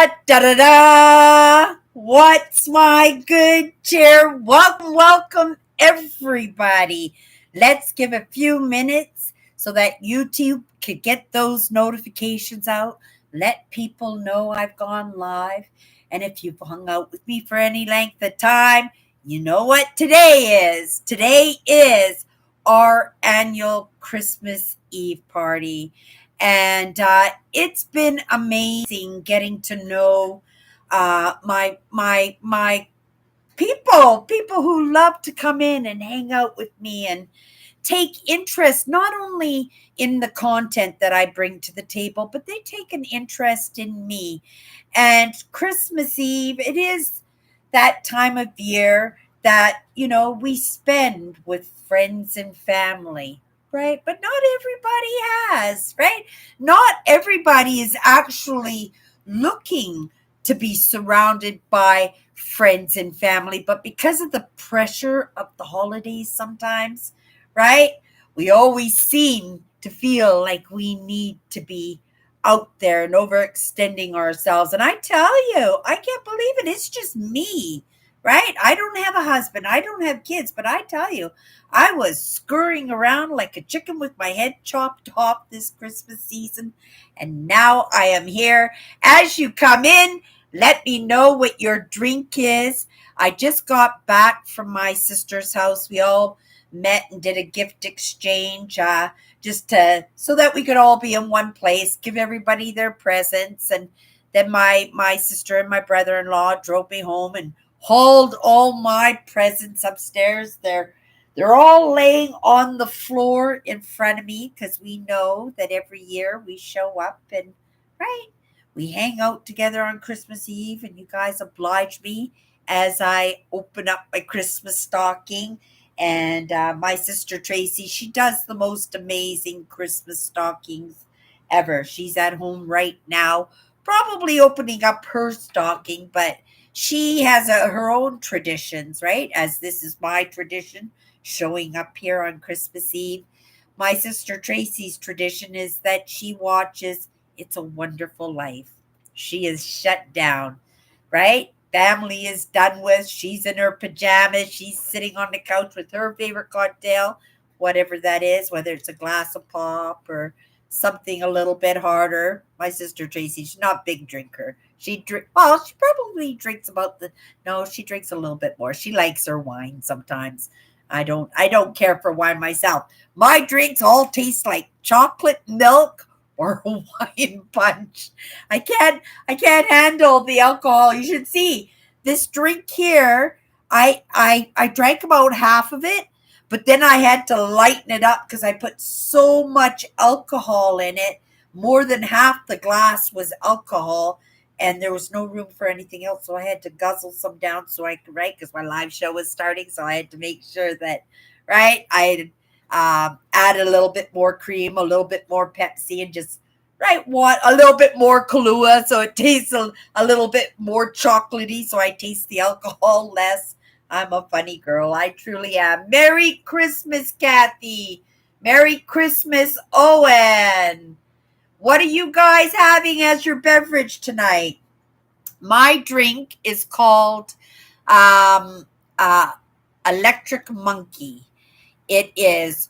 Da da da! What's my good cheer? Welcome, everybody. Let's give a few minutes so that YouTube could get those notifications out. Let people know I've gone live. And if you've hung out with me for any length of time, you know what today is. Today is our annual Christmas Eve party. And it's been amazing getting to know my people who love to come in and hang out with me and take interest not only in the content that I bring to the table, but they take an interest in me. And Christmas Eve, it is that time of year that, we spend with friends and family, right? But not everybody has, right? Not everybody is actually looking to be surrounded by friends and family, but because of the pressure of the holidays sometimes, right? We always seem to feel like we need to be out there and overextending ourselves. And I tell you, I can't believe it. It's just me, right? I don't have a husband. I don't have kids. But I tell you, I was scurrying around like a chicken with my head chopped off this Christmas season. And now I am here. As you come in, let me know what your drink is. I just got back from my sister's house. We all met and did a gift exchange just to so that we could all be in one place, give everybody their presents. And then my sister and my brother-in-law drove me home and hauled all my presents upstairs. They're all laying on the floor in front of me because we know that every year we show up and right, we hang out together on Christmas Eve, and you guys oblige me as I open up my Christmas stocking. And my sister Tracy, she does the most amazing Christmas stockings ever. She's at home right now, probably opening up her stocking, but she has her own traditions, right? As this is my tradition, showing up here on Christmas Eve. My sister Tracy's tradition is that she watches It's a Wonderful Life. She is shut down, right? Family is done with. She's in her pajamas. She's sitting on the couch with her favorite cocktail, whatever that is, whether it's a glass of pop or something a little bit harder. My sister Tracy, she's not a big drinker. She probably drinks about the no, she drinks a little bit more. She likes her wine sometimes. I don't care for wine myself. My drinks all taste like chocolate milk or Hawaiian punch. I can't handle the alcohol. You should see this drink here. I drank about half of it, but then I had to lighten it up because I put so much alcohol in it. More than half the glass was alcohol, and there was no room for anything else. So I had to guzzle some down so I could write because my live show was starting. So I had to make sure that right I add a little bit more cream, a little bit more Pepsi, and just right want a little bit more Kahlua so it tastes a little bit more chocolatey, so I taste the alcohol less. I'm a funny girl. I truly am. Merry Christmas, Kathy. Merry Christmas, Owen. What are you guys having as your beverage tonight? My drink is called um, uh, Electric Monkey. It is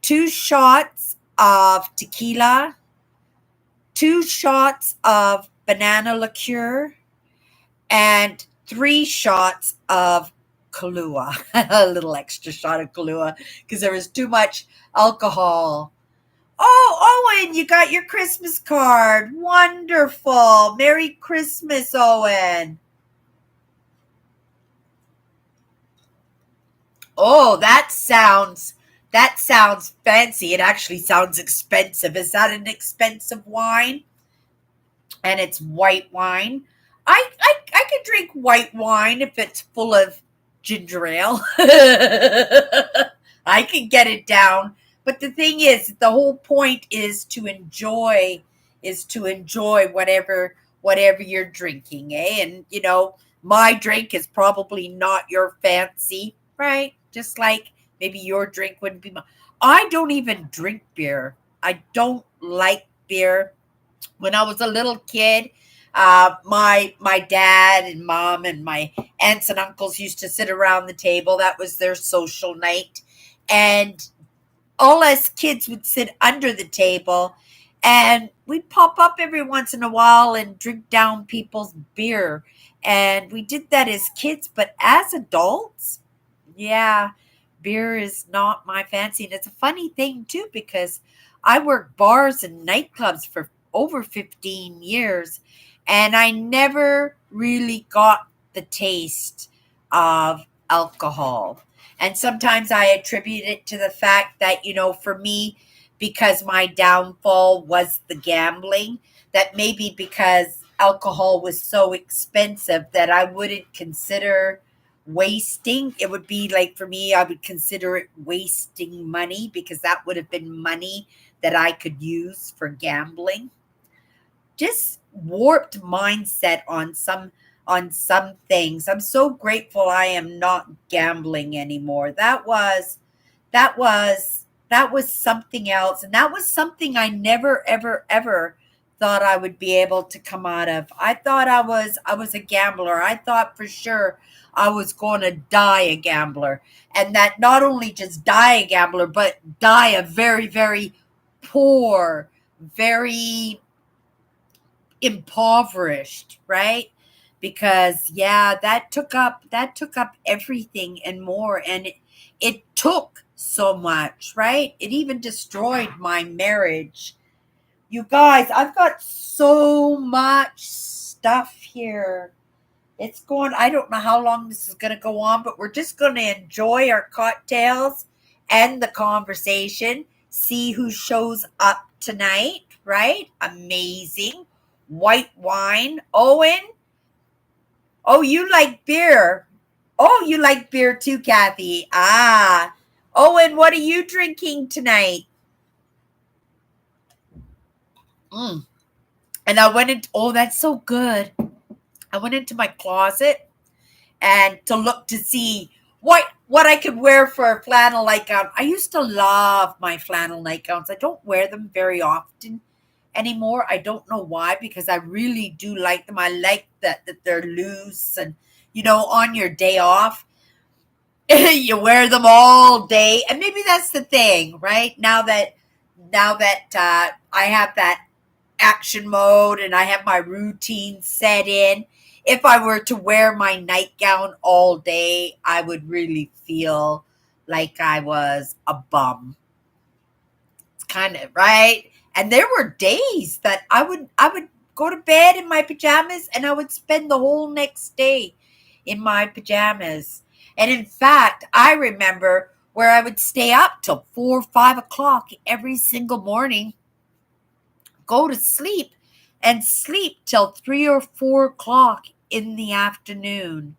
2 shots of tequila, 2 shots of banana liqueur, and 3 shots of Kahlua. A little extra shot of Kahlua because there was too much alcohol. Oh, Owen, you got your Christmas card. Wonderful. Merry Christmas, Owen. Oh, that sounds fancy. It actually sounds expensive. Is that an expensive wine? And it's white wine. I could drink white wine if it's full of ginger ale. I can get it down. But the thing is, the whole point is to enjoy whatever you're drinking, eh? And my drink is probably not your fancy, right? Just like maybe your drink wouldn't be mine. I don't even drink beer. I don't like beer. When I was a little kid, My dad and mom and my aunts and uncles used to sit around the table. That was their social night. And all us kids would sit under the table, and we'd pop up every once in a while and drink down people's beer. And we did that as kids, but as adults, yeah, beer is not my fancy. And it's a funny thing too, because I worked bars and nightclubs for over 15 years, and I never really got the taste of alcohol. And sometimes I attribute it to the fact that, for me, because my downfall was the gambling, that maybe because alcohol was so expensive that I wouldn't consider wasting. It would be like, for me, I would consider it wasting money, because that would have been money that I could use for gambling. Just warped mindset on some things. I'm so grateful I am not gambling anymore. That was something else, and that was something I never ever ever thought I would be able to come out of. I thought I was a gambler. I thought for sure I was going to die a gambler, and that not only just die a gambler, but die a very very poor, very impoverished, right? Because yeah, that took up everything and more, and it took so much, right? It even destroyed my marriage. You guys, I've got so much stuff here. It's going, I don't know how long this is going to go on, but we're just going to enjoy our cocktails and the conversation, see who shows up tonight, right? Amazing. White wine. Owen, oh, you like beer. Oh, you like beer too, Kathy. Ah. Owen, what are you drinking tonight? Mm. And I went into, oh, that's so good. I went into my closet and to look to see what I could wear for a flannel nightgown. I used to love my flannel nightgowns. I don't wear them very often anymore. I don't know why, because I really do like them. I like that they're loose, and on your day off, you wear them all day. And maybe that's the thing, right? Now that I have that action mode and I have my routine set in, if I were to wear my nightgown all day, I would really feel like I was a bum. It's kind of right. And there were days that I would go to bed in my pajamas, and I would spend the whole next day in my pajamas. And in fact, I remember where I would stay up till 4 or 5 o'clock every single morning, go to sleep, and sleep till 3 or 4 o'clock in the afternoon.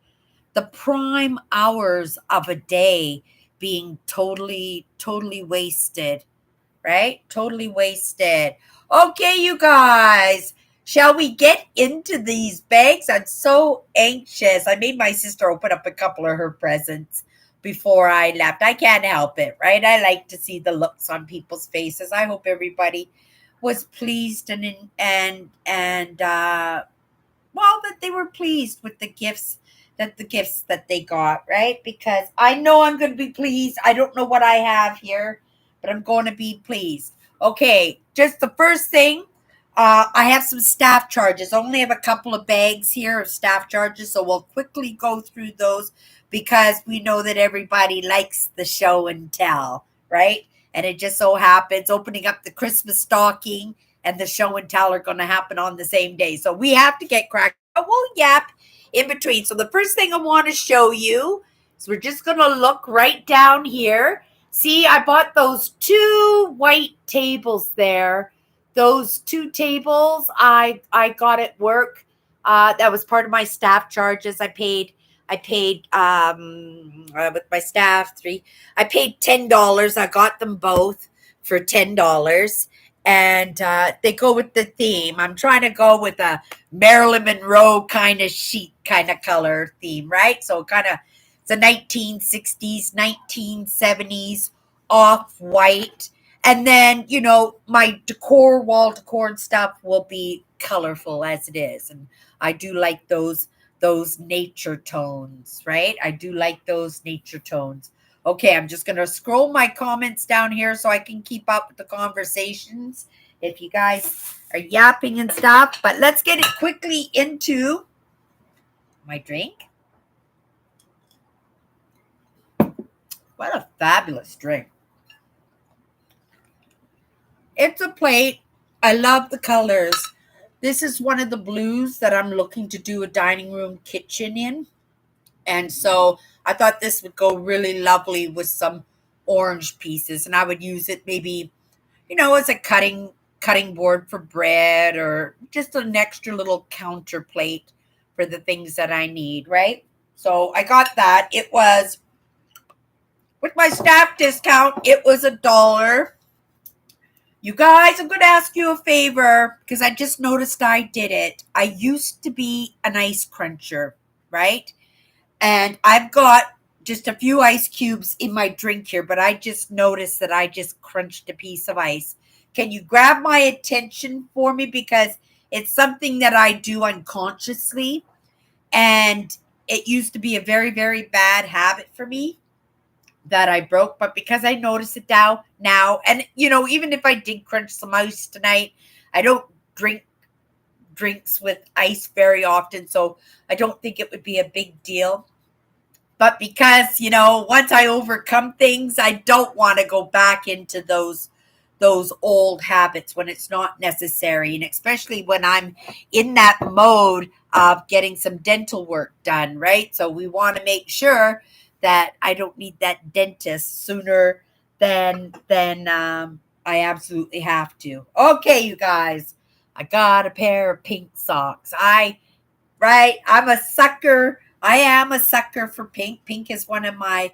The prime hours of a day being totally, totally wasted, right? Totally wasted. Okay, you guys, shall we get into these bags? I'm so anxious. I made my sister open up a couple of her presents before I left. I can't help it, right? I like to see the looks on people's faces. I hope everybody was pleased and well, that they were pleased with the gifts that they got, right? Because I know I'm going to be pleased. I don't know what I have here, but I'm going to be pleased. Okay, just the first thing, I have some staff charges. I only have a couple of bags here of staff charges, so we'll quickly go through those, because we know that everybody likes the show and tell, right? And it just so happens opening up the Christmas stocking and the show and tell are going to happen on the same day. So we have to get cracked. We'll yap in between. So the first thing I want to show you is, we're just going to look right down here. See, I bought those 2 white tables there. Those 2 tables I got at work. That was part of my staff charges. I paid with my staff I paid $10. I got them both for $10. And they go with the theme. I'm trying to go with a Marilyn Monroe kind of sheet kind of color theme, right? So it's a 1960s, 1970s off white. And then, you know, my decor, wall decor and stuff will be colorful as it is. And I do like those nature tones, right? I do like those nature tones. Okay, I'm just going to scroll my comments down here so I can keep up with the conversations if you guys are yapping and stuff. But let's get it quickly into my drink. What a fabulous drink. It's a plate. I love the colors. This is one of the blues that I'm looking to do a dining room kitchen in. And so I thought this would go really lovely with some orange pieces. And I would use it maybe, you know, as a cutting board for bread or just an extra little counter plate for the things that I need, right? So I got that. It was, with my staff discount, it was $1. You guys, I'm going to ask you a favor because I just noticed I did it. I used to be an ice cruncher, right? And I've got just a few ice cubes in my drink here, but I just noticed that I just crunched a piece of ice. Can you grab my attention for me? Because it's something that I do unconsciously. And it used to be a very, very bad habit for me that I broke, but because I notice it now, and you know, even if I did crunch some ice tonight, I don't drink drinks with ice very often, so I don't think it would be a big deal. But because, you know, once I overcome things, I don't want to go back into those old habits when it's not necessary, and especially when I'm in that mode of getting some dental work done, right? So we want to make sure that I don't need that dentist sooner than I absolutely have to. Okay, you guys, I got a pair of pink socks. I'm a sucker. I am a sucker for pink. Pink is one of my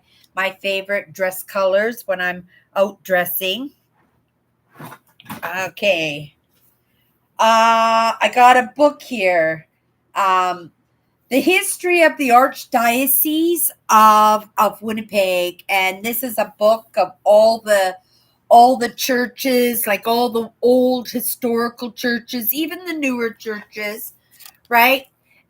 favorite dress colors when I'm out dressing. Okay. I got a book here. The history of the Archdiocese of Winnipeg, and this is a book of all the churches, like all the old historical churches, even the newer churches, right?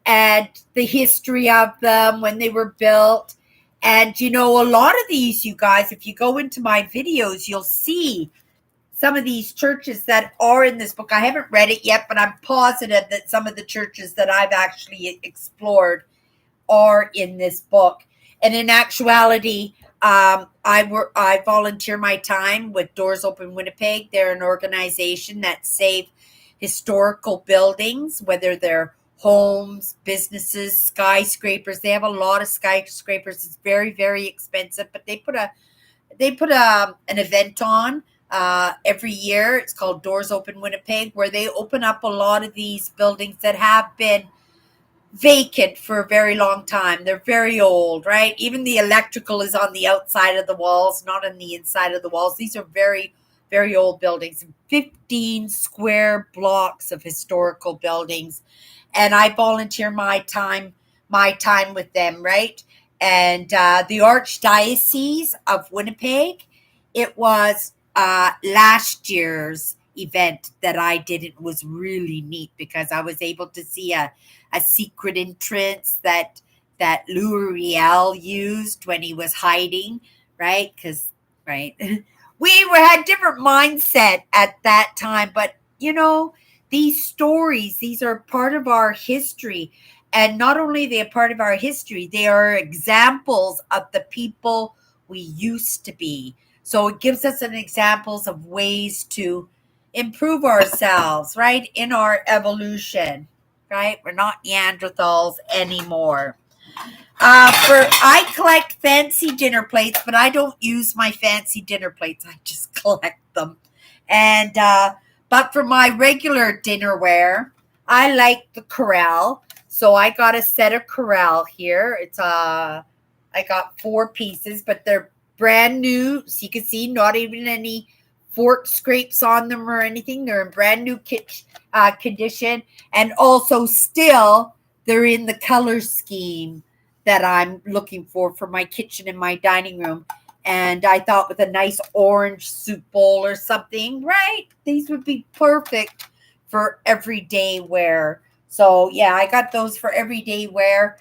And the history of them when they were built. And you know, a lot of these, you guys, if you go into my videos, you'll see some of these churches that are in this book. I haven't read it yet, but I'm positive that some of the churches that I've actually explored are in this book. And in actuality, I volunteer my time with Doors Open Winnipeg. They're an organization that save historical buildings, whether they're homes, businesses, skyscrapers. They have a lot of skyscrapers. It's very, very expensive, but they put an event on every year. It's called Doors Open Winnipeg, where they open up a lot of these buildings that have been vacant for a very long time. They're very old, right? Even the electrical is on the outside of the walls, not on the inside of the walls. These are very, very old buildings, 15 square blocks of historical buildings. And I volunteer my time with them, right? And the Archdiocese of Winnipeg, it was last year's event that I did. It was really neat because I was able to see a secret entrance that Louis Riel used when he was hiding, right? Because, right, had different mindset at that time, but you know, these stories, these are part of our history. And not only are they a part of our history, they are examples of the people we used to be. So it gives us an examples of ways to improve ourselves, right? In our evolution, right? We're not Neanderthals anymore. I collect fancy dinner plates, but I don't use my fancy dinner plates. I just collect them. And but for my regular dinnerware, I like the Corral. So I got a set of Corral here. It's I got 4 pieces, but they're brand new. So you can see not even any fork scrapes on them or anything. They're in brand new condition. And also still, they're in the color scheme that I'm looking for my kitchen and my dining room. And I thought with a nice orange soup bowl or something, right? These would be perfect for everyday wear. So yeah, I got those for everyday wear.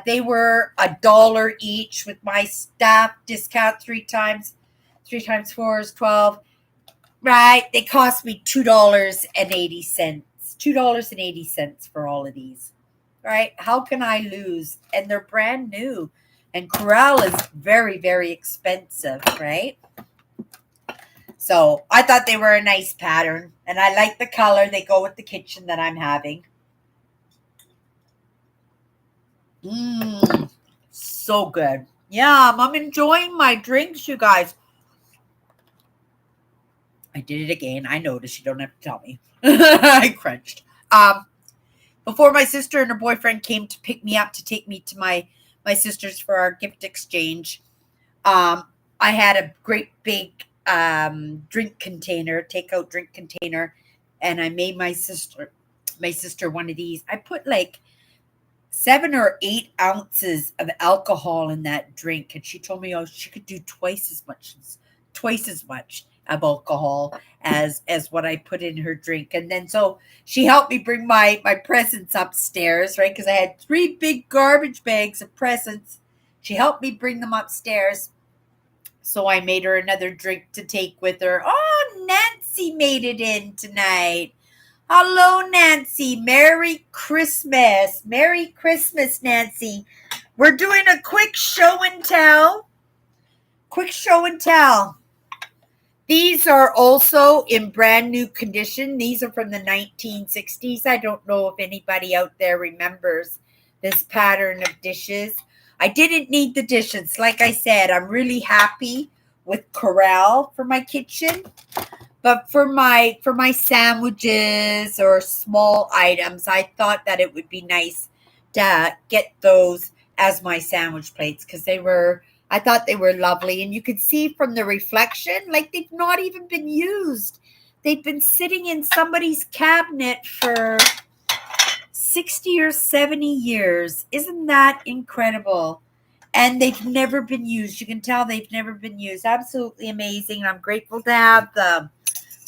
They were $1 each with my staff discount 3 times. 3 times 4 is 12. Right. They cost me $2.80. $2.80 for all of these. Right? How can I lose? And they're brand new. And Corral is very, very expensive, right? So I thought they were a nice pattern. And I like the color. They go with the kitchen that I'm having. So good. Yeah, I'm enjoying my drinks, you guys. I did it again. I noticed. You don't have to tell me. I crunched. Before my sister and her boyfriend came to pick me up to take me to my sister's for our gift exchange, I had a great big drink container, takeout drink container, and I made my sister one of these. I put like 7 or 8 ounces of alcohol in that drink, and she told me, oh, she could do twice as much of alcohol as what I put in her drink. And then so she helped me bring my presents upstairs, right? Because I had 3 big garbage bags of presents. She helped me bring them upstairs. So I made her another drink to take with her. Oh, Nancy made it in tonight. Hello, Nancy. Merry Christmas. Merry Christmas, Nancy. We're doing a quick show and tell. Quick show and tell. These are also in brand new condition. These are from the 1960s. I don't know if anybody out there remembers this pattern of dishes. I didn't need the dishes. Like I said, I'm really happy with Corral for my kitchen. But for my sandwiches or small items, I thought that it would be nice to get those as my sandwich plates because I thought they were lovely. And you could see from the reflection, like they've not even been used. They've been sitting in somebody's cabinet for 60 or 70 years. Isn't that incredible? And they've never been used. You can tell they've never been used. Absolutely amazing. I'm grateful to have them.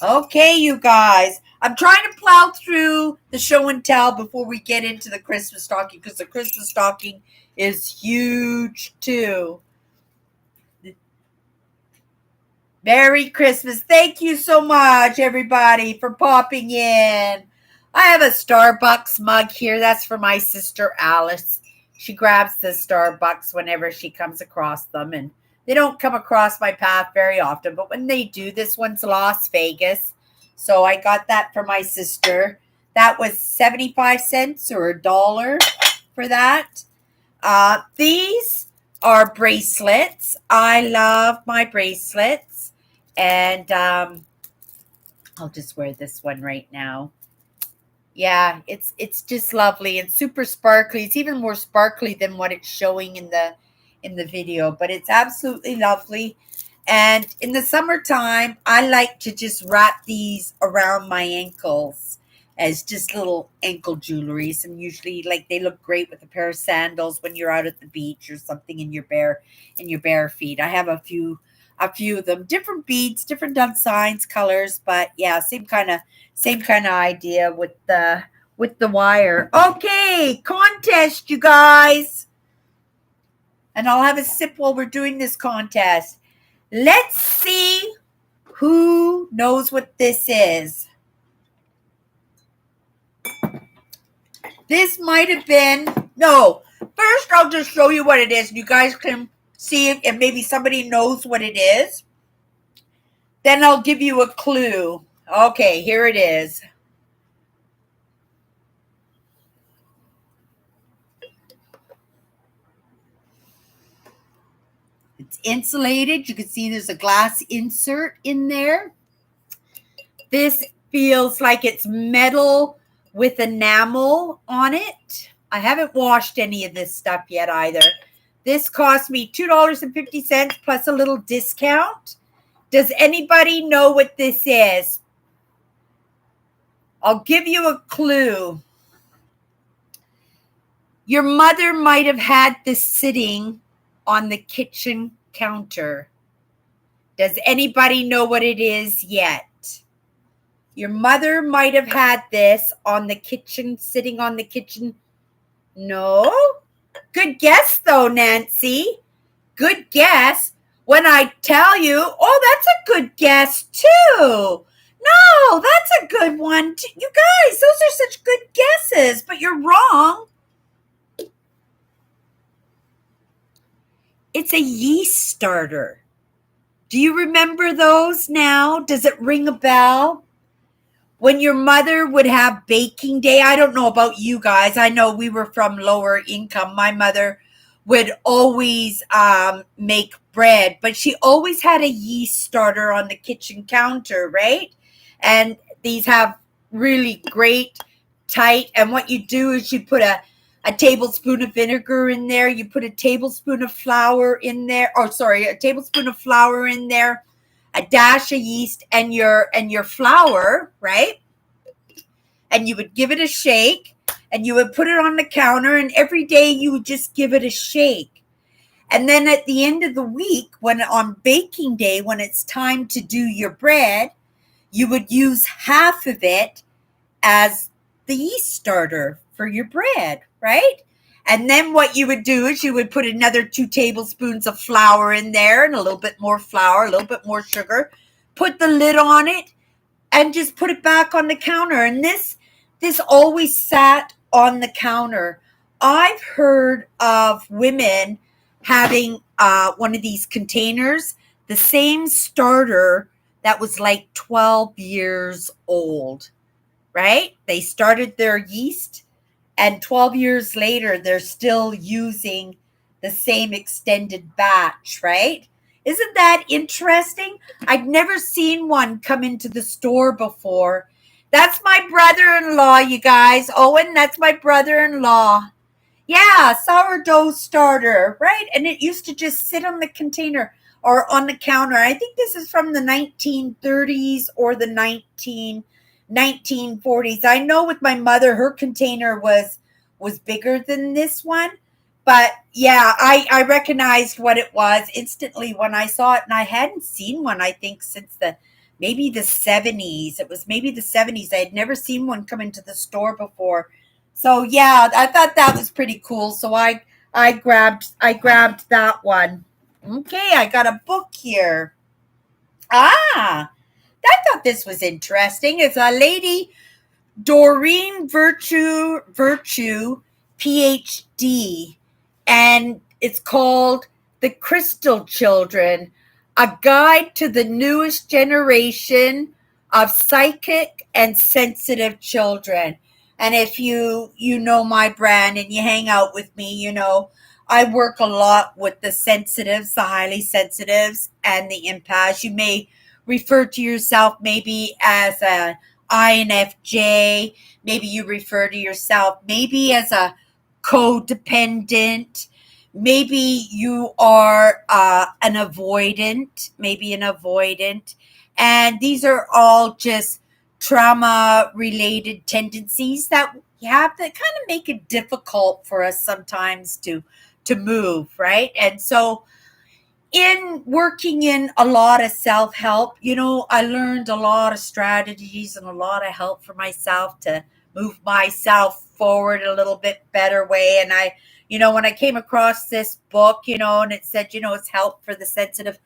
Okay, you guys. I'm trying to plow through the show and tell before we get into the Christmas stocking because the Christmas stocking is huge too. Merry Christmas. Thank you so much, everybody, for popping in. I have a Starbucks mug here. That's for my sister, Alice. She grabs the Starbucks whenever she comes across them, and they don't come across my path very often, but when they do, this one's Las Vegas. So I got that for my sister. That was 75 cents or $1 for that. These are bracelets. I love my bracelets. And I'll just wear this one right now. Yeah, it's just lovely and super sparkly. It's even more sparkly than what it's showing in the video, but it's absolutely lovely. And in the summertime, I like to just wrap these around my ankles as just little ankle jewelries. And usually like they look great with a pair of sandals when you're out at the beach or something in your bare feet. I have a few of them, different beads, different designs, colors, but yeah, same kind of idea with the wire. Okay, contest, you guys. And I'll have a sip while we're doing this contest. Let's see who knows what this is. This might have been, no, first I'll just show you what it is. You guys can see if maybe somebody knows what it is. Then I'll give you a clue. Okay, here it is. It's insulated. You can see there's a glass insert in there. This feels like it's metal with enamel on it. I haven't washed any of this stuff yet either. This cost me $2.50 plus a little discount. Does anybody know what this is? I'll give you a clue. Your mother might have had this sitting on the kitchen counter. Does anybody know what it is yet? Your mother might have had this on the kitchen, sitting on the kitchen. No? Good guess, though, Nancy. Good guess. When I tell you, oh, that's a good guess, too. No, that's a good one, too. You guys, those are such good guesses, but you're wrong. It's a yeast starter. Do you remember those now? Does it ring a bell? When your mother would have baking day, I don't know about you guys. I know we were from lower income. My mother would always make bread, but she always had a yeast starter on the kitchen counter, right? And these have really great tight. And what you do is you put a tablespoon of vinegar in there. You put a tablespoon of flour in there. A tablespoon of flour in there, a dash of yeast, and your flour, right? And you would give it a shake, and you would put it on the counter, and every day you would just give it a shake. And then at the end of the week, when on baking day, when it's time to do your bread, you would use half of it as the yeast starter for your bread, right? And then what you would do is you would put another 2 tablespoons of flour in there, and a little bit more flour, a little bit more sugar, put the lid on it, and just put it back on the counter. And this always sat on the counter. I've heard of women having one of these containers, the same starter that was like 12 years old, right? They started their yeast, and 12 years later, they're still using the same extended batch, right? Isn't that interesting? I'd never seen one come into the store before. That's my brother-in-law, you guys. Owen, that's my brother-in-law. Yeah, sourdough starter, right? And it used to just sit on the container or on the counter. I think this is from the 1930s or the 1940s. I know with my mother, her container was bigger than this one. But yeah, I recognized what it was instantly when I saw it, and I hadn't seen one, I think, since maybe the 70s. It was maybe the 70s. I had never seen one come into the store before. So yeah, I thought that was pretty cool. So I grabbed that one. Okay, I got a book here. I thought this was interesting. It's a lady, Doreen Virtue, PhD, and it's called The Crystal Children, a guide to the newest generation of psychic and sensitive children. And if you know my brand and you hang out with me, you know I work a lot with the sensitives, the highly sensitives, and the empaths. You may refer to yourself maybe as a INFJ. Maybe you refer to yourself maybe as a codependent. Maybe you are an avoidant, And these are all just trauma-related tendencies that we have that kind of make it difficult for us sometimes to move, right? And so in working in a lot of self-help, I learned a lot of strategies and a lot of help for myself to move myself forward a little bit better way. And when I came across this book, and it said, it's help for the sensitive,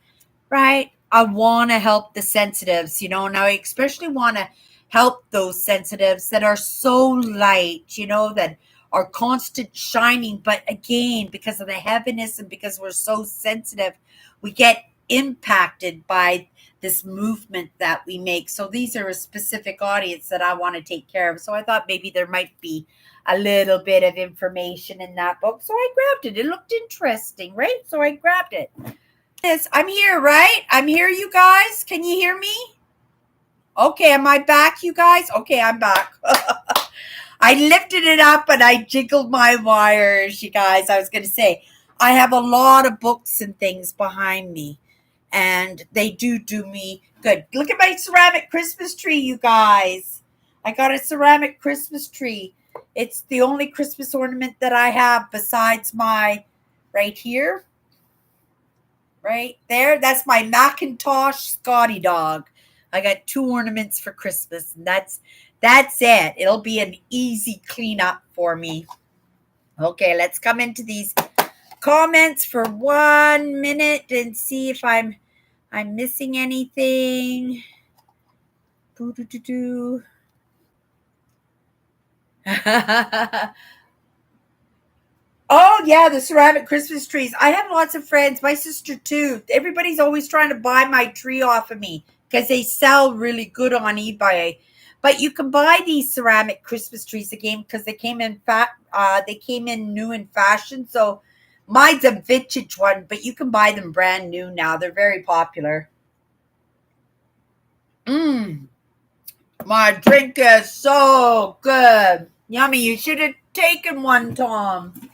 right? I want to help the sensitives, and I especially want to help those sensitives that are so light, that are constant shining. But again, because of the heaviness and because we're so sensitive, we get impacted by this movement that we make. So these are a specific audience that I want to take care of. So I thought maybe there might be a little bit of information in that book. So I grabbed it. It looked interesting, right? So I grabbed it. Yes, I'm here, right? I'm here, you guys. Can you hear me? Okay, am I back, you guys? Okay, I'm back. I lifted it up and I jiggled my wires, you guys. I was going to say, I have a lot of books and things behind me, and they do me good. Look at my ceramic Christmas tree, you guys. I got a ceramic Christmas tree. It's the only Christmas ornament that I have besides my right here. right there. That's my Macintosh Scotty dog. I got 2 ornaments for Christmas, and that's it. It'll be an easy cleanup for me. Okay, let's come into these comments for 1 minute and see if I'm missing anything. Oh, yeah, the ceramic Christmas trees. I have lots of friends, my sister too. Everybody's always trying to buy my tree off of me because they sell really good on eBay. But you can buy these ceramic Christmas trees again because they came in they came in new in fashion. So mine's a vintage one, but you can buy them brand new now. They're very popular. My drink is so good. Yummy. You should have taken one, Tom.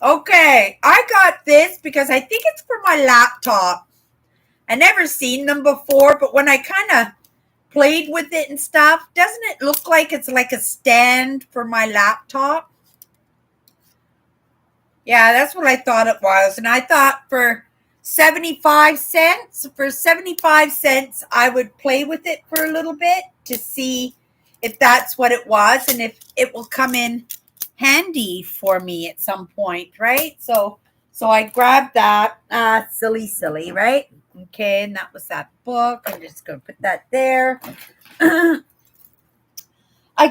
Okay, I got this because I think it's for my laptop. I never seen them before, but when I kind of played with it and stuff, doesn't it look like it's like a stand for my laptop? Yeah, that's what I thought it was. And I thought for 75 cents, I would play with it for a little bit to see if that's what it was and if it will come in handy for me at some point, right? So I grabbed that. Silly, right? Okay, and that was that book. I'm just going to put that there. I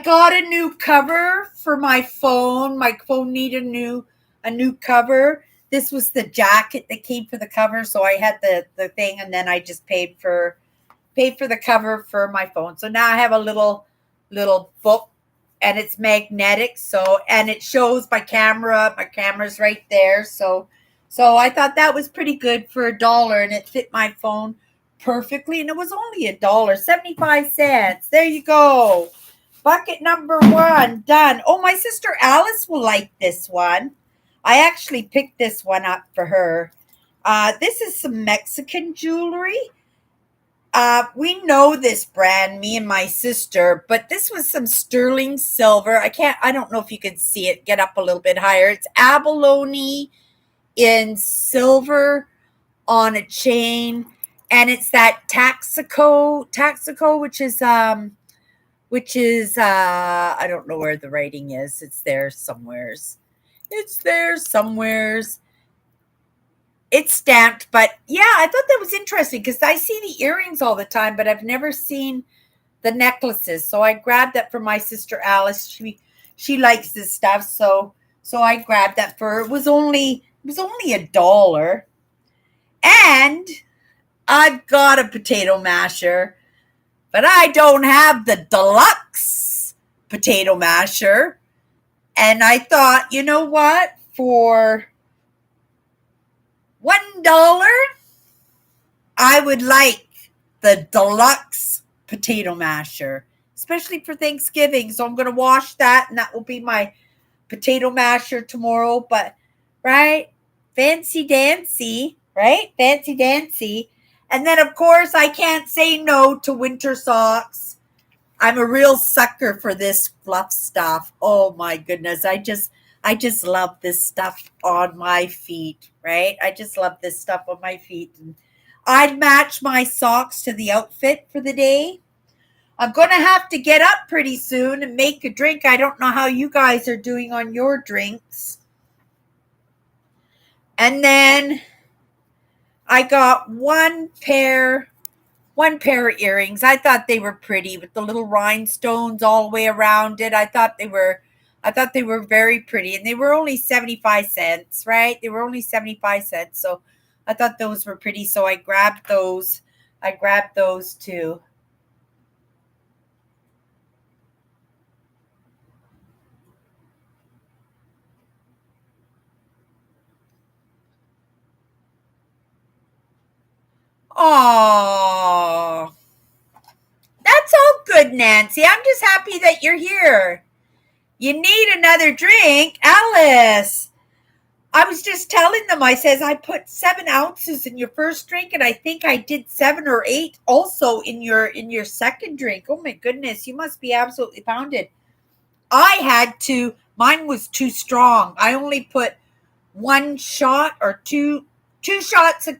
got a new cover for my phone. My phone needed a new cover. This was the jacket that came for the cover, so I had the thing, and then I just paid for the cover for my phone. So now I have a little book, and it's magnetic. So, and it shows my camera. My camera's right there. So I thought that was pretty good for $1, and it fit my phone perfectly. And it was only $1, 75 cents. There you go. Bucket number 1 done. Oh, my sister Alice will like this one. I actually picked this one up for her. This is some Mexican jewelry. We know this brand, me and my sister, but this was some sterling silver. I don't know if you can see it. Get up a little bit higher. It's abalone in silver on a chain, and it's that Taxico, which is I don't know where the writing is. It's there somewheres. It's stamped, but yeah, I thought that was interesting because I see the earrings all the time, but I've never seen the necklaces. So I grabbed that for my sister Alice. She likes this stuff, so I grabbed that for her. It was only $1. And I've got a potato masher, but I don't have the deluxe potato masher. And I thought, you know what? For $1, I would like the deluxe potato masher, especially for Thanksgiving. So I'm going to wash that, and that will be my potato masher tomorrow. But, right? Fancy dancy, right? Fancy dancy. And then, of course, I can't say no to winter socks. I'm a real sucker for this fluff stuff. Oh my goodness. I just love this stuff on my feet, right? I just love this stuff on my feet. And I'd match my socks to the outfit for the day. I'm going to have to get up pretty soon and make a drink. I don't know how you guys are doing on your drinks. And then I got one pair of earrings. I thought they were pretty with the little rhinestones all the way around it. I thought they were very pretty, and they were only 75 cents, right? They were only 75 cents. So I thought those were pretty. So I grabbed those. Too. Oh, that's all good, Nancy. I'm just happy that you're here. You need another drink, Alice. I was just telling them, I says, I put 7 ounces in your first drink, and I think I did 7 or 8 also in your second drink. Oh my goodness, you must be absolutely pounded. Mine was too strong. I only put 1 shot or 2 2 shots of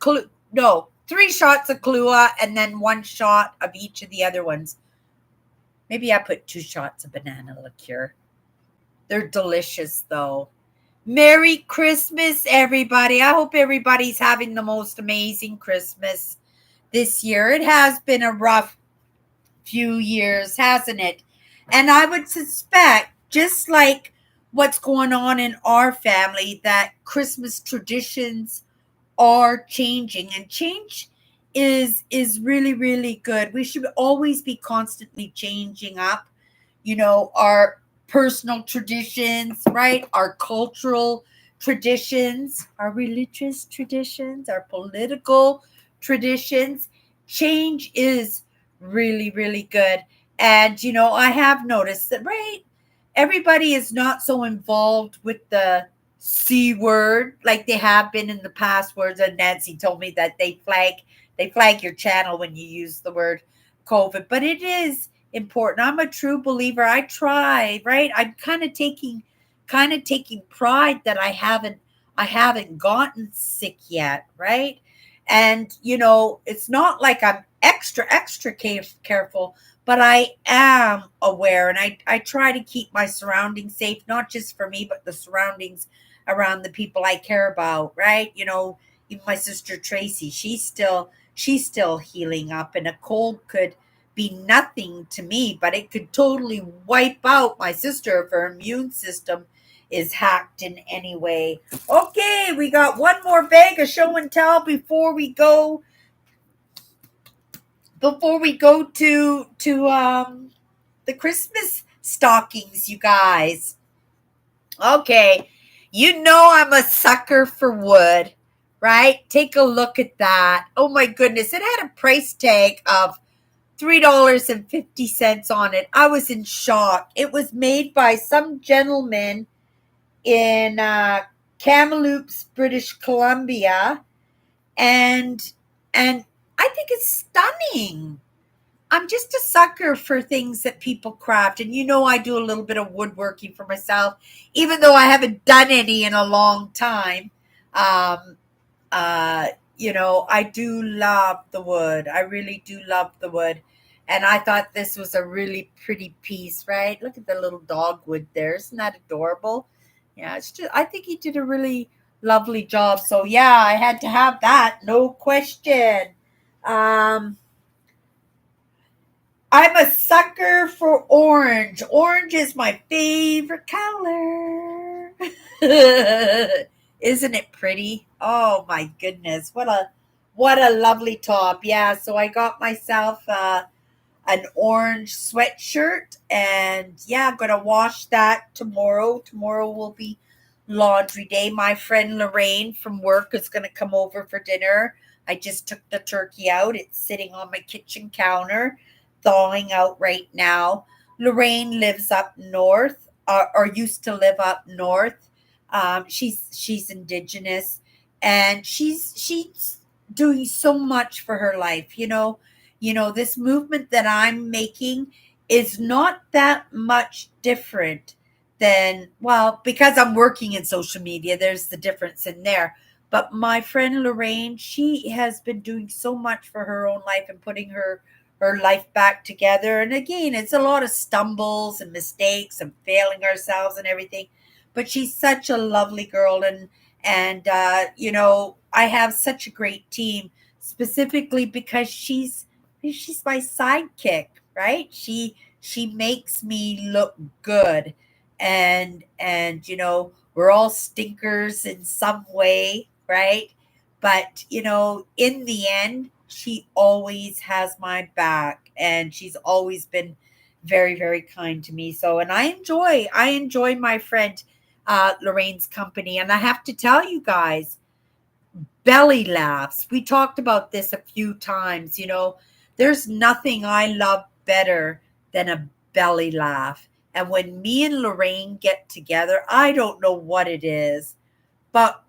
no, 3 shots of Kahlua and then 1 shot of each of the other ones. Maybe I put 2 shots of banana liqueur. They're delicious, though. Merry Christmas, everybody. I hope everybody's having the most amazing Christmas this year. It has been a rough few years, hasn't it? And I would suspect, just like what's going on in our family, that Christmas traditions are changing, and change is really, really good. We should always be constantly changing up, our personal traditions, right? Our cultural traditions, our religious traditions, our political traditions. Change is really, really good. And, I have noticed that, right? Everybody is not so involved with the C word like they have been in the past words. And Nancy told me that they flag your channel when you use the word COVID, but it is important. I'm a true believer. I try, right? I'm kind of taking pride that I haven't gotten sick yet, right? And it's not like I'm extra careful, but I am aware, and I try to keep my surroundings safe, not just for me, but the surroundings around the people I care about, right? Even my sister Tracy, she's still healing up, and a cold could be nothing to me, but it could totally wipe out my sister if her immune system is hacked in any way. Okay, we got one more bag of show and tell before we go to the Christmas stockings, you guys. Okay, I'm a sucker for wood, right? Take a look at that. Oh my goodness, it had a price tag of $3.50 on it. I was in shock. It was made by some gentleman in Kamloops, British Columbia, and I think it's stunning. I'm just a sucker for things that people craft. And I do a little bit of woodworking for myself, even though I haven't done any in a long time. I do love the wood. I really do love the wood. And I thought this was a really pretty piece, right? Look at the little dogwood there. Isn't that adorable? Yeah, I think he did a really lovely job. So yeah, I had to have that. No question. I'm a sucker for orange. Orange is my favorite color. Isn't it pretty? Oh my goodness. What a lovely top. Yeah, so I got myself an orange sweatshirt, and yeah, I'm going to wash that tomorrow. Tomorrow will be laundry day. My friend Lorraine from work is going to come over for dinner. I just took the turkey out. It's sitting on my kitchen counter, thawing out right now. Lorraine lives up north, or used to live up north. She's Indigenous, and she's doing so much for her life. This movement that I'm making is not that much different than, well, because I'm working in social media, there's the difference in there. But my friend Lorraine, she has been doing so much for her own life and putting her life back together. And again, it's a lot of stumbles and mistakes and failing ourselves and everything. But she's such a lovely girl, and I have such a great team, specifically because she's my sidekick, right? She makes me look good, and we're all stinkers in some way, right? But in the end, she always has my back, and she's always been very, very kind to me. So, and I enjoy my friend Lorraine's company. And I have to tell you guys, belly laughs. We talked about this a few times. There's nothing I love better than a belly laugh. And when me and Lorraine get together, I don't know what it is, but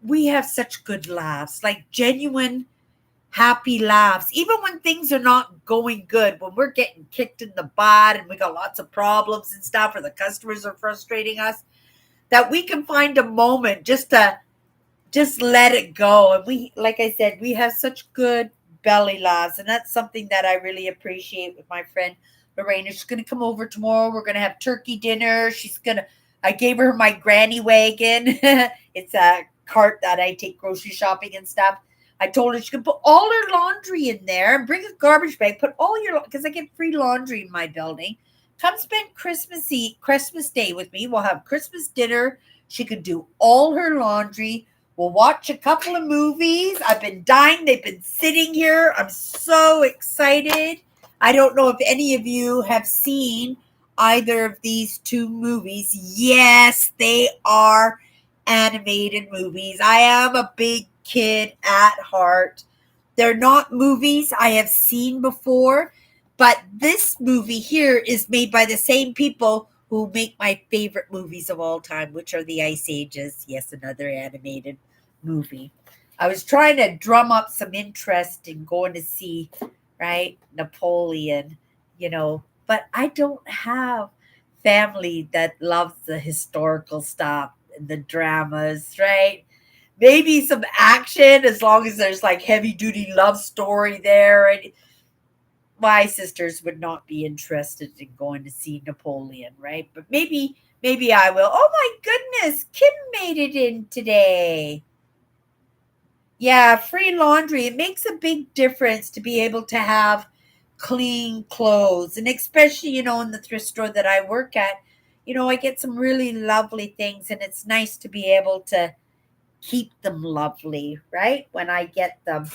we have such good laughs, like genuine happy laughs, even when things are not going good, when we're getting kicked in the butt and we got lots of problems and stuff, or the customers are frustrating us, that we can find a moment just to just let it go. And we, like I said, we have such good belly laughs, and that's something that I really appreciate with my friend Lorraine. She's gonna come over tomorrow. We're gonna have turkey dinner. I gave her my granny wagon. It's a cart that I take grocery shopping and stuff. I told her she could put all her laundry in there and bring a garbage bag. Put all your, because I get free laundry in my building. Come spend Christmas Day with me. We'll have Christmas dinner. She could do all her laundry. We'll watch a couple of movies. I've been dying. They've been sitting here. I'm so excited. I don't know if any of you have seen either of these two movies. Yes, they are animated movies. I am a big kid at heart. They're not movies I have seen before, but this movie here is made by the same people who make my favorite movies of all time, which are the Ice Ages. Yes, another animated movie. I was trying to drum up some interest in going to see, right, Napoleon, but I don't have family that loves the historical stuff and the dramas, right? Maybe some action as long as there's like heavy duty love story there. And my sisters would not be interested in going to see Napoleon, right? But maybe I will. Oh my goodness, Kim made it in today. Yeah, free laundry. It makes a big difference to be able to have clean clothes. And especially, in the thrift store that I work at, I get some really lovely things, and it's nice to be able to keep them lovely, right? When I get them.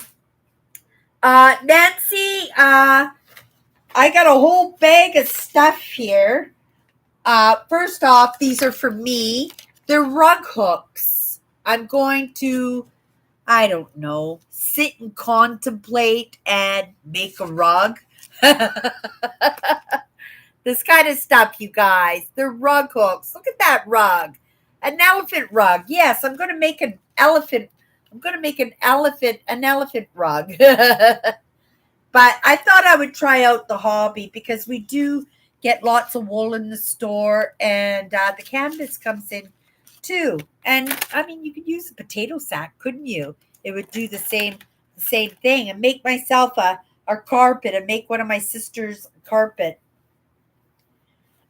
Nancy, I got a whole bag of stuff here. First off, these are for me. They're rug hooks. I'm going to, I don't know, sit and contemplate and make a rug. This kind of stuff, you guys. They're rug hooks. Look at that rug. An elephant rug. Yes, I'm going to make an elephant. I'm going to make an elephant rug. But I thought I would try out the hobby because we do get lots of wool in the store, and the canvas comes in too. And I mean, you could use a potato sack, couldn't you? It would do the same thing, and make myself a carpet, and make one of my sister's carpet.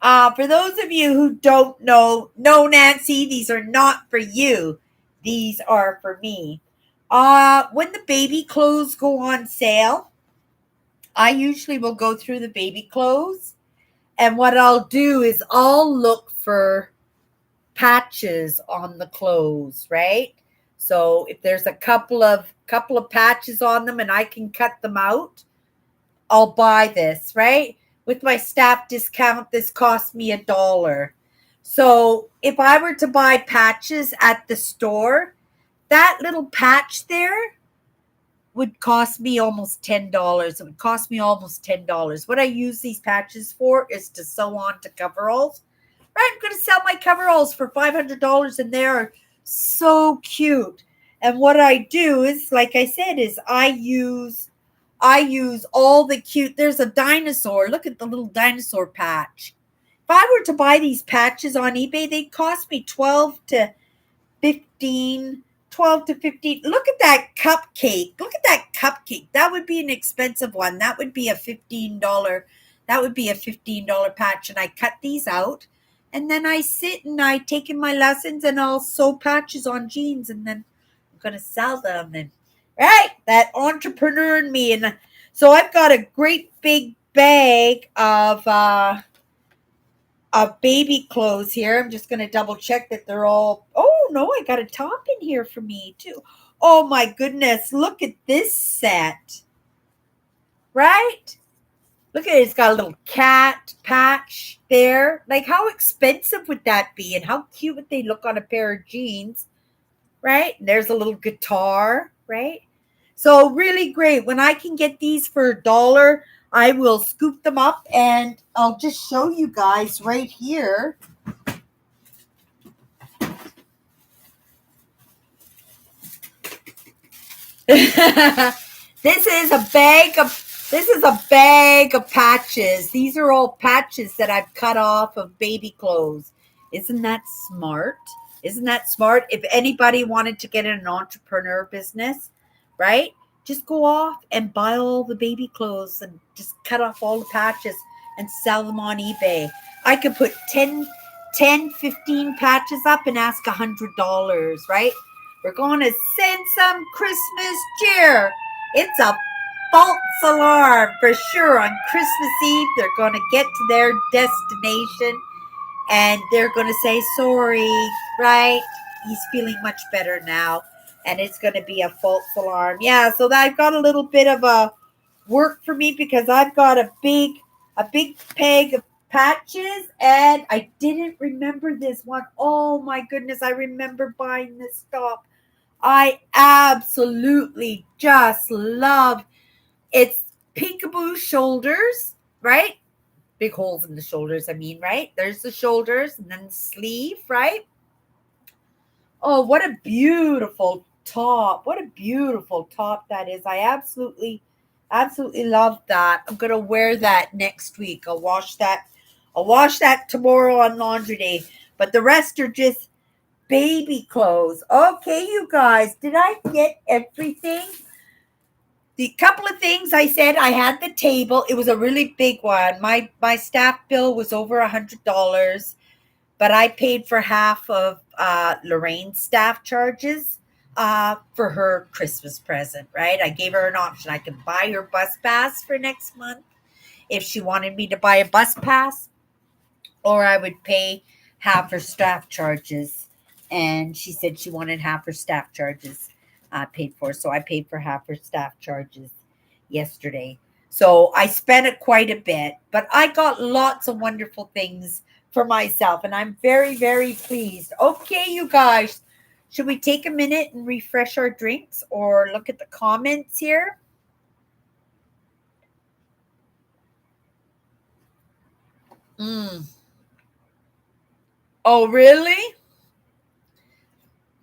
For those of you who don't know, no, Nancy, these are not for you. These are for me. When the baby clothes go on sale, I usually will go through the baby clothes, and what I'll do is I'll look for patches on the clothes, right? So if there's a couple of patches on them and I can cut them out, I'll buy this, right? With my staff discount, this cost me $1. So if I were to buy patches at the store, that little patch there would cost me almost $10. It would cost me almost $10. What I use these patches for is to sew on to coveralls. Right, I'm going to sell my coveralls for $500, and they're so cute. And what I do is, like I said, is I use all the cute. There's a dinosaur. Look at the little dinosaur patch. If I were to buy these patches on eBay, they'd cost me 15. Look at that cupcake. Look at that cupcake. That would be an expensive one. That would be a $15. That would be a $15 patch. And I cut these out. And then I sit and I take in my lessons, and I'll sew patches on jeans, and then I'm going to sell them. And right, that entrepreneur in me. And so I've got a great big bag of baby clothes here. I'm just going to double check that they're all. Oh no, I got a top in here for me too. Oh my goodness, look at this set. Right? Look at it. It's got a little cat patch there. Like, how expensive would that be? And how cute would they look on a pair of jeans? Right? And there's a little guitar, right? So really great. When I can get these for $1, I will scoop them up, and I'll just show you guys right here. This is a bag of patches. These are all patches that I've cut off of baby clothes. Isn't that smart? Isn't that smart? If anybody wanted to get in an entrepreneur business, right? Just go off and buy all the baby clothes and just cut off all the patches and sell them on eBay. I could put 15 patches up and ask $100, right? We're going to send some Christmas cheer. It's a false alarm for sure. On Christmas Eve, they're going to get to their destination and they're going to say sorry, right? He's feeling much better now, and it's going to be a false alarm. Yeah, so I've got a little bit of a work for me because I've got a big peg of patches, and I didn't remember this one. Oh my goodness, I remember buying this top. I absolutely just love it's peekaboo shoulders, right? Big holes in the shoulders, I mean, right? There's the shoulders and then the sleeve, right? Oh, what a beautiful top. What a beautiful top that is. I absolutely love that. I'm going to wear that next week. I'll wash that tomorrow on laundry day. But the rest are just baby clothes. Okay, you guys, did I get everything? The couple of things I said, I had the table. It was a really big one. My staff bill was over $100, but I paid for half of Lorraine's staff charges for her Christmas present, right? I gave her an option. I could buy her bus pass for next month if she wanted me to buy a bus pass, or I would pay half her staff charges. And she said she wanted half her staff charges paid for. So I paid for half her staff charges yesterday. So I spent it quite a bit, but I got lots of wonderful things for myself, and I'm very, very pleased. Okay, you guys, should we take a minute and refresh our drinks or look at the comments here? Oh, really?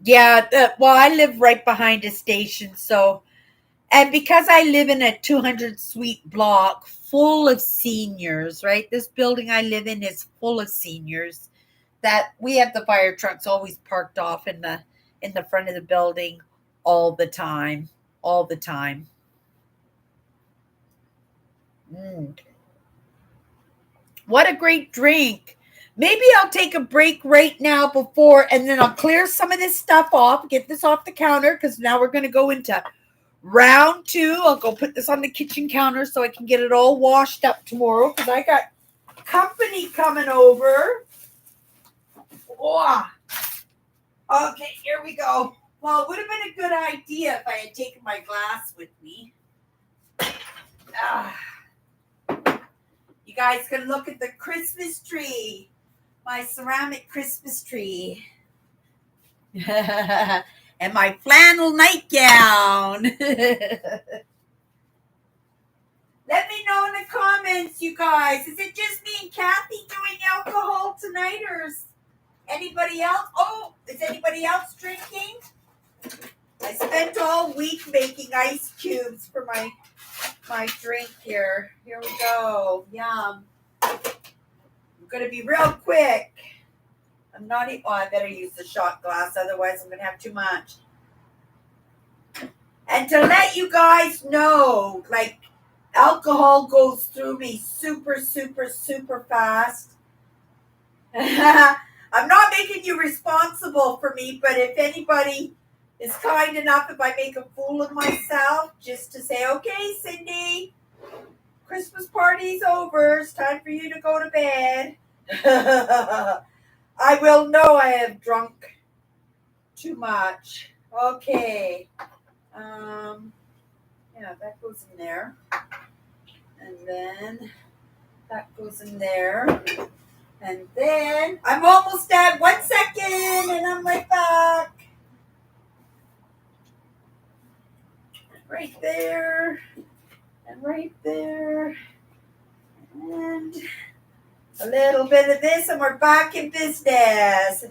Yeah, well, I live right behind a station, so, and because I live in a 200 suite block full of seniors, right? This building I live in is full of seniors that we have the fire trucks always parked off in the front of the building all the time, all the time. What a great drink. Maybe I'll take a break right now before, and then I'll clear some of this stuff off, get this off the counter, because now we're going to go into round two. I'll go put this on the kitchen counter so I can get it all washed up tomorrow, because I got company coming over. Oh. Okay, here we go. Well, it would have been a good idea if I had taken my glass with me. You guys can look at the Christmas tree. My ceramic Christmas tree. And my flannel nightgown. Let me know in the comments, you guys. Is it just me and Kathy doing alcohol tonight, or is anybody else? Oh, is anybody else drinking? I spent all week making ice cubes for my drink here. Here we go. Yum. I'm going to be real quick. I'm not eating. Oh, I better use the shot glass, otherwise I'm going to have too much. And to let you guys know, like, alcohol goes through me super, super, super fast. I'm not making you responsible for me, but if anybody is kind enough, if I make a fool of myself, just to say, okay, Cindy, Christmas party's over. It's time for you to go to bed. I will know I have drunk too much. Okay. Yeah, that goes in there. And then that goes in there. And then I'm almost at 1 second and I'm right back. Right there. And right there. And a little bit of this and we're back in business.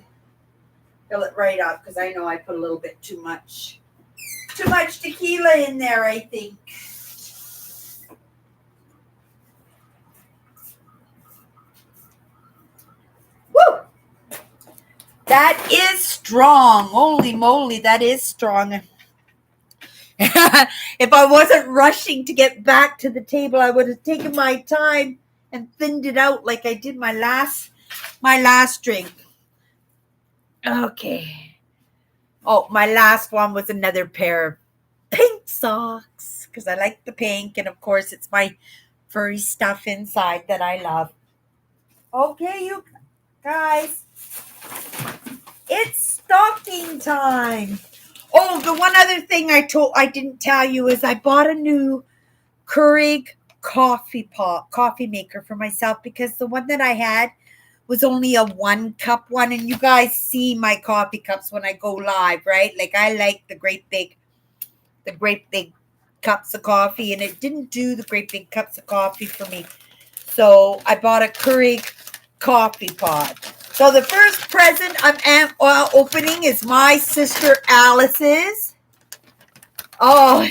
Fill it right up because I know I put a little bit too much tequila in there, I think. Woo! That is strong. Holy moly, that is strong. If I wasn't rushing to get back to the table, I would have taken my time and thinned it out like I did my last drink. Okay. Oh, my last one was another pair of pink socks because I like the pink, and of course it's my furry stuff inside that I love. Okay, you guys, it's stocking time. Oh, the one other thing I didn't tell you is I bought a new Keurig coffee maker for myself because the one that I had was only a 1 cup one, and you guys see my coffee cups when I go live, right? Like I like the great big cups of coffee, and it didn't do the great big cups of coffee for me. So I bought a Keurig coffee pot. So the first present I'm opening is my sister Alice's. Oh,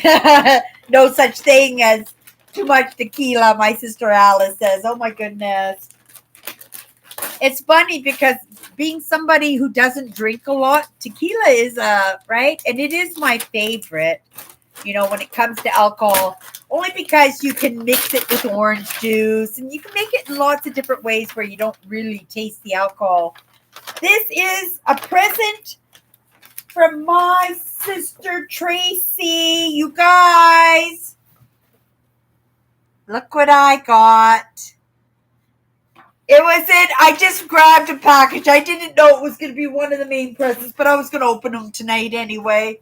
no such thing as too much tequila, my sister Alice says. Oh my goodness. It's funny because being somebody who doesn't drink a lot, tequila is right, and it is my favorite. You know, when it comes to alcohol, only because you can mix it with orange juice, and you can make it in lots of different ways where you don't really taste the alcohol. This is a present from my sister Tracy. You guys, look what I got. I just grabbed a package. I didn't know it was going to be one of the main presents, but I was going to open them tonight anyway.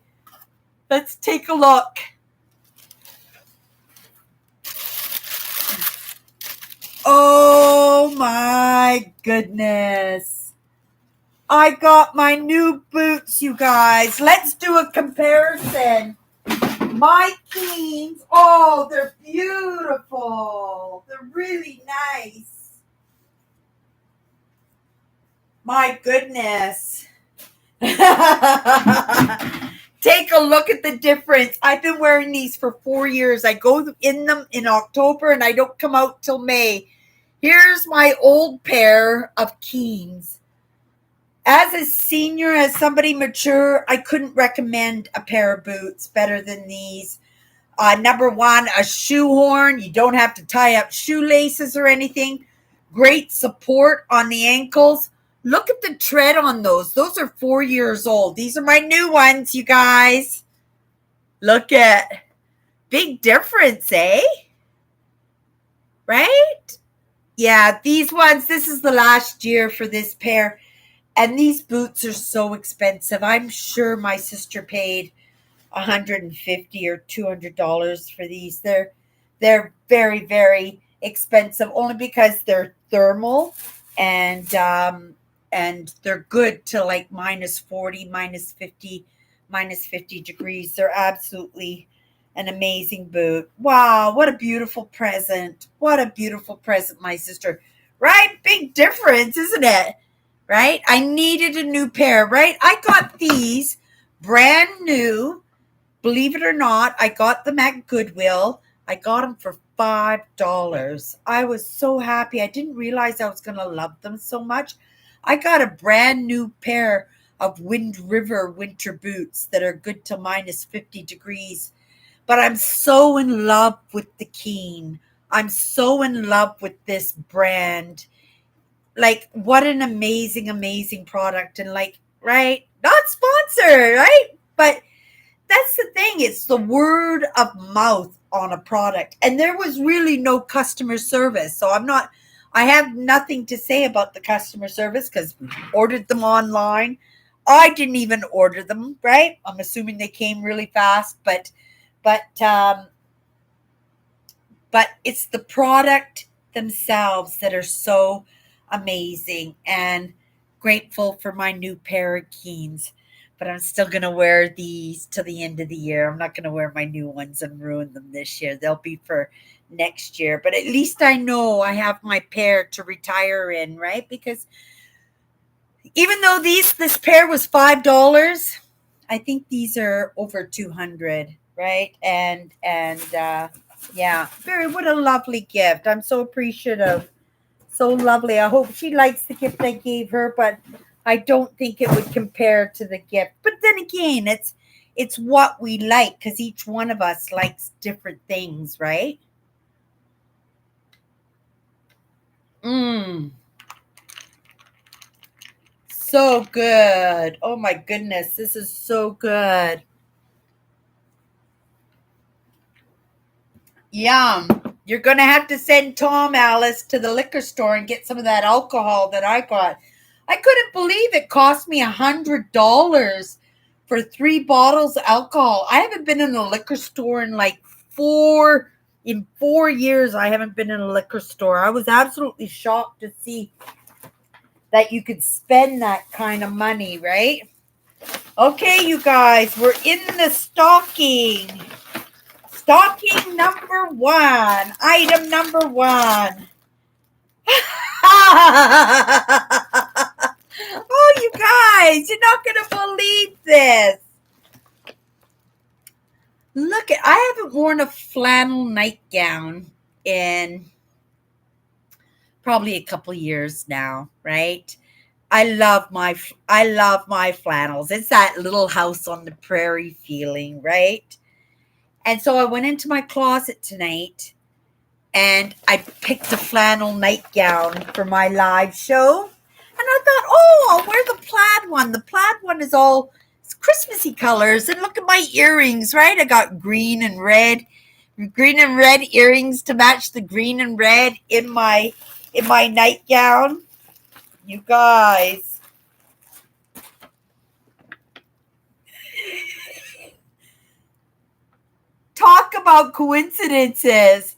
Let's take a look. Oh my goodness. I got my new boots, you guys. Let's do a comparison. My Keens. Oh, they're beautiful. They're really nice. My goodness. Take a look at the difference. I've been wearing these for 4 years. I go in them in October and I don't come out till May. Here's my old pair of Keens. As a senior, as somebody mature, I couldn't recommend a pair of boots better than these. Number one, a shoehorn. You don't have to tie up shoelaces or anything. Great support on the ankles. Look at the tread on those. Those are 4 years old. These are my new ones, you guys. Look at. Big difference, eh? Right? Yeah, these ones, this is the last year for this pair. And these boots are so expensive. I'm sure my sister paid $150 or $200 for these. They're very, very expensive only because they're thermal and they're good to like minus 40, minus 50, minus 50 degrees. They're absolutely an amazing boot. Wow, what a beautiful present. What a beautiful present, my sister. Right? Big difference, isn't it? Right? I needed a new pair, right? I got these brand new. Believe it or not, I got them at Goodwill. I got them for $5. I was so happy. I didn't realize I was going to love them so much. I got a brand new pair of Wind River winter boots that are good till minus 50 degrees. But I'm so in love with the Keen. I'm so in love with this brand. Like, what an amazing, amazing product. And like, right? Not sponsored, right? But that's the thing. It's the word of mouth on a product. And there was really no customer service. So I have nothing to say about the customer service because we ordered them online. I didn't even order them, right? I'm assuming they came really fast, but it's the product themselves that are so amazing, and grateful for my new pair of Keens. But I'm still going to wear these till the end of the year. I'm not going to wear my new ones and ruin them this year. They'll be for next year. But at least I know I have my pair to retire in, right? Because even though this pair was $5, I think these are over 200, right? And yeah, what a lovely gift. I'm so appreciative. So lovely. I hope she likes the gift I gave her, but I don't think it would compare to the gift. But then again, it's what we like because each one of us likes different things, right? Mmm. So good. Oh my goodness, this is so good. Yum. You're going to have to send Tom, Alice, to the liquor store and get some of that alcohol that I got. I couldn't believe it cost me $100 for 3 bottles of alcohol. I haven't been in a liquor store in like in 4 years. I haven't been in a liquor store. I was absolutely shocked to see that you could spend that kind of money, right? Okay, you guys, we're in the stocking. Stocking number one. Item number one. Oh, you guys, you're not going to believe this. Look, I haven't worn a flannel nightgown in probably a couple years now, right? I love my flannels. It's that little house on the prairie feeling, right? And so I went into my closet tonight and I picked a flannel nightgown for my live show. And I thought, oh, I'll wear the plaid one. The plaid one is all Christmassy colors. And look at my earrings, right? I got green and red earrings to match the green and red in my nightgown. You guys. Talk about coincidences.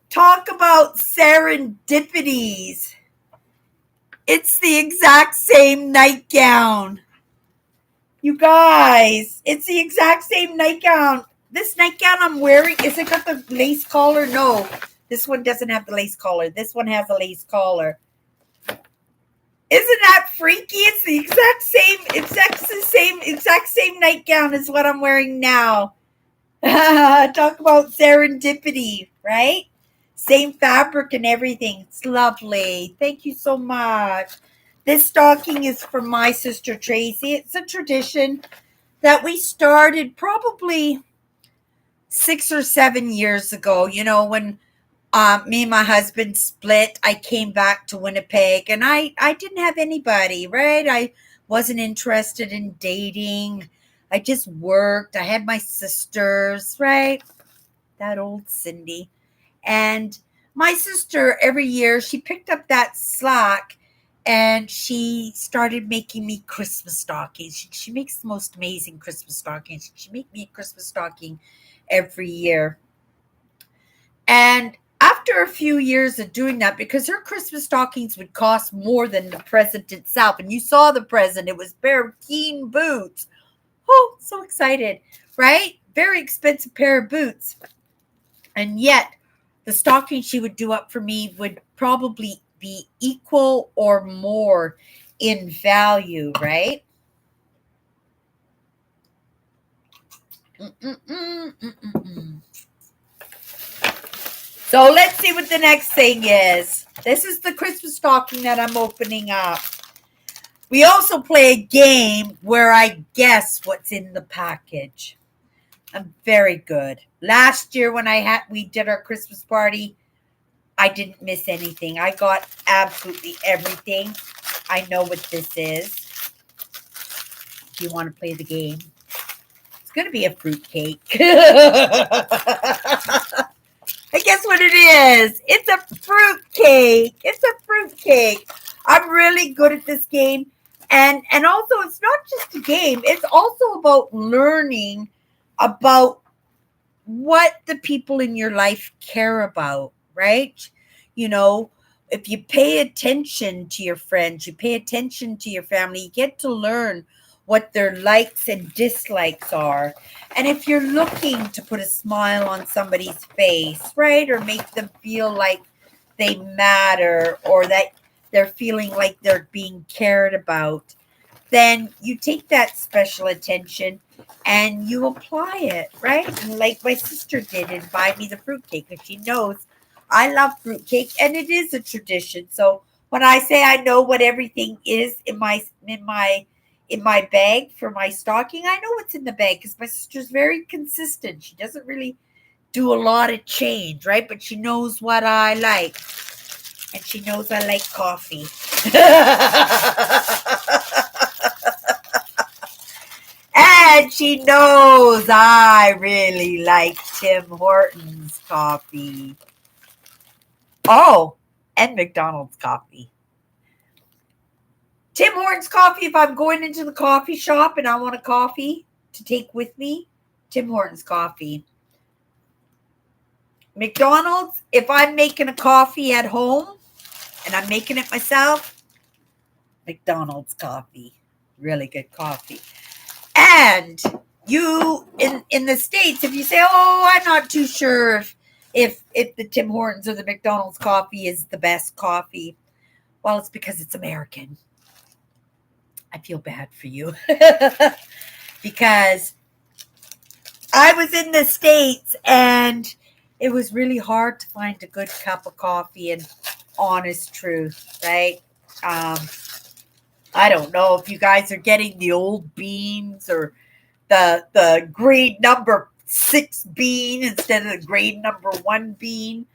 Talk about serendipities. It's the exact same nightgown. You guys, it's the exact same nightgown. This nightgown I'm wearing, is it got the lace collar? No, this one doesn't have the lace collar. This one has a lace collar. Isn't that freaky? It's the exact same nightgown as what I'm wearing now. Talk about serendipity, right? Same fabric and everything. It's lovely. Thank you so much. This stocking is from my sister Tracy. It's a tradition that we started probably 6 or 7 years ago. You know, when me and my husband split, I came back to Winnipeg and I didn't have anybody, right? I wasn't interested in dating. I just worked. I had my sisters, right? That old Cindy. And my sister, every year, she picked up that slack and she started making me Christmas stockings. She makes the most amazing Christmas stockings. She made me a Christmas stocking every year. And after a few years of doing that, because her Christmas stockings would cost more than the present itself, and you saw the present, it was a pair of Keen boots. Oh, so excited, right? Very expensive pair of boots. And yet, the stocking she would do up for me would probably be equal or more in value, right? So let's see what the next thing is. This is the Christmas stocking that I'm opening up. We also play a game where I guess what's in the package. I'm very good. Last year when we did our Christmas party, I didn't miss anything. I got absolutely everything. I know what this is. Do you want to play the game? It's going to be a fruitcake. And guess what it is? It's a fruitcake. It's a fruitcake. I'm really good at this game. And also, it's not just a game. It's also about learning about what the people in your life care about, right? You know, if you pay attention to your friends, you pay attention to your family, you get to learn what their likes and dislikes are. And if you're looking to put a smile on somebody's face, right, or make them feel like they matter or that they're feeling like they're being cared about, then you take that special attention and you apply it, right? And like my sister did and buy me the fruitcake because she knows I love fruitcake and it is a tradition. So when I say I know what everything is in my bag for my stocking, I know what's in the bag because my sister's very consistent. She doesn't really do a lot of change, right? But she knows what I like. And she knows I like coffee. And she knows I really like Tim Hortons coffee. Oh, and McDonald's coffee. Tim Hortons coffee, if I'm going into the coffee shop and I want a coffee to take with me, Tim Hortons coffee. McDonald's, if I'm making a coffee at home and I'm making it myself, McDonald's coffee. Really good coffee. And you in the States, if you say, oh, I'm not too sure if the Tim Hortons or the McDonald's coffee is the best coffee, well, it's because it's American. I feel bad for you. Because I was in the States and it was really hard to find a good cup of coffee, and honest truth, right? I don't know if you guys are getting the old beans or the grade number 6 bean instead of the grade number 1 bean.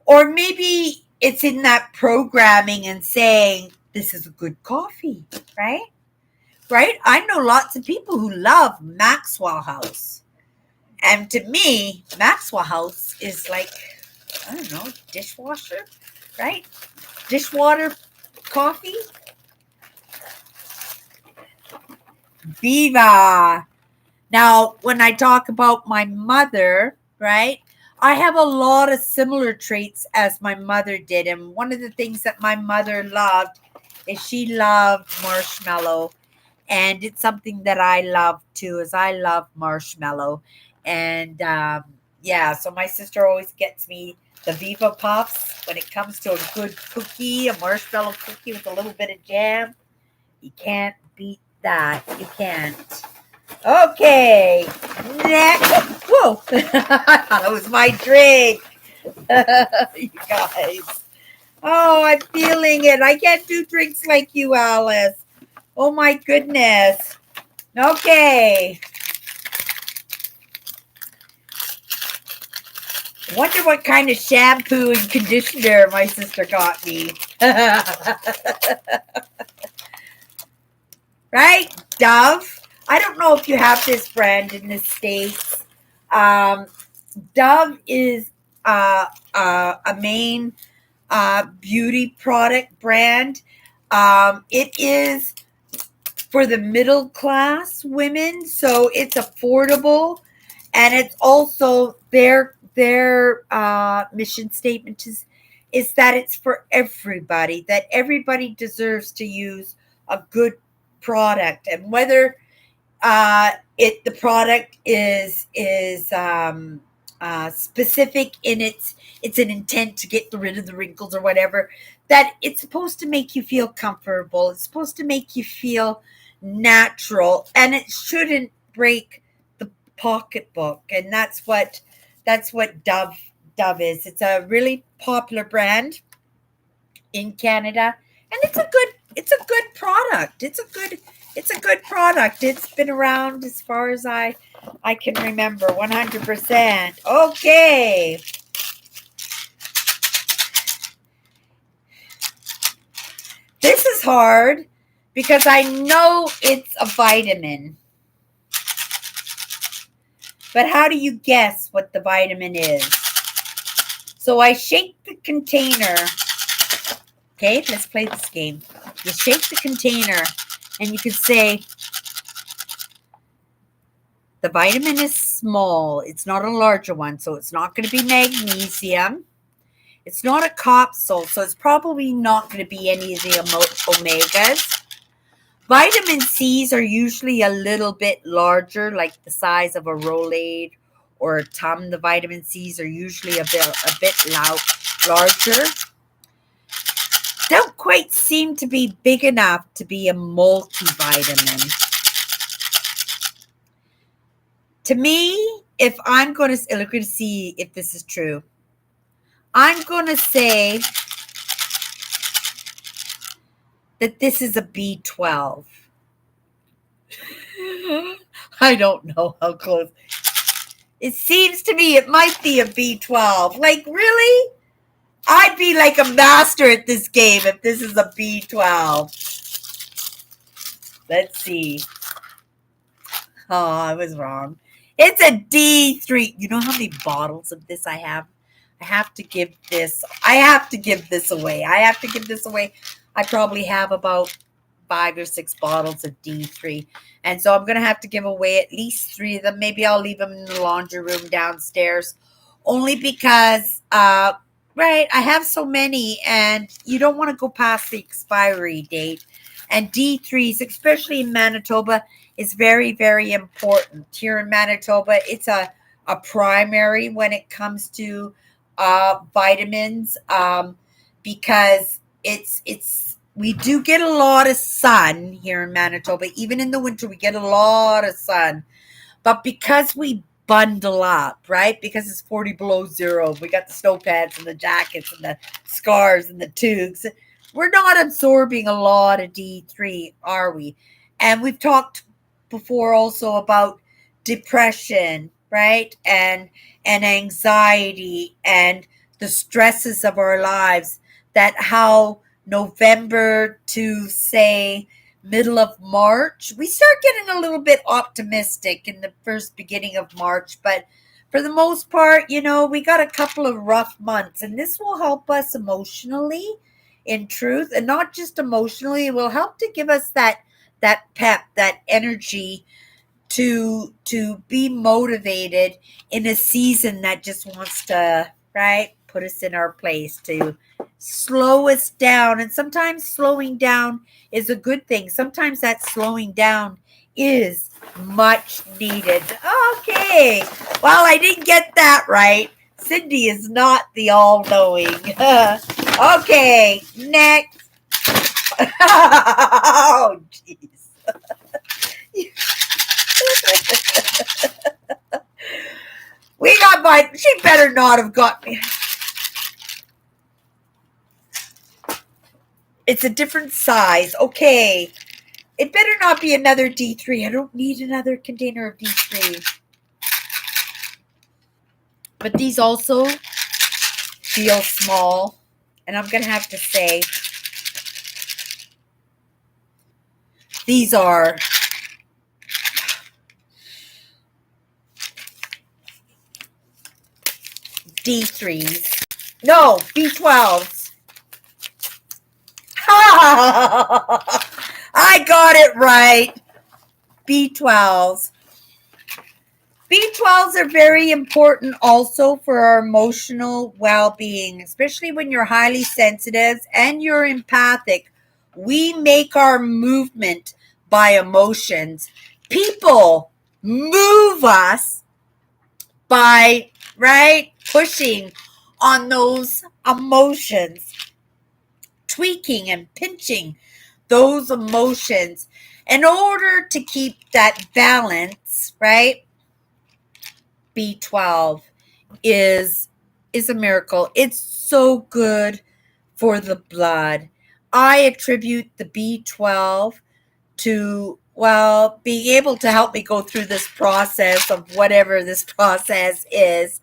Or maybe it's in that programming and saying, this is a good coffee, right? Right? I know lots of people who love Maxwell House. And to me, Maxwell House is like, I don't know, dishwasher, right? Dishwater coffee. Viva. Now, when I talk about my mother, right, I have a lot of similar traits as my mother did. And one of the things that my mother loved is she loved marshmallow. And it's something that I love too, is I love marshmallow. And yeah, so my sister always gets me the Viva Puffs when it comes to a good cookie, a marshmallow cookie with a little bit of jam. You can't beat that. You can't. Okay, next. Whoa, I thought it was my drink. You guys. Oh, I'm feeling it. I can't do drinks like you, Alice. Oh my goodness. Okay. Wonder what kind of shampoo and conditioner my sister got me. Right? Dove. I don't know if you have this brand in the States. Dove is a main beauty product brand. It is for the middle class women, so it's affordable, and it's also their mission statement is that it's for everybody, that everybody deserves to use a good product, and whether the product is specific in it's an intent to get rid of the wrinkles or whatever, that it's supposed to make you feel comfortable. It's supposed to make you feel natural, and it shouldn't break the pocketbook. And that's what Dove is. It's a really popular brand in Canada, and it's a good product. It's a good product. It's been around as far as I can remember, 100%. Okay. This is hard because I know it's a vitamin. But how do you guess what the vitamin is? So I shake the container. Okay, let's play this game. You shake the container and you can say the vitamin is small. It's not a larger one, so it's not going to be magnesium. It's not a capsule, so it's probably not going to be any of the omegas. Vitamin C's are usually a little bit larger, like the size of a Rolade or a Tum. The vitamin C's are usually a bit larger. Don't quite seem to be big enough to be a multivitamin. To me, if I'm going to look and see if this is true, I'm going to say that this is a B12. I don't know how close. It seems to me it might be a B12. Like, really? I'd be like a master at this game if this is a B12. Let's see. Oh, I was wrong. It's a D3. You know how many bottles of this I have? I have to give this away. I probably have about 5 or 6 bottles of D3. And so I'm going to have to give away at least 3 of them. Maybe I'll leave them in the laundry room downstairs. Only because, right, I have so many and you don't want to go past the expiry date. And D3s, especially in Manitoba, is very, very important. Here in Manitoba, it's a primary when it comes to vitamins, because we do get a lot of sun here in Manitoba. Even in the winter, we get a lot of sun. But because we bundle up, right? Because it's 40 below zero, we got the snow pants and the jackets and the scarves and the toques. We're not absorbing a lot of D3, are we? And we've talked before also about depression, right? And anxiety and the stresses of our lives, that how November to, say, middle of March, we start getting a little bit optimistic in the first beginning of March. But for the most part, we got a couple of rough months. And this will help us emotionally, in truth. And not just emotionally, it will help to give us that pep, that energy to be motivated in a season that just wants to, right, put us in our place, to slow us down. And sometimes slowing down is a good thing. Sometimes that slowing down is much needed. Okay. Well, I didn't get that right. Cindy is not the all-knowing. Okay, next. Oh, jeez. She better not have got me. It's a different size. Okay. It better not be another D3. I don't need another container of D3. But these also feel small. And I'm going to have to say, these are D3s. No, B12s. I got it right. B12s. B12s are very important also for our emotional well-being, especially when you're highly sensitive and you're empathic. We make our movement by emotions. People move us by, right, pushing on those emotions, tweaking and pinching those emotions in order to keep that balance, right? B12 is a miracle. It's so good for the blood. I attribute the B12 to, well, being able to help me go through this process of whatever this process is,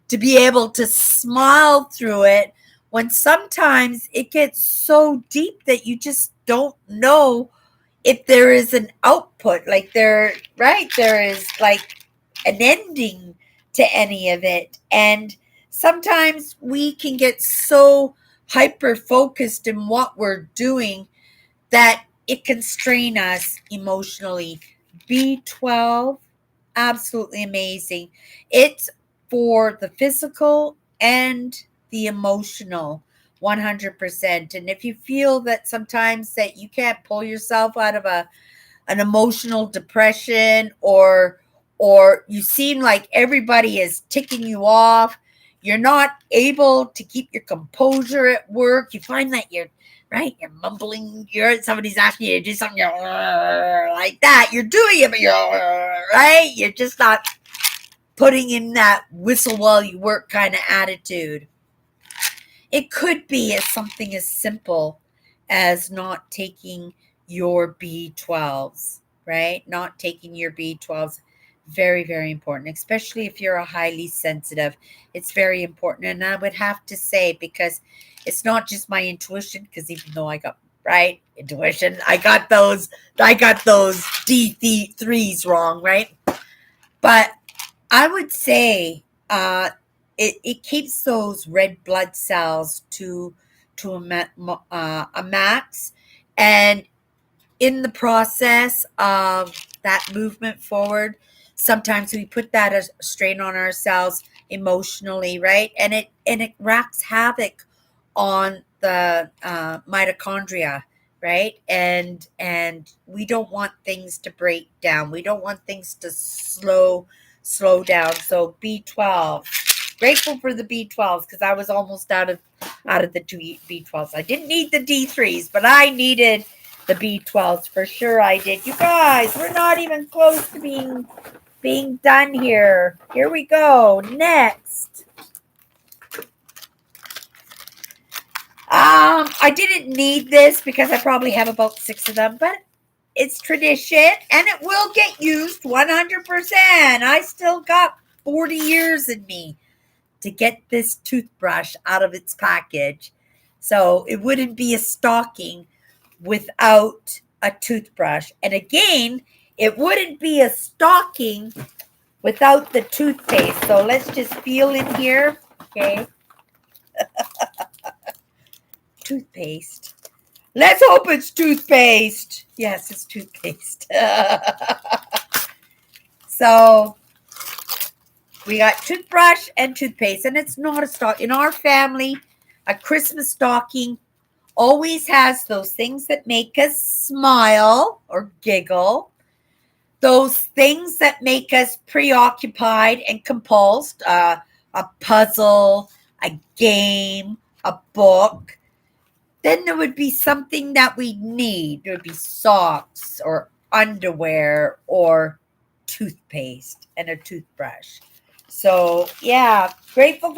to be able to smile through it when sometimes it gets so deep that you just don't know if there is an output, like there is like an ending to any of it. And sometimes we can get so hyper focused in what we're doing that it can strain us emotionally. B12, absolutely amazing. It's for the physical and the emotional, 100%. And if you feel that sometimes that you can't pull yourself out of an emotional depression, or you seem like everybody is ticking you off, you're not able to keep your composure at work, you find that you're mumbling, somebody's asking you to do something, you're like that, you're doing it, but you're just not putting in that whistle while you work kind of attitude. It could be as something as simple as not taking your B12s, right? Not taking your B12s. Very, very important, especially if you're a highly sensitive. It's very important. And I would have to say, because it's not just my intuition, because even though I got right intuition, I got those D3s wrong, right? But I would say it keeps those red blood cells to a max, and in the process of that movement forward, sometimes we put that as a strain on ourselves emotionally, right? And it wreaks havoc on the mitochondria, right? And we don't want things to break down. We don't want things to slow down. So B12, grateful for the B12s, because I was almost out of the two B12s. I didn't need the D3s, but I needed the B12s for sure. I did. You guys, we're not even close to being done here. Here we go. Next. I didn't need this because I probably have about 6 of them, but it's tradition and it will get used 100%. I still got 40 years in me to get this toothbrush out of its package. So it wouldn't be a stocking without a toothbrush. And again, it wouldn't be a stocking without the toothpaste. So let's just feel in here. Okay. Toothpaste. Let's hope it's toothpaste. Yes, it's toothpaste. So we got toothbrush and toothpaste, and it's not a stock. In our family, a Christmas stocking always has those things that make us smile or giggle, those things that make us preoccupied and compulsed, a puzzle, a game, a book. Then there would be something that we need. There would be socks or underwear or toothpaste and a toothbrush. So, yeah, grateful.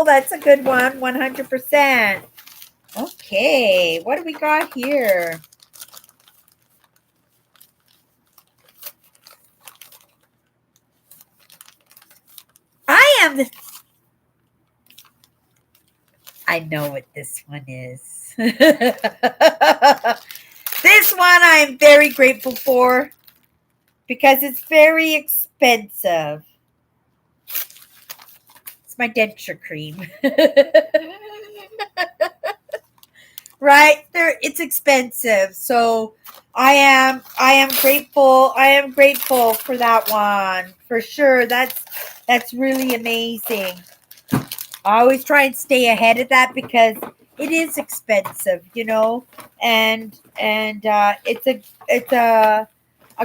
That's a good one, 100%. Okay, what do we got here? I know what this one is. This one I'm very grateful for because it's very expensive. It's my denture cream. Right? It's expensive. So I am grateful. I am grateful for that one. For sure. That's really amazing. I always try and stay ahead of that because it is expensive, and it's a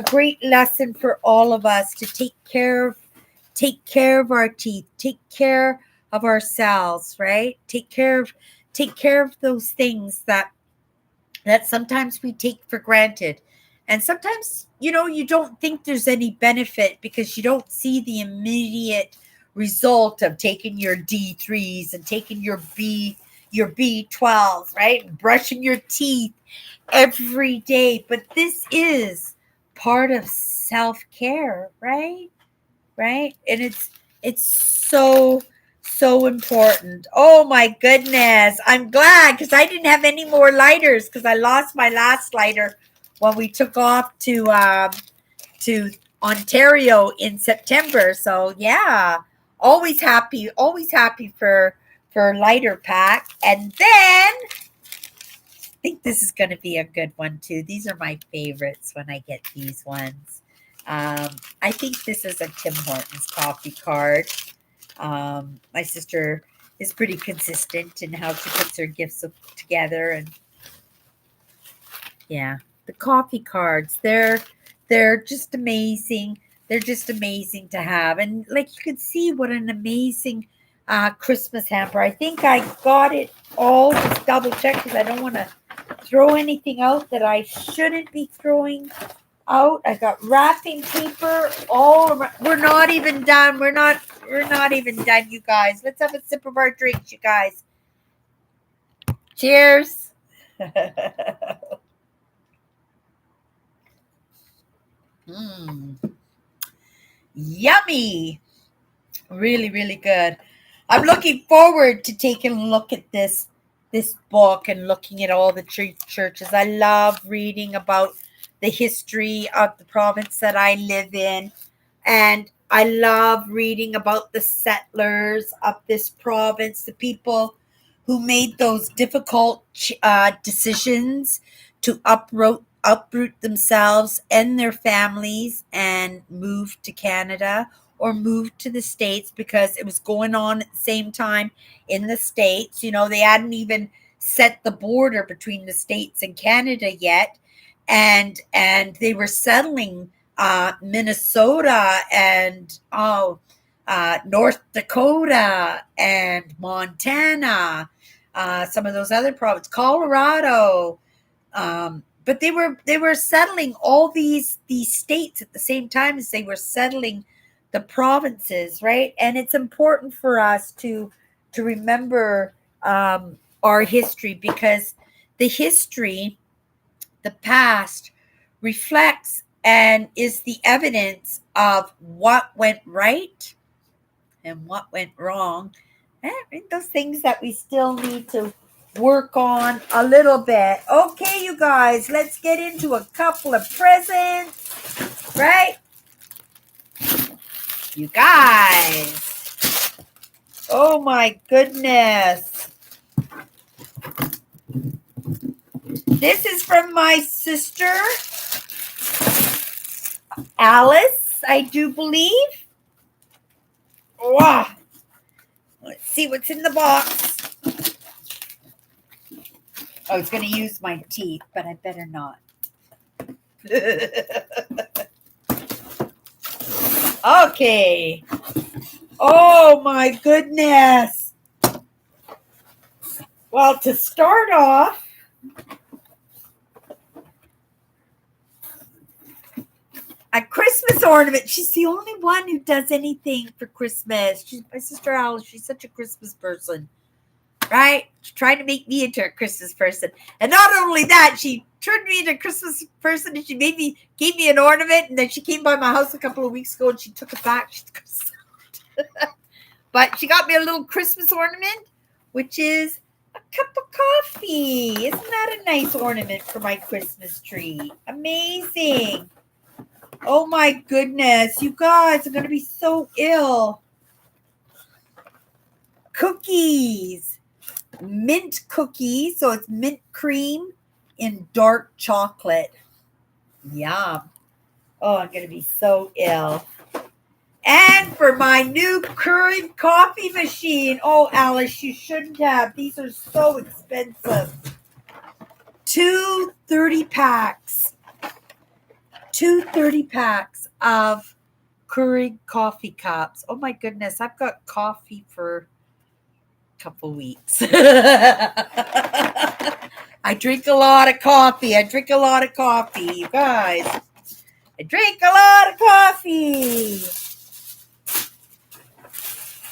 great lesson for all of us to take care of our teeth, take care of ourselves, right? Take care of those things that sometimes we take for granted. And sometimes, you don't think there's any benefit because you don't see the immediate result of taking your D3s and taking your B12s, right? Brushing your teeth every day. But this is part of self-care, right? Right? And it's so important. Oh my goodness. I'm glad because I didn't have any more lighters because I lost my last lighter when we took off to Ontario in September. So yeah, always happy for lighter pack. And then I think this is going to be a good one too. These are my favorites when I get these ones. I think this is a Tim Hortons coffee card. My sister is pretty consistent in how she puts her gifts together, and yeah, the coffee cards, they're just amazing. They're just amazing to have, and like you can see what an amazing Christmas hamper. I think I got it all. Just double check because I don't want to throw anything out that I shouldn't be throwing out. I got wrapping paper all around. We're not even done. We're not even done, you guys. Let's have a sip of our drinks, you guys. Cheers. Mm, yummy. Really, really good. I'm looking forward to taking a look at this book and looking at all the churches. I love reading about the history of the province that I live in, and I love reading about the settlers of this province, the people who made those difficult decisions to uproot themselves and their families and move to Canada or move to the States, because it was going on at the same time in the States. You know, they hadn't even set the border between the States and Canada yet. And they were settling Minnesota and North Dakota and Montana, some of those other provinces, Colorado. But they were settling all these states at the same time as they were settling the provinces, right? And it's important for us to remember our history, because the history, the past, reflects and is the evidence of what went right and what went wrong. And those things that we still need to work on a little bit. Okay, you guys, let's get into a couple of presents, right? You guys. Oh my goodness. This is from my sister, Alice, I do believe. Wow. Let's see what's in the box. I was going to use my teeth, but I better not. Okay. Oh my goodness. Well, to start off, a Christmas ornament. She's the only one who does anything for Christmas. She's my sister Alice. She's such a Christmas person, right? She's trying to make me into a Christmas person. And not only that, she turned me into a Christmas person, and she gave me an ornament. And then she came by my house a couple of weeks ago and she took it back. But she got me a little Christmas ornament, which is a cup of coffee. Isn't that a nice ornament for my Christmas tree? Amazing. Oh my goodness, you guys are going to be so ill. Cookies. Mint cookies. So it's mint cream in dark chocolate. Yum. Oh, I'm going to be so ill. And for my new Keurig coffee machine. Oh, Alice, you shouldn't have. These are so expensive. 2 30-packs. 2 30-packs of Keurig coffee cups. Oh my goodness, I've got coffee for a couple weeks. I drink a lot of coffee. You guys. I drink a lot of coffee.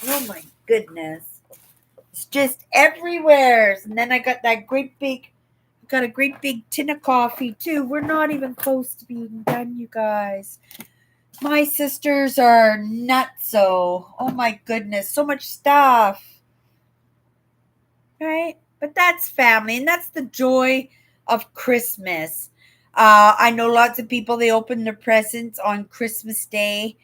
Oh my goodness. It's just everywhere. And then I got a great big tin of coffee too. We're not even close to being done, you guys. My sisters are nutso. Oh my goodness, so much stuff. Right? But that's family, and that's the joy of Christmas. I know lots of people, they open their presents on Christmas Day.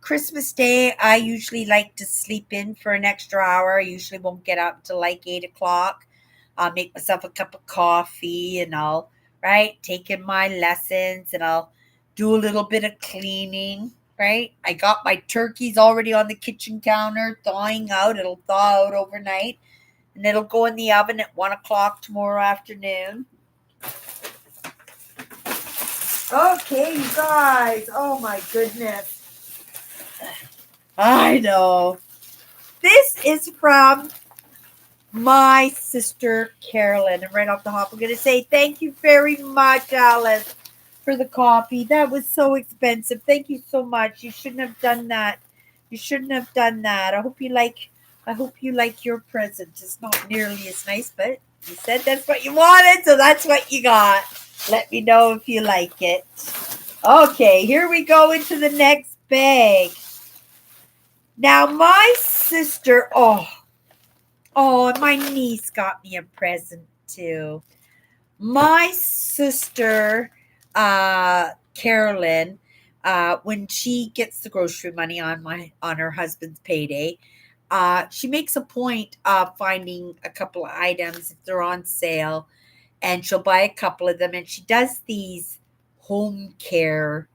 Christmas Day, I usually like to sleep in for an extra hour. I usually won't get up till like 8 o'clock. I'll make myself a cup of coffee, and I'll, take in my lessons, and I'll do a little bit of cleaning, right? I got my turkeys already on the kitchen counter, thawing out. It'll thaw out overnight, and it'll go in the oven at 1 o'clock tomorrow afternoon. Okay, you guys. Oh, my goodness. I know. This is from my sister Carolyn, and right off the hop, I'm going to say thank you very much, Alice, for the coffee. That was so expensive. Thank you so much. You shouldn't have done that. I hope you like your present. It's not nearly as nice, but You said that's what you wanted, so that's what you got. Let me know if you like it. Okay, here we go into the next bag. Now, my sister, and my niece got me a present too. My sister, Carolyn, when she gets the grocery money on her husband's payday, she makes a point of finding a couple of items if they're on sale, and she'll buy a couple of them. And she does these home care.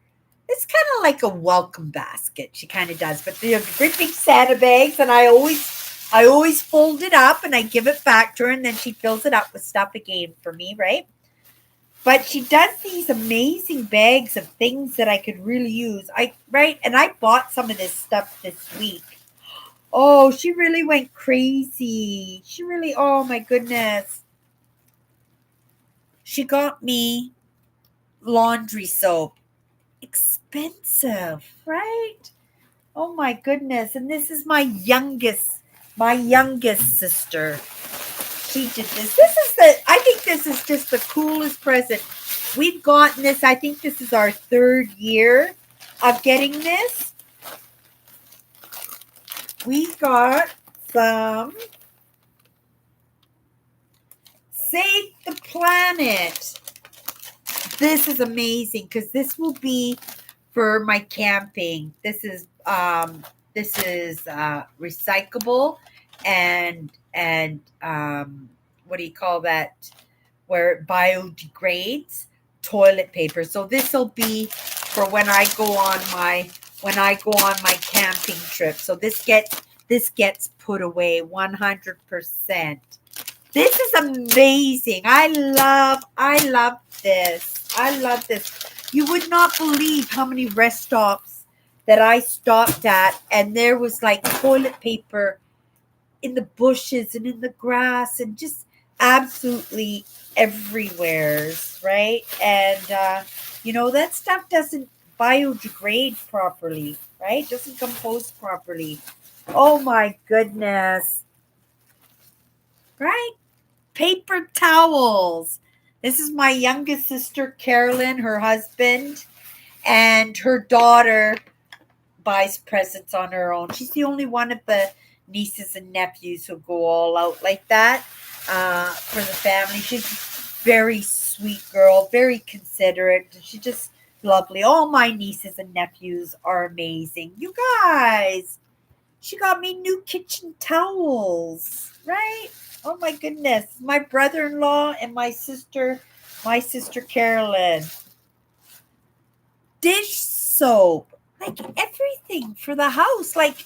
It's kind of like a welcome basket. She kind of does, but they're great big Santa bags, and I always fold it up and I give it back to her, and then she fills it up with stuff again for me, right? But she does these amazing bags of things that I could really use. And I bought some of this stuff this week. Oh, she really went crazy. She really, oh my goodness. She got me laundry soap. Expensive, right? Oh my goodness. And this is my youngest sister. She did this. I think this is just the coolest present. We've gotten this, I think this is our 3rd year of getting this. We got some Save the Planet. This is amazing because this will be for my camping. This is recyclable and what do you call that? Where it biodegrades toilet paper. So this will be for when I go on my camping trip. So this gets put away 100%. This is amazing. I love this. I love this. You would not believe how many rest stops that I stopped at, and there was like toilet paper in the bushes and in the grass and just absolutely everywhere, right? And that stuff doesn't biodegrade properly, right? Doesn't compose properly. Oh my goodness. Right? Paper towels. This is my youngest sister, Carolyn, her husband, and her daughter buys presents on her own. She's the only one of the nieces and nephews who go all out like that for the family. She's a very sweet girl, very considerate. She's just lovely. All my nieces and nephews are amazing. You guys, she got me new kitchen towels, right? Oh my goodness. My brother-in-law and my sister Carolyn. Dish soap. Like everything for the house. Like,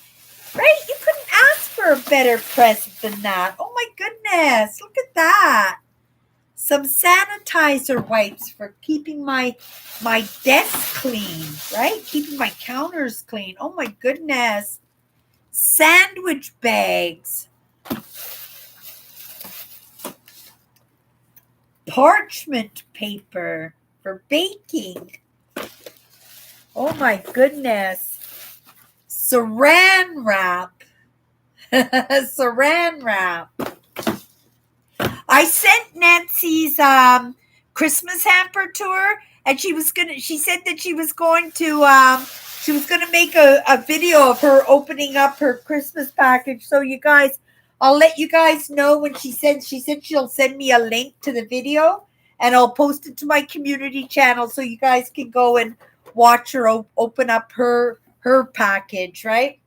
right? You couldn't ask for a better present than that. Oh my goodness. Look at that. Some sanitizer wipes for keeping my desk clean, right? Keeping my counters clean. Oh my goodness. Sandwich bags. Parchment paper for baking. Oh my goodness. Saran wrap. Saran wrap. I sent Nancy's Christmas hamper to her, and she said that she was going to make a video of her opening up her Christmas package. So you guys, I'll let you guys know when she said she'll send me a link to the video, and I'll post it to my community channel so you guys can go and watch her open up her package, right?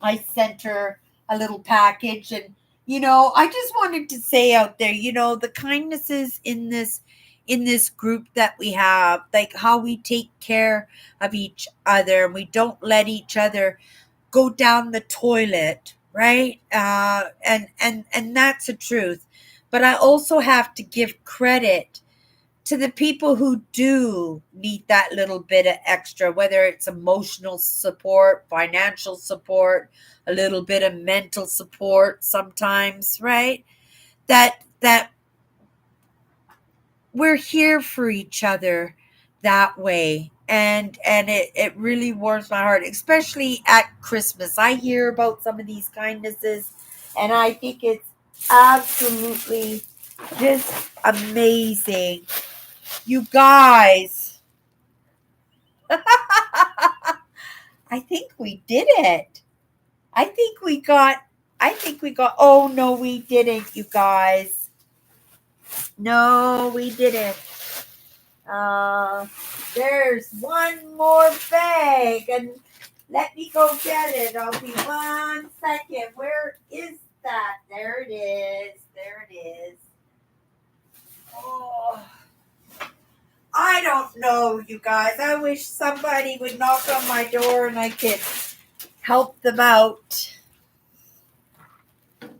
I sent her a little package, and I just wanted to say out there, the kindnesses in this group that we have, like how we take care of each other, and we don't let each other go down the toilet, right? And that's the truth. But I also have to give credit to the people who do need that little bit of extra, whether it's emotional support, financial support, a little bit of mental support sometimes, right? That we're here for each other that way. And it really warms my heart, especially at Christmas. I hear about some of these kindnesses, and I think it's absolutely Just amazing. You guys, I think we did it. I think we got, oh no, we didn't, you guys. No, we didn't. Uh, there's one more bag, and let me go get it. I'll be 1 second. Where is that? There it is. There it is. Oh, I don't know, you guys. I wish somebody would knock on my door and I could help them out.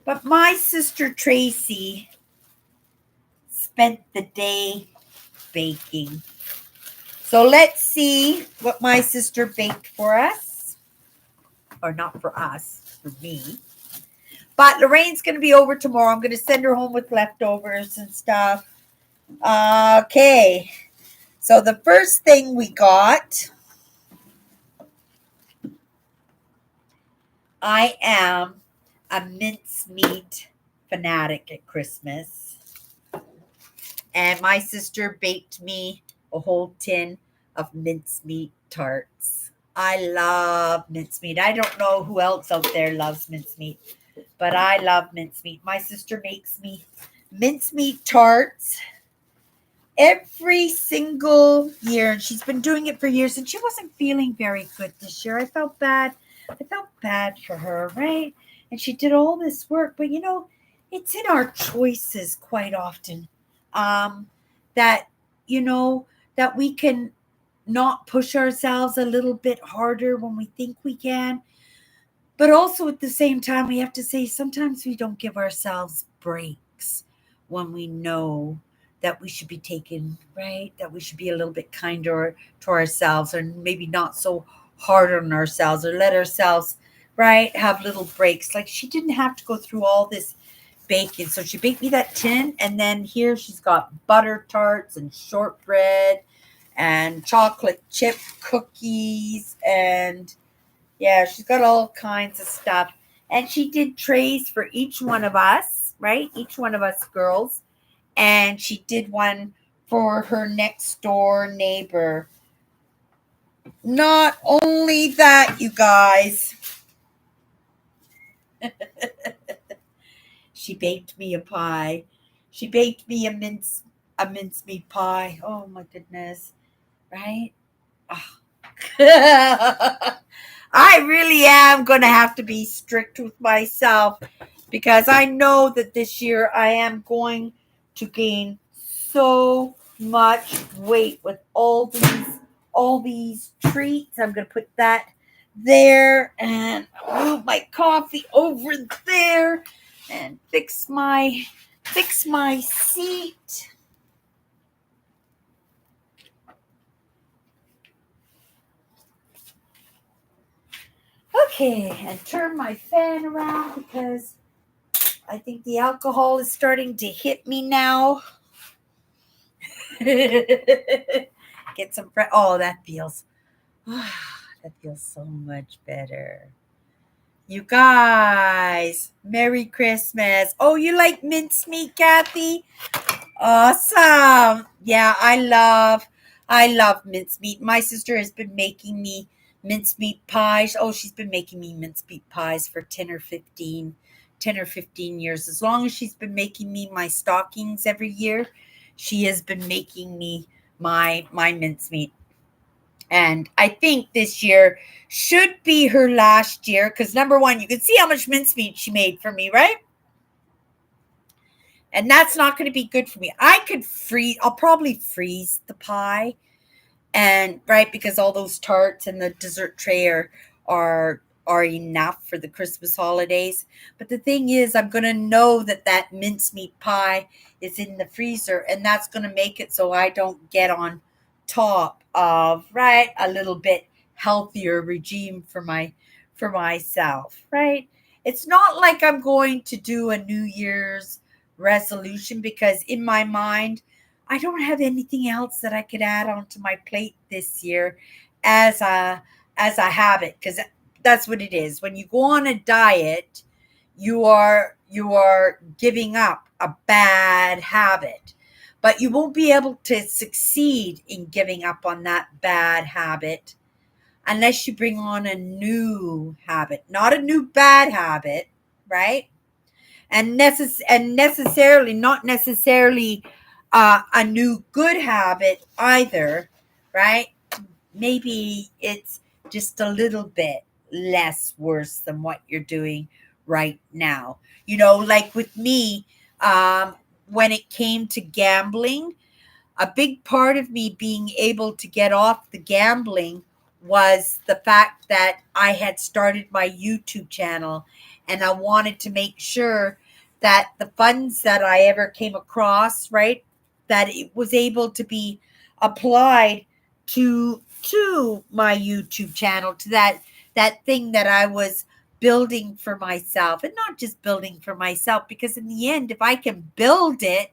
But my sister Tracy spent the day baking. So let's see what my sister baked for us. Or not for us, for me. But Lorraine's going to be over tomorrow. I'm going to send her home with leftovers and stuff. Okay. So the first thing we got, I am a mincemeat fanatic at Christmas. And my sister baked me a whole tin of mincemeat tarts. I love mincemeat. I don't know who else out there loves mincemeat, but I love mincemeat. My sister makes me mincemeat tarts every single year, and she's been doing it for years, and she wasn't feeling very good this year. I felt bad. I felt bad for her, right? And she did all this work, but it's in our choices quite often, that that we can not push ourselves a little bit harder when we think we can. But also at the same time, we have to say sometimes we don't give ourselves breaks when we know that we should be taken, right? That we should be a little bit kinder to ourselves, or maybe not so hard on ourselves, or let ourselves, right, have little breaks. Like, she didn't have to go through all this baking. So she baked me that tin, and then here she's got butter tarts and shortbread and chocolate chip cookies, and yeah, she's got all kinds of stuff. And she did trays for each one of us, right? Each one of us girls. And she did one for her next door neighbor. Not only that, you guys, she baked me a pie. She baked me a mincemeat pie. Oh my goodness, right? Oh. I really am going to have to be strict with myself, because I know that this year I am going to gain so much weight with all these treats. I'm going to put that there and move my coffee over there and fix my seat. Okay, and turn my fan around because I think the alcohol is starting to hit me now. Get some oh, that feels so much better. You guys, Merry Christmas. Oh, you like mincemeat, Kathy? Awesome. Yeah, I love mincemeat. My sister has been making me mincemeat pies. Oh, she's been making me mincemeat pies for 10 or 15 years. As long as she's been making me my stockings every year, she has been making me my mincemeat. And I think this year should be her last year, because number one, you can see how much mincemeat she made for me, right? And that's not going to be good for me. I'll probably freeze the pie, and right, because all those tarts and the dessert tray are enough for the Christmas holidays. But the thing is, I'm going to know that mincemeat pie is in the freezer, and that's going to make it so I don't get on top of, right, a little bit healthier regime for myself, right? It's not like I'm going to do a New Year's resolution, because in my mind I don't have anything else that I could add onto my plate this year as a habit, because that's what it is. When you go on a diet, you are you are giving up a bad habit, but you won't be able to succeed in giving up on that bad habit unless you bring on a new habit, not a new bad habit, right? And necessarily not necessarily a new good habit either, right? Maybe it's just a little bit less worse than what you're doing right now. Like with me, when it came to gambling, a big part of me being able to get off the gambling was the fact that I had started my YouTube channel, and I wanted to make sure that the funds that I ever came across, right, that it was able to be applied to my YouTube channel, to that thing that I was building for myself, and not just building for myself, because in the end, if I can build it,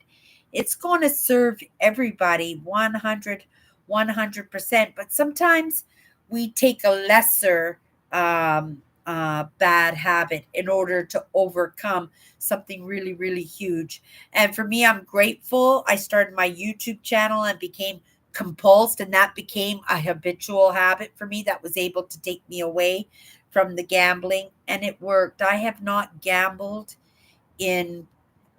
it's going to serve everybody 100%. But sometimes we take a lesser bad habit in order to overcome something really, really huge. And for me, I'm grateful. I started my YouTube channel and became compulsed, and that became a habitual habit for me that was able to take me away from the gambling, and it worked. I have not gambled in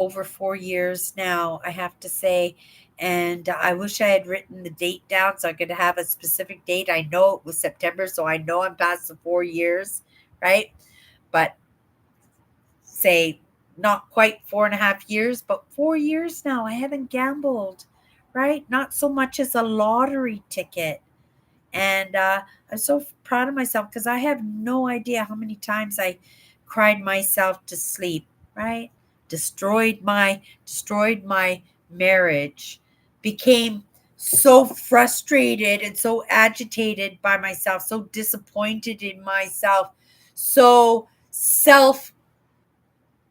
over 4 years now, I have to say. And I wish I had written the date down so I could have a specific date. I know it was September, so I know I'm past the 4 years, right? But say not quite 4.5 years, but 4 years now, I haven't gambled, right? Not so much as a lottery ticket. And I'm so proud of myself because I have no idea how many times I cried myself to sleep, right? Destroyed my marriage, became so frustrated and so agitated by myself, so disappointed in myself, so self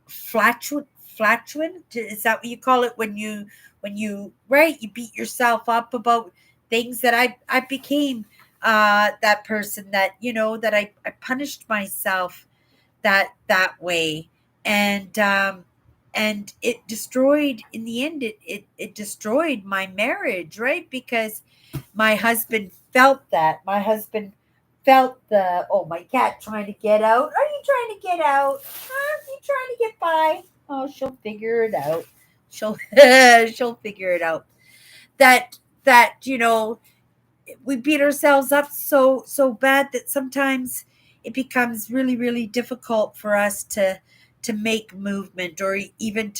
flatulent, is that what you call it, when you right, you beat yourself up about things, that I became that person that that I punished myself that way. And it destroyed, in the end, it destroyed my marriage, right? Because my husband felt that. My husband felt the, oh, my cat trying to get out. Are you trying to get out? Huh? You trying to get by? Oh, she'll figure it out. She'll she'll figure it out. That we beat ourselves up so bad that sometimes it becomes really, really difficult for us to make movement, or even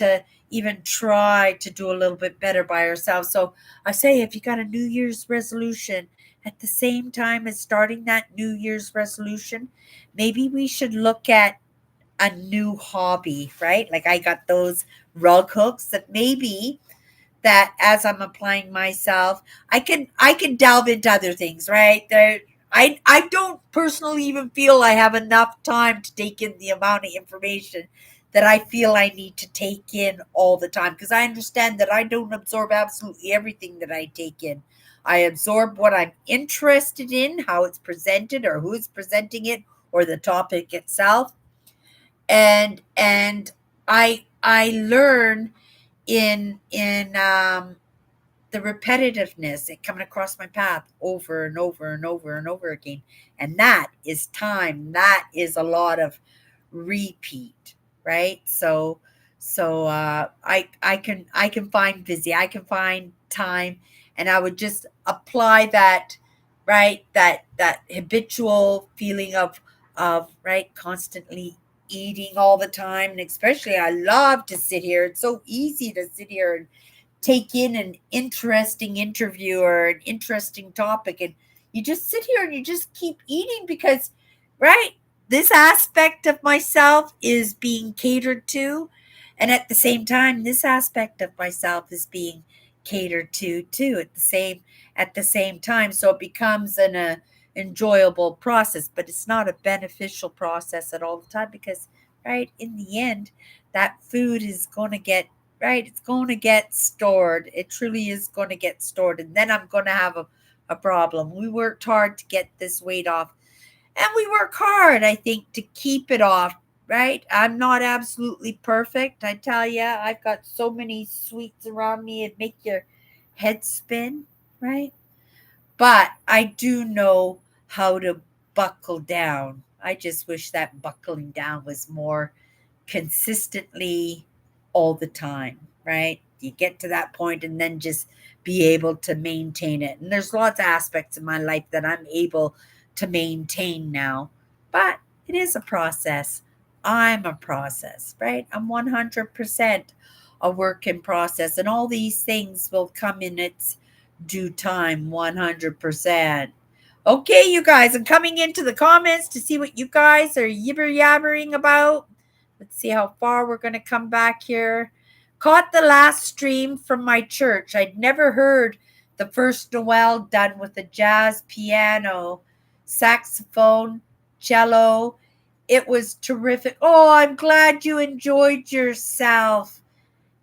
try to do a little bit better by ourselves. So I say, if you got a New Year's resolution, at the same time as starting that New Year's resolution, maybe we should look at a new hobby, right? Like, I got those rug hooks that maybe, that as I'm applying myself, I can delve into other things, right? I don't personally even feel I have enough time to take in the amount of information that I feel I need to take in all the time, because I understand that I don't absorb absolutely everything that I take in. I absorb what I'm interested in, how it's presented, or who is presenting it, or the topic itself. And I learn in the repetitiveness, it coming across my path over and over and over and over again. And that is time. That is a lot of repeat, right? So I can find busy. I can find time, and I would just apply that, right? That habitual feeling of right, constantly eating all the time. And especially, I love to sit here. It's so easy to sit here and take in an interesting interview or an interesting topic, and you just sit here and you just keep eating, because, right, this aspect of myself is being catered to, and at the same time this aspect of myself is being catered to too, at the same time. So it becomes an enjoyable process, but it's not a beneficial process at all the time, because, right, in the end, that food is going to get, right, it's going to get stored. It truly is going to get stored. And then I'm going to have a problem. We worked hard to get this weight off. And we work hard, I think, to keep it off, right? I'm not absolutely perfect. I tell you, I've got so many sweets around me, it'd make your head spin, right? But I do know how to buckle down. I just wish that buckling down was more consistently all the time, right? You get to that point and then just be able to maintain it. And there's lots of aspects in my life that I'm able to maintain now, but it is a process. I'm a process, right? I'm 100% a work in process, and all these things will come in its due time, 100%. Okay, you guys, I'm coming into the comments to see what you guys are yibber yabbering about. Let's see how far we're going to come back here. Caught the last stream from my church. I'd never heard the first Noel done with a jazz piano, saxophone, cello. It was terrific. Oh, I'm glad you enjoyed yourself,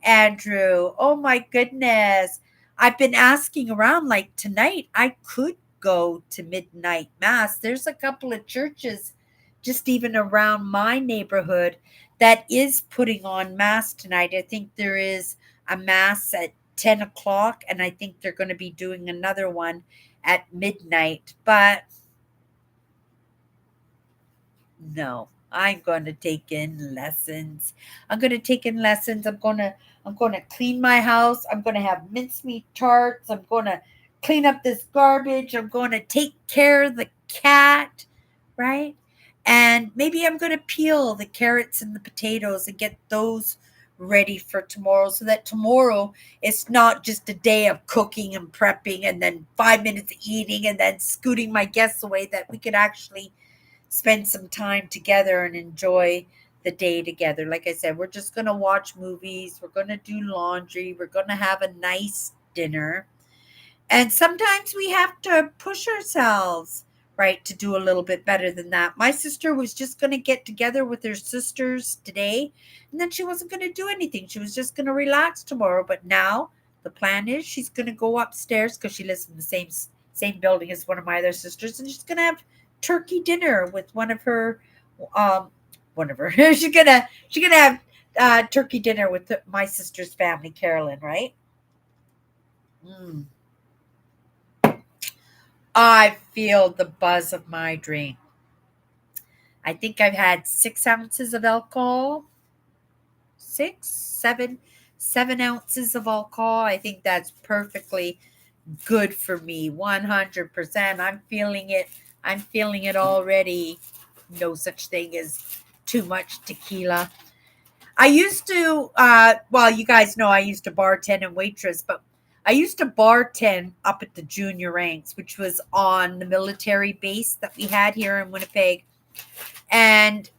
Andrew. Oh my goodness. I've been asking around, like tonight, I could go to midnight mass. There's a couple of churches just even around my neighborhood that is putting on mass tonight. I think there is a mass at 10 o'clock, and I think they're going to be doing another one at midnight. But no, I'm going to take in lessons. I'm going to take in lessons. I'm going to clean my house. I'm going to have mincemeat tarts. I'm going to clean up this garbage. I'm going to take care of the cat, right? And maybe I'm going to peel the carrots and the potatoes and get those ready for tomorrow, so that tomorrow it's not just a day of cooking and prepping and then 5 minutes eating and then scooting my guests away, that we could actually spend some time together and enjoy the day together. Like I said, we're just going to watch movies, we're going to do laundry, we're going to have a nice dinner. And sometimes we have to push ourselves, right, to do a little bit better than that. My sister was just going to get together with her sisters today, and then she wasn't going to do anything. She was just going to relax tomorrow. But now the plan is she's going to go upstairs, because she lives in the same building as one of my other sisters, and she's going to have turkey dinner with um one of her she's gonna have turkey dinner with my sister's family, Carolyn, right? Mm. I feel the buzz of my drink. I think I've had 6 ounces of alcohol. 7 ounces of alcohol. I think that's perfectly good for me. 100%. I'm feeling it. I'm feeling it already. No such thing as too much tequila. I used to, well, you guys know I used to bartend and waitress, but I used to bartend up at the junior ranks, which was on the military base that we had here in Winnipeg. And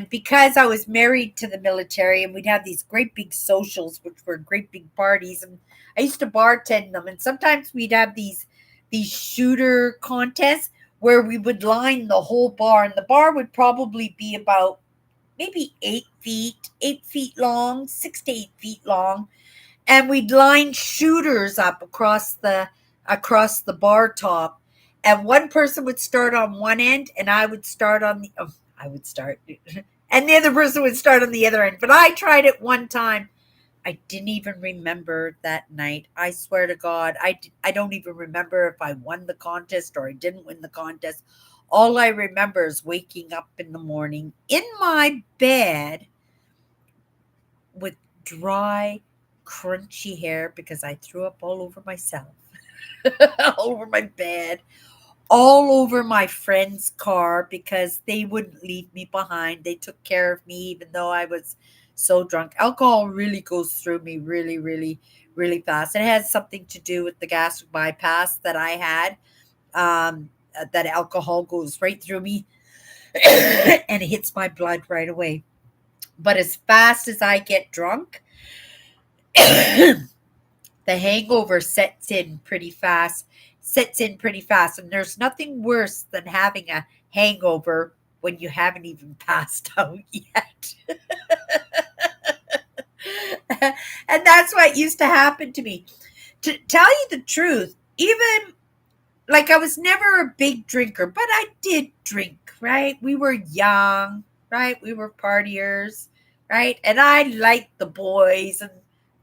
because I was married to the military, and we'd have these great big socials, which were great big parties, and I used to bartend them, and sometimes we'd have these shooter contests where we would line the whole bar, and the bar would probably be about maybe 8 feet long, 6 to 8 feet long, and we'd line shooters up across the bar top, and one person would start on one end, and I would start on the I would start, and the other person would start on the other end. But I tried it one time. I didn't even remember that night. I swear to God, I don't even remember if I won the contest or I didn't win the contest. All I remember is waking up in the morning in my bed with dry, crunchy hair because I threw up all over myself, all over my bed, all over my friend's car because they wouldn't leave me behind. They took care of me even though I was so drunk. Alcohol really goes through me really, really, really fast. It has something to do with the gastric bypass that I had. That alcohol goes right through me and it hits my blood right away. But as fast as I get drunk, the hangover sets in pretty fast, and there's nothing worse than having a hangover when you haven't even passed out yet. And that's what used to happen to me. To tell you the truth, even like I was never a big drinker, but I did drink, right? We were young. right? We were partiers, right? And I liked the boys and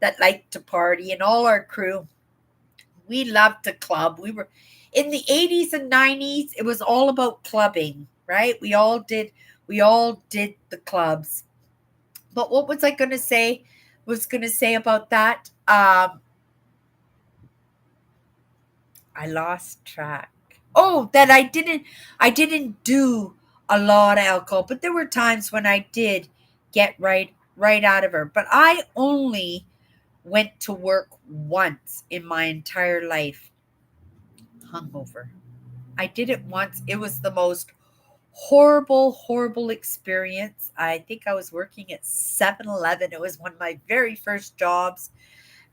that liked to party, and all our crew. We loved to club. We were in the 80s and 90s, it was all about clubbing, right? We all did the clubs. But what was I going to say? Was going to say about that? I lost track. Oh, that I didn't do a lot of alcohol, but there were times when I did get right out of her. But I only went to work once in my entire life hungover. I did it once. It was the most horrible experience. I think I was working at 7-Eleven. It was one of my very first jobs,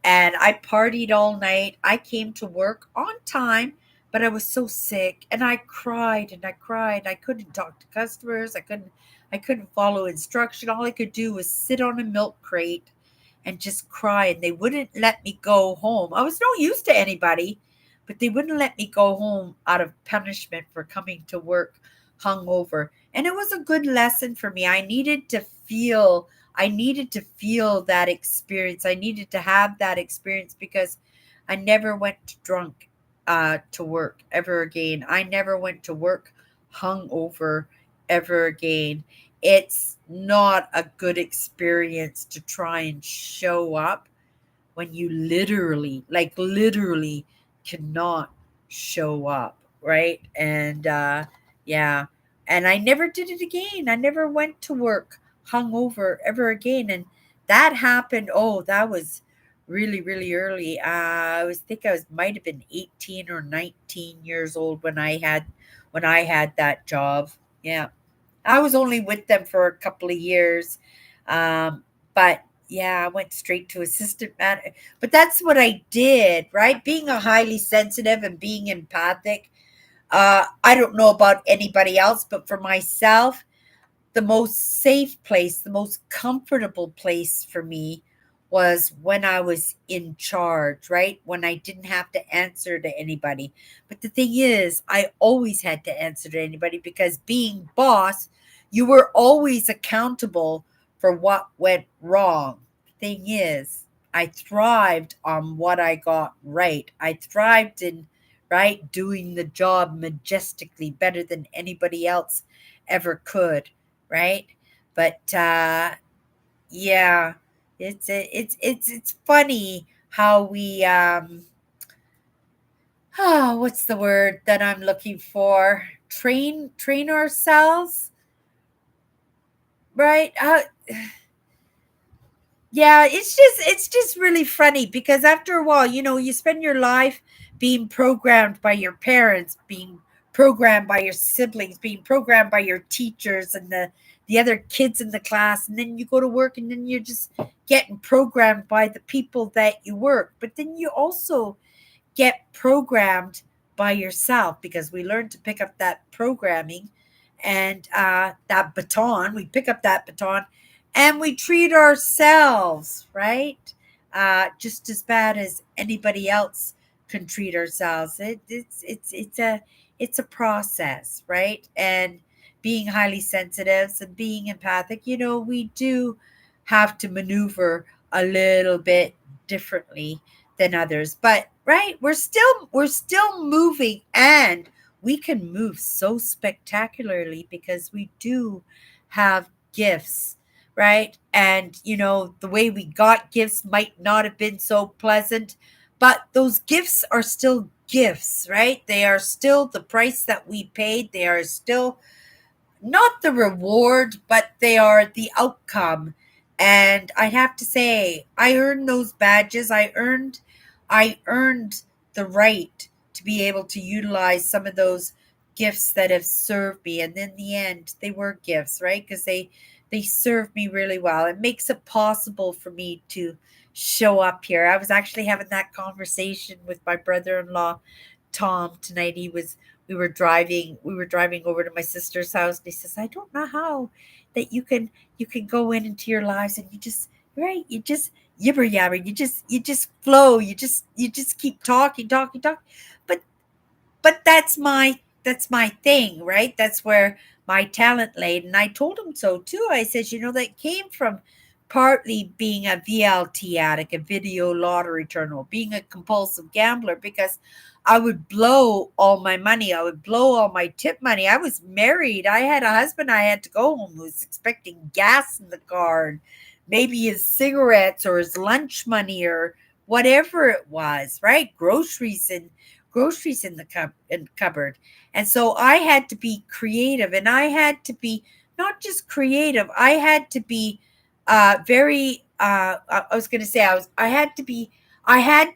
and I partied all night. I came to work on time, but I was so sick and I cried and I cried. I couldn't talk to customers. I couldn't follow instruction. All I could do was sit on a milk crate and just cry, and they wouldn't let me go home. I was no use to anybody, but they wouldn't let me go home out of punishment for coming to work hungover. And it was a good lesson for me. I needed to feel that experience. I needed to have that experience because I never went drunk to work ever again. I never went to work hungover ever again. It's not a good experience to try and show up when you literally, like literally, cannot show up, right? And yeah, and I never did it again. I never went to work hungover ever again, and that happened. Oh, that was really early. I was might have been 18 or 19 years old when I had that job. Yeah, I was only with them for a couple of years. But yeah, I went straight to assistant manager. But that's what I did, right? Being a highly sensitive and being empathic. I don't know about anybody else, but for myself, the most safe place, the most comfortable place for me was when I was in charge, right? When I didn't have to answer to anybody. But the thing is, I always had to answer to anybody because being boss, you were always accountable for what went wrong. Thing is, I thrived on what I got right. I thrived in right doing the job majestically better than anybody else ever could, right? But yeah, it's funny how we what's the word that I'm looking for? Train ourselves, right? Yeah, it's just really funny because after a while, you spend your life being programmed by your parents, being programmed by your siblings, being programmed by your teachers and the other kids in the class, and then you go to work and then you're just getting programmed by the people that you work. But then you also get programmed by yourself because we learn to pick up that programming and that baton. We pick up that baton and we treat ourselves, right? Just as bad as anybody else can treat ourselves. It's a process, right? And being highly sensitive and being empathic, we do have to maneuver a little bit differently than others. But right, we're still moving, and we can move so spectacularly because we do have gifts, right? And the way we got gifts might not have been so pleasant, but those gifts are still gifts, right? They are still the price that we paid. They are still not the reward, but they are the outcome. And I have to say, I earned those badges. I earned the right to be able to utilize some of those gifts that have served me. And in the end, they were gifts, right? Because they served me really well. It makes it possible for me to show up here. I was actually having that conversation with my brother-in-law Tom tonight. We were driving over to my sister's house, and he says, I don't know how that you can go into your lives and you just right, you just yibber yabber, you just flow, you just keep talking. But that's that's my thing, right? That's where my talent laid. And I told him so too. I said, that came from partly being a VLT addict, a video lottery terminal, being a compulsive gambler, because I would blow all my money. I would blow all my tip money. I was married. I had a husband I had to go home who was expecting gas in the car, and maybe his cigarettes or his lunch money or whatever it was, right? Groceries in the cupboard. And so I had to be creative, and I had to be not just creative, I had to be very I was going to say I had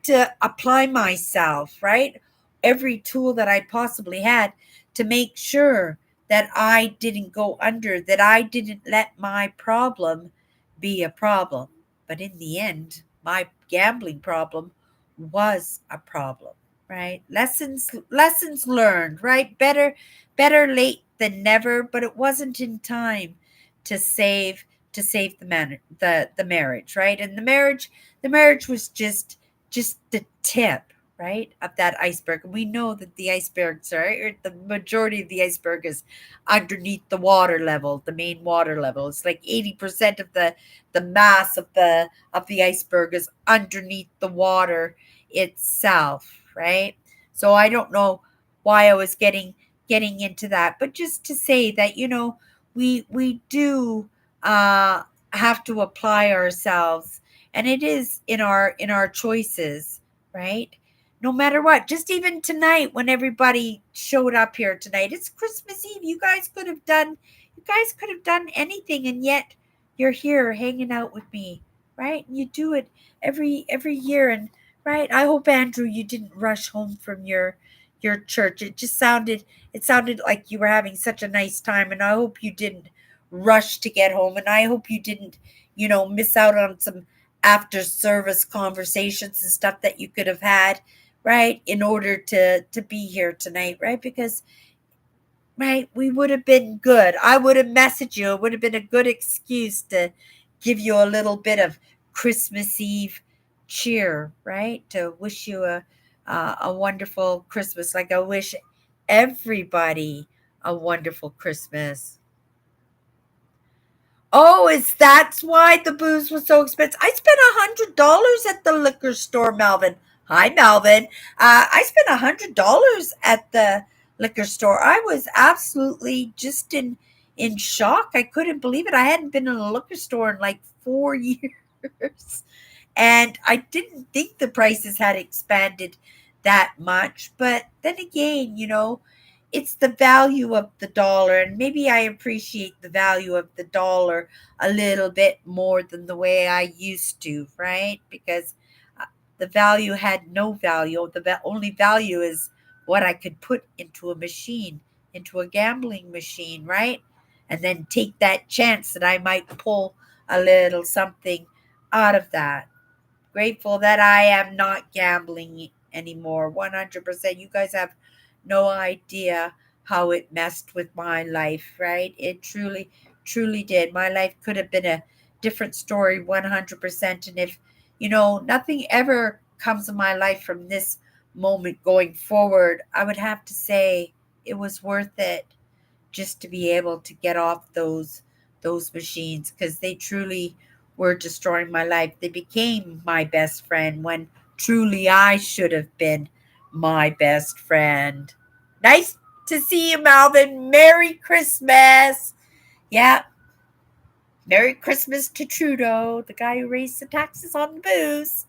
to apply myself, right? Every tool that I possibly had to make sure that I didn't go under, that I didn't let my problem be a problem. But in the end, my gambling problem was a problem, right? Lessons learned, right? Better late than never, but it wasn't in time to save the marriage, right? And the marriage was just the tip, right, of that iceberg. And we know that the icebergs are, or the majority of the iceberg is underneath the water level, the main water level. It's like 80% of the mass of the iceberg is underneath the water itself, right? So I don't know why I was getting into that, but just to say that, we do uh have to apply ourselves, and it is in our choices, right? No matter what, just even tonight when everybody showed up here tonight, it's Christmas Eve. You guys could have done anything, and yet you're here hanging out with me, right? And you do it every year. And right, I hope, Andrew, you didn't rush home from your church. It sounded like you were having such a nice time, and I hope you didn't rush to get home, and I hope you didn't miss out on some after service conversations and stuff that you could have had, right, in order to be here tonight, right? Because, right, we would have been good. I would have messaged you. It would have been a good excuse to give you a little bit of Christmas Eve cheer, right? To wish you a wonderful Christmas, like I wish everybody a wonderful Christmas. Oh, is that's why the booze was so expensive? I spent $100 at the liquor store, Melvin. Hi, Melvin. I spent $100 at the liquor store. I was absolutely just in shock. I couldn't believe it. I hadn't been in a liquor store in like 4 years. And I didn't think the prices had expanded that much. But then again, it's the value of the dollar. And maybe I appreciate the value of the dollar a little bit more than the way I used to, right? Because the value had no value. The only value is what I could put into a machine, into a gambling machine, right? And then take that chance that I might pull a little something out of that. Grateful that I am not gambling anymore. 100%. You guys have no idea how it messed with my life, right? It truly, truly did. My life could have been a different story 100%. And if, nothing ever comes in my life from this moment going forward, I would have to say it was worth it just to be able to get off those machines, because they truly were destroying my life. They became my best friend when truly I should have been my best friend. Nice to see you, Malvin. Merry Christmas. Yeah. Merry Christmas to Trudeau, the guy who raised the taxes on the booze.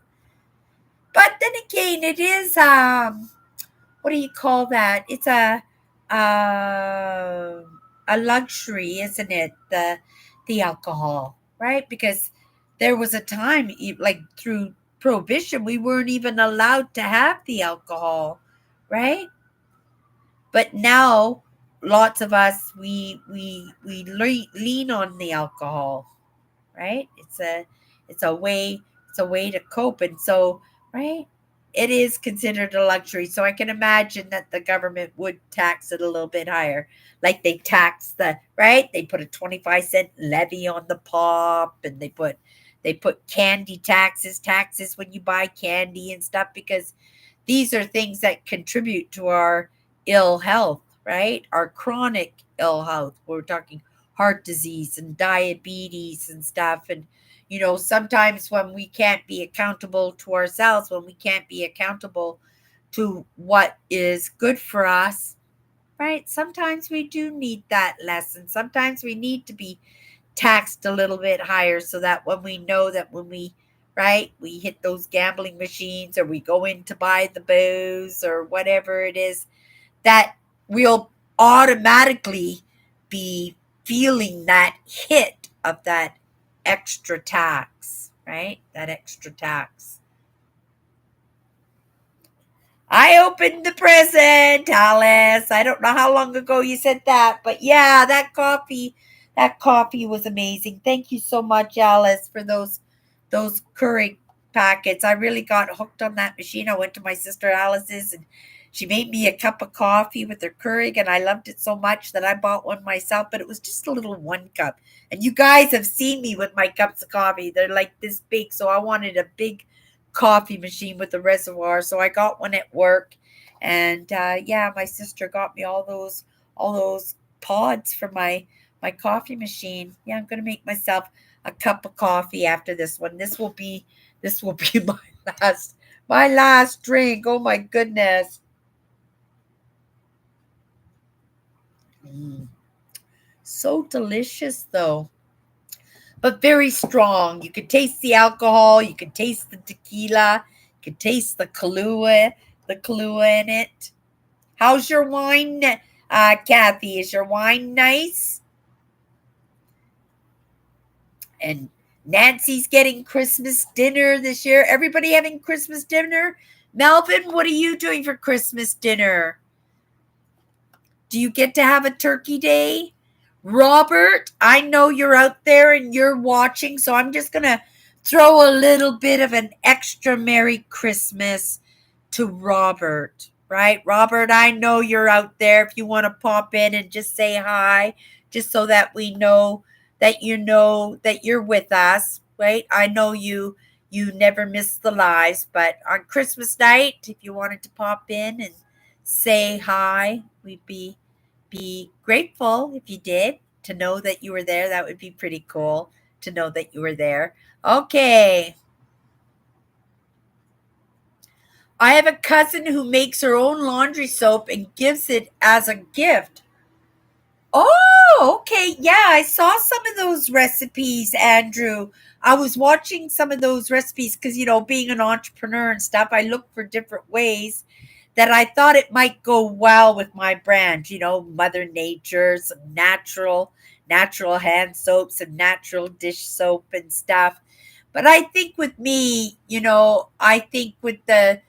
But then again, it is what do you call that? It's uh, a luxury, isn't it? The alcohol, right? Because there was a time, like through prohibition, we weren't even allowed to have the alcohol, right? But now, lots of us we lean on the alcohol, right? It's a way to cope. And so, right, it is considered a luxury. So I can imagine that the government would tax it a little bit higher. Like they tax they put a 25-cent levy on the pop, and they put candy taxes when you buy candy and stuff, because these are things that contribute to our ill health, right? Our chronic ill health. We're talking heart disease and diabetes and stuff. And, sometimes when we can't be accountable to ourselves, when we can't be accountable to what is good for us, right? Sometimes we do need that lesson. Sometimes we need to be taxed a little bit higher so that when we know that when we, right, we hit those gambling machines or we go in to buy the booze or whatever it is, that we'll automatically be feeling that hit of that extra tax, right? That extra tax. I opened the present, Alice. I don't know how long ago you said that, but yeah, that coffee was amazing. Thank you so much, Alice, for those Keurig packets. I really got hooked on that machine. I went to my sister Alice's and she made me a cup of coffee with her Keurig, and I loved it so much that I bought one myself, but it was just a little one cup. And you guys have seen me with my cups of coffee. They're like this big, so I wanted a big coffee machine with a reservoir. So I got one at work, and yeah, my sister got me all those pods for my coffee machine. Yeah, I'm gonna make myself a cup of coffee after this one. This will be my last drink. Oh my goodness. Mm, so delicious though, but very strong. You could taste the alcohol. You could taste the tequila. You could taste the Kahlua in it. How's your wine, Kathy? Is your wine nice? And Nancy's getting Christmas dinner this year. Everybody having Christmas dinner? Melvin, what are you doing for Christmas dinner? Do you get to have a turkey day? Robert, I know you're out there and you're watching, so I'm just going to throw a little bit of an extra Merry Christmas to Robert, right? Robert, I know you're out there. If you want to pop in and just say hi, just so that we know that you're with us, right? I know you never miss the lives, but on Christmas night, if you wanted to pop in and say hi, we'd be grateful if you did, to know that you were there. That would be pretty cool to know that you were there. Okay. I have a cousin who makes her own laundry soap and gives it as a gift. Oh, okay. Yeah, I saw some of those recipes, Andrew. I was watching some of those recipes because, being an entrepreneur and stuff, I look for different ways that I thought it might go well with my brand. Mother Nature, some natural hand soaps and natural dish soap and stuff. But I think with me, I think with the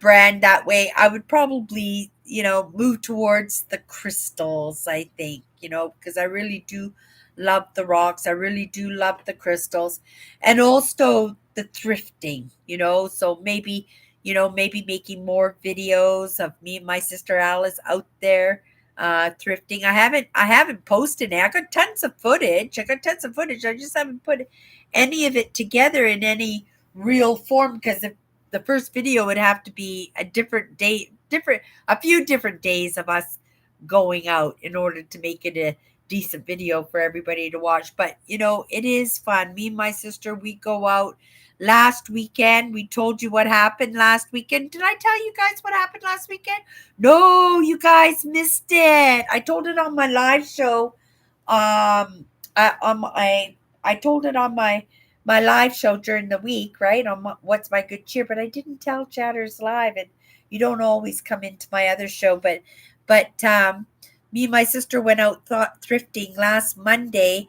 brand that way, I would probably, move towards the crystals, I think, because I really do love the rocks. I really do love the crystals, and also the thrifting, so maybe making more videos of me and my sister Alice out there thrifting. I haven't posted it. I got tons of footage. I just haven't put any of it together in any real form, because if the first video would have to be a different date, a few different days of us going out in order to make it a decent video for everybody to watch. But it is fun. Me and my sister, we go out. Last weekend, we told you what happened last weekend. Did I tell you guys what happened last weekend? No, you guys missed it. I told it on my live show. On I told it on my live show during the week, right? On What's My Good Cheer, but I didn't tell Chatters Live, and you don't always come into my other show. But me and my sister went out thrifting last Monday,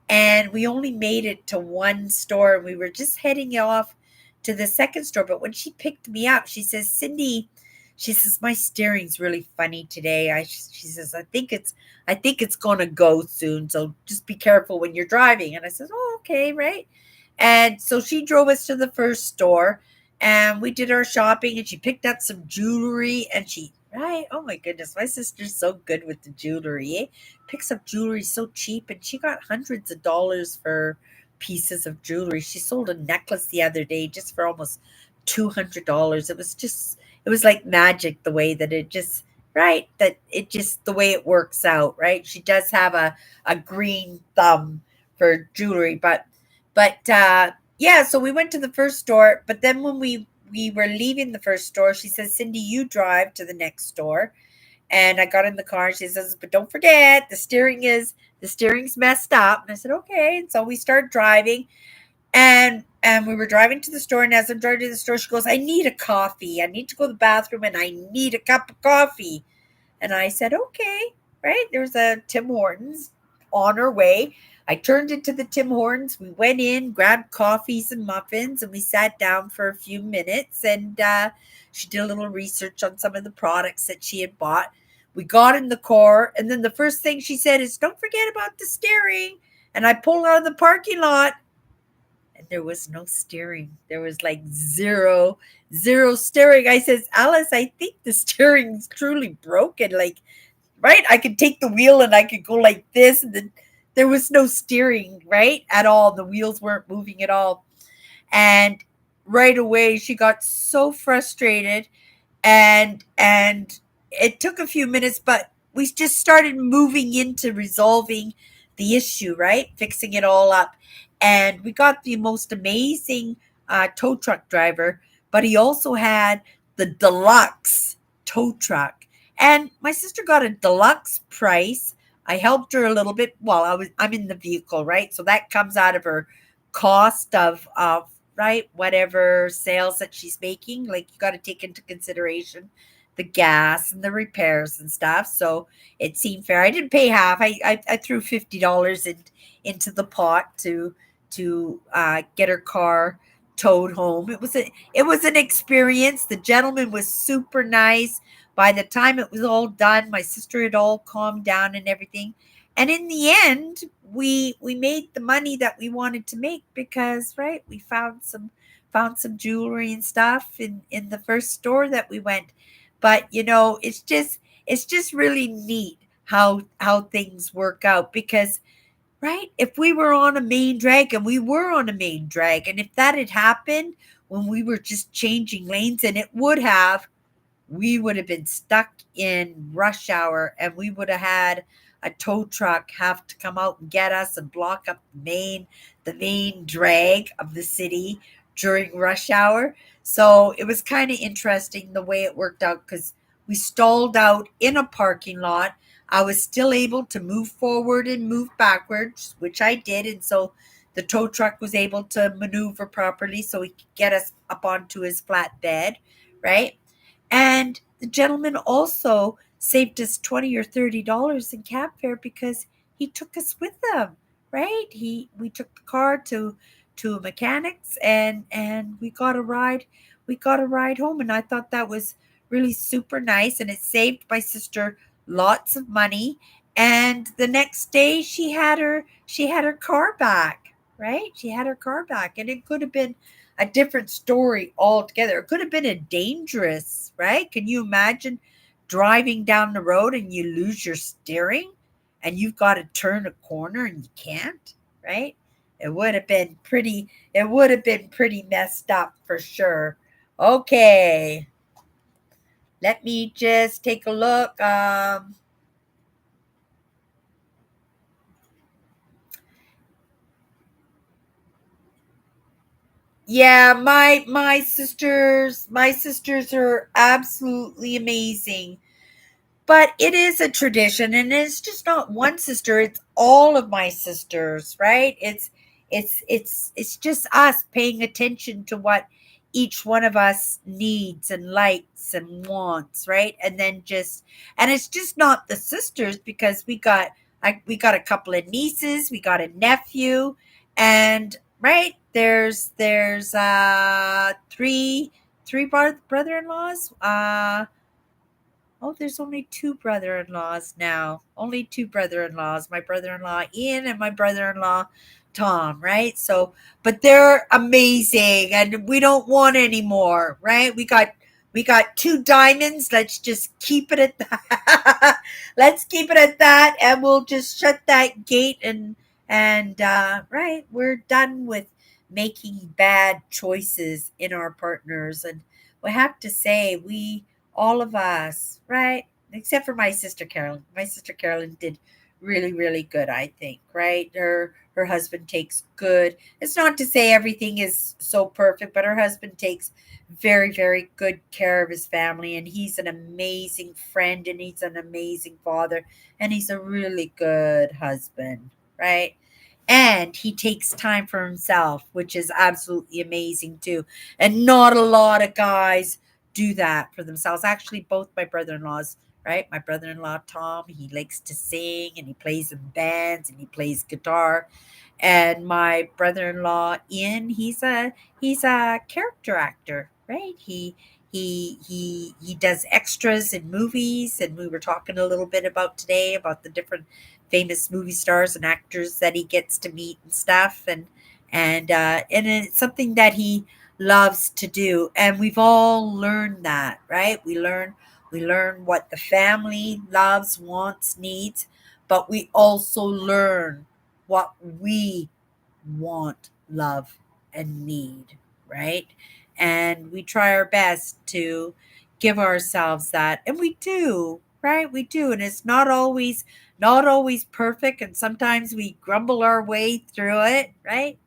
and we only made it to one store, and we were just heading off to the second store. But when she picked me up, she says, Cindy, she says, my steering's really funny today. She says, I think it's gonna go soon, so just be careful when you're driving. And I said, oh, okay, right. And so she drove us to the first store, and we did our shopping, and she picked up some jewelry, and right, oh my goodness, my sister's so good with the jewelry, eh? Picks up jewelry so cheap, and she got hundreds of dollars for pieces of jewelry. She sold a necklace the other day just for almost $200. It was like magic, the way that right? That it just the way it works out, right? She does have a green thumb for jewelry, but yeah. So we went to the first store, but then when we were leaving the first store, she says, "Cindy, you drive to the next store." And I got in the car, and she says, "But don't forget, the steering's messed up." And I said, "Okay." And so we start driving, and we were driving to the store, and as I'm driving to the store, she goes, "I need a coffee. I need to go to the bathroom, and I need a cup of coffee." And I said, "Okay." Right? There's a Tim Hortons on our way. I turned into the Tim Hortons. We went in, grabbed coffees and muffins, and we sat down for a few minutes. And she did a little research on some of the products that she had bought. We got in the car, and then the first thing she said is, "Don't forget about the steering." And I pulled out of the parking lot, and there was no steering. There was like zero steering. I says, "Alice, I think the steering's truly broken. Like, right? I could take the wheel and I could go like this, and then there was no steering, right? At all. The wheels weren't moving at all." And right away she got so frustrated, and it took a few minutes, but we just started moving into resolving the issue, right? Fixing it all up. And we got the most amazing tow truck driver, but he also had the deluxe tow truck. And my sister got a deluxe price. I helped her a little bit while I'm in the vehicle, right? So that comes out of her cost of right, whatever sales that she's making. Like, you got to take into consideration the gas and the repairs and stuff. So it seemed fair. I didn't pay half. I threw $50 into the pot to get her car towed home. It was an experience. The gentleman was super nice. By the time it was all done, my sister had all calmed down and everything. And in the end, we made the money that we wanted to make, because right, we found some jewelry and stuff in the first store that we went. But it's just really neat how things work out, because right, if we were on a main drag, and we were on a main drag, and if that had happened when we were just changing lanes, and it would have, we would have been stuck in rush hour, and we would have had a tow truck have to come out and get us and block up the main drag of the city during rush hour. So it was kind of interesting the way it worked out, because we stalled out in a parking lot. I was still able to move forward and move backwards, which I did. And so the tow truck was able to maneuver properly so he could get us up onto his flatbed, right? And the gentleman also saved us 20 or $30 in cab fare, because he took us with him, right? We took the car to a mechanics, and we got a ride home, and I thought that was really super nice, and it saved my sister lots of money. And the next day she had her car back, right? She had her car back, and it could have been a different story altogether. It could have been a dangerous, right? Can you imagine driving down the road and you lose your steering, and you've got to turn a corner and you can't, right? It would have been pretty messed up for sure. Okay, let me just take a look. Yeah, my sisters are absolutely amazing. But it is a tradition, and it's just not one sister, it's all of my sisters, right? It's just us paying attention to what each one of us needs and likes and wants, right? And it's just not the sisters, because we got a couple of nieces, we got a nephew, and right, there's three brother-in-laws. Oh, there's only 2 brother-in-laws now. Only 2 brother-in-laws. My brother-in-law Ian and my brother-in-law Tom, right? So, but they're amazing, and we don't want any more, right? We got 2 diamonds. Let's just keep it at that. Let's keep it at that, and we'll just shut that gate, and right, we're done with making bad choices in our partners. And we have to say, we all of us, right? except for my sister Carolyn. My sister Carolyn did really, really good, I think, right? Her husband takes good. It's not to say everything is so perfect, but her husband takes very, very good care of his family, and he's an amazing friend, and he's an amazing father, and he's a really good husband, right? And he takes time for himself, which is absolutely amazing too. And not a lot of guys do that for themselves. Actually, both my brother-in-laws, right? My brother-in-law Tom, he likes to sing and he plays in bands and he plays guitar. And my brother-in-law Ian, he's a character actor, right? He does extras in movies, and we were talking a little bit about today about the different famous movie stars and actors that he gets to meet and stuff, and it's something that he loves to do, and we've all learned that, right? We learn what the family loves, wants, needs, but we also learn what we want, love, and need, right? And we try our best to give ourselves that, and we do, right? We do, and it's not always perfect, and sometimes we grumble our way through it, right?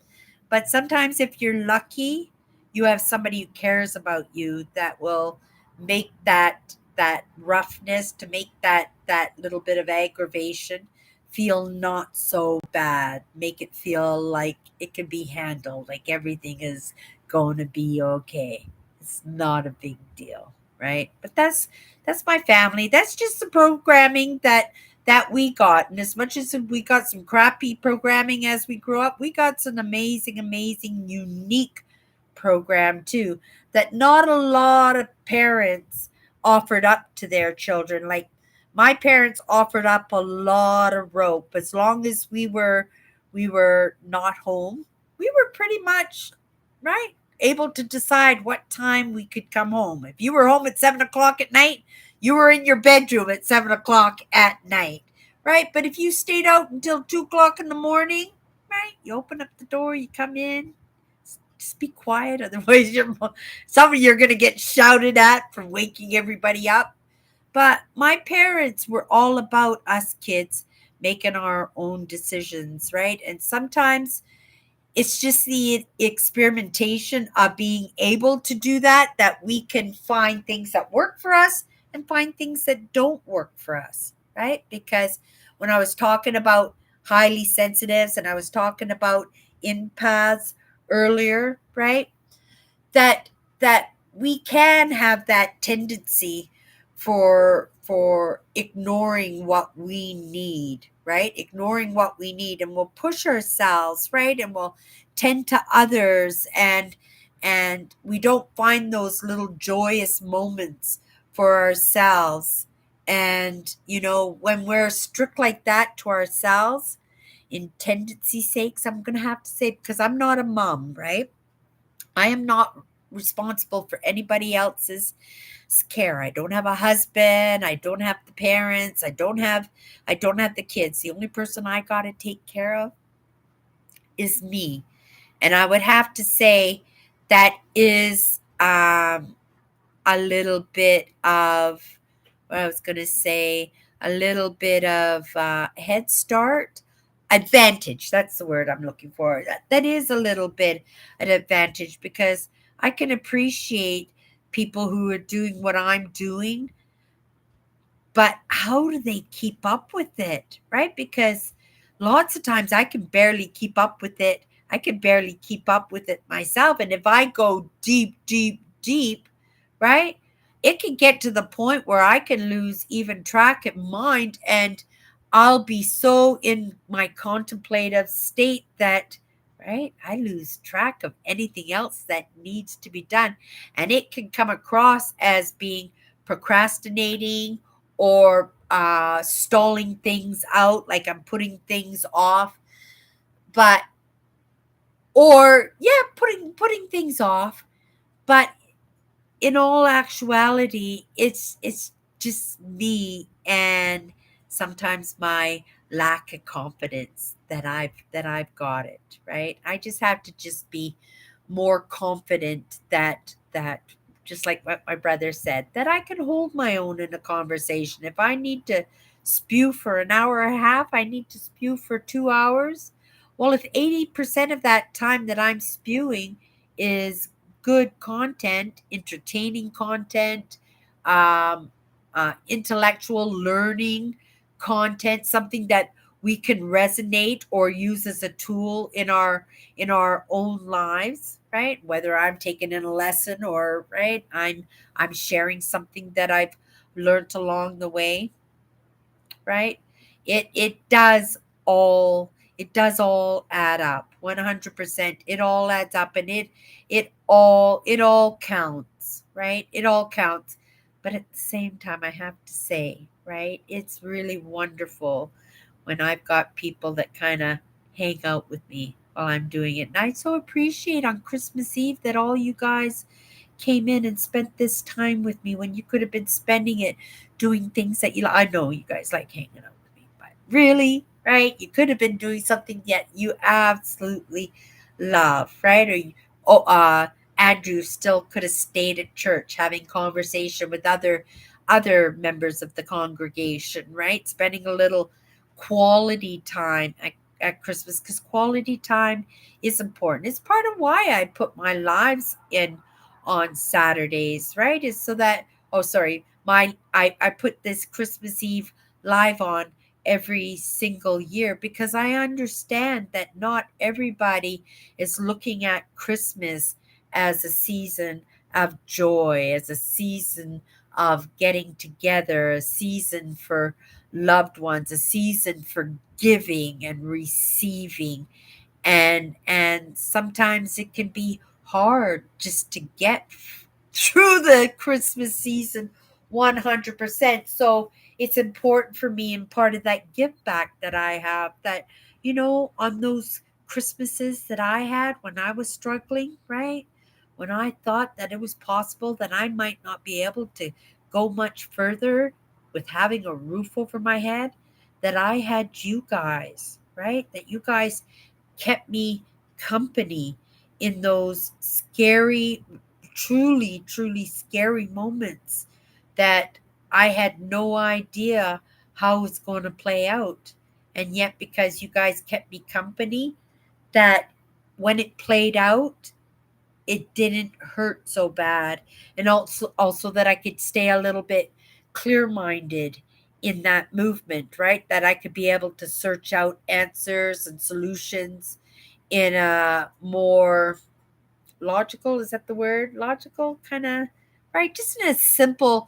But sometimes, if you're lucky, you have somebody who cares about you that will make that roughness, to make that little bit of aggravation feel not so bad. Make it feel like it can be handled, like everything is going to be okay. It's not a big deal, right? But that's my family. That's just the programming that we got. And as much as we got some crappy programming as we grew up, we got some amazing, amazing, unique program too, that not a lot of parents offered up to their children. Like my parents offered up a lot of rope. As long as we were not home, we were pretty much right able to decide what time we could come home. If you were home at 7 o'clock at night, you were in your bedroom at 7 o'clock at night, right? But if you stayed out until 2 o'clock in the morning, right, you open up the door, you come in, just be quiet. Otherwise, some of you are going to get shouted at for waking everybody up. But my parents were all about us kids making our own decisions, right? And sometimes it's just the experimentation of being able to do that we can find things that work for us and find things that don't work for us, right? Because when I was talking about highly sensitives and I was talking about empaths earlier, right, that we can have that tendency for ignoring what we need, right? Ignoring what we need, and we'll push ourselves, right? And we'll tend to others, and we don't find those little joyous moments for ourselves. And when we're strict like that to ourselves, in tendency sakes, I'm gonna have to say, because I'm not a mom, right? I am not responsible for anybody else's care. I don't have a husband, I don't have the parents, I don't have the kids. The only person I got to take care of is me. And I would have to say that is a little bit of what I was going to say, a little bit of head start, advantage. That's the word I'm looking for. That is a little bit an advantage, because I can appreciate people who are doing what I'm doing, but how do they keep up with it, right? Because lots of times I can barely keep up with it. I can barely keep up with it myself. And if I go deep, deep, deep, right, it can get to the point where I can lose even track of mind, and I'll be so in my contemplative state that, right, I lose track of anything else that needs to be done. And it can come across as being procrastinating or stalling things out, like I'm putting things off, but or yeah, putting things off. But in all actuality, it's just me, and sometimes my lack of confidence that I've got it right. I just have to just be more confident that just like what my brother said, that I can hold my own in a conversation. If I need to spew for an hour and a half, I need to spew for 2 hours. Well, if 80% of that time that I'm spewing is good content, entertaining content, um, intellectual learning content, something that we can resonate or use as a tool in our own lives, right? Whether I'm taking in a lesson or right, I'm sharing something that I've learned along the way, right? All it does all add up. 100%. It all adds up, and it all counts, right? It all counts. But at the same time, I have to say, right? It's really wonderful when I've got people that kind of hang out with me while I'm doing it. And I so appreciate on Christmas Eve that all you guys came in and spent this time with me when you could have been spending it doing things that you like. I know you guys like hanging out with me, but really, right? You could have been doing something that you absolutely love, right? Oh, Andrew still could have stayed at church having conversation with other members of the congregation, right? Spending a little quality time at Christmas, because quality time is important. It's part of why I put my lives in on Saturdays, right? Is so that oh sorry, I put this Christmas Eve live on every single year because I understand that not everybody is looking at Christmas as a season of joy, as a season of getting together, a season for loved ones, a season for giving and receiving, and sometimes it can be hard just to get through the Christmas season 100%. So it's important for me, and part of that give back that I have, that on those Christmases that I had when I was struggling, right, when I thought that it was possible that I might not be able to go much further with having a roof over my head, that I had you guys, right, that you guys kept me company in those scary, truly, truly scary moments that I had no idea how it was going to play out. And yet, because you guys kept me company, that when it played out, it didn't hurt so bad. And also that I could stay a little bit clear minded in that movement, right? That I could be able to search out answers and solutions in a more logical, is that the word, logical kind of, right, just in a simple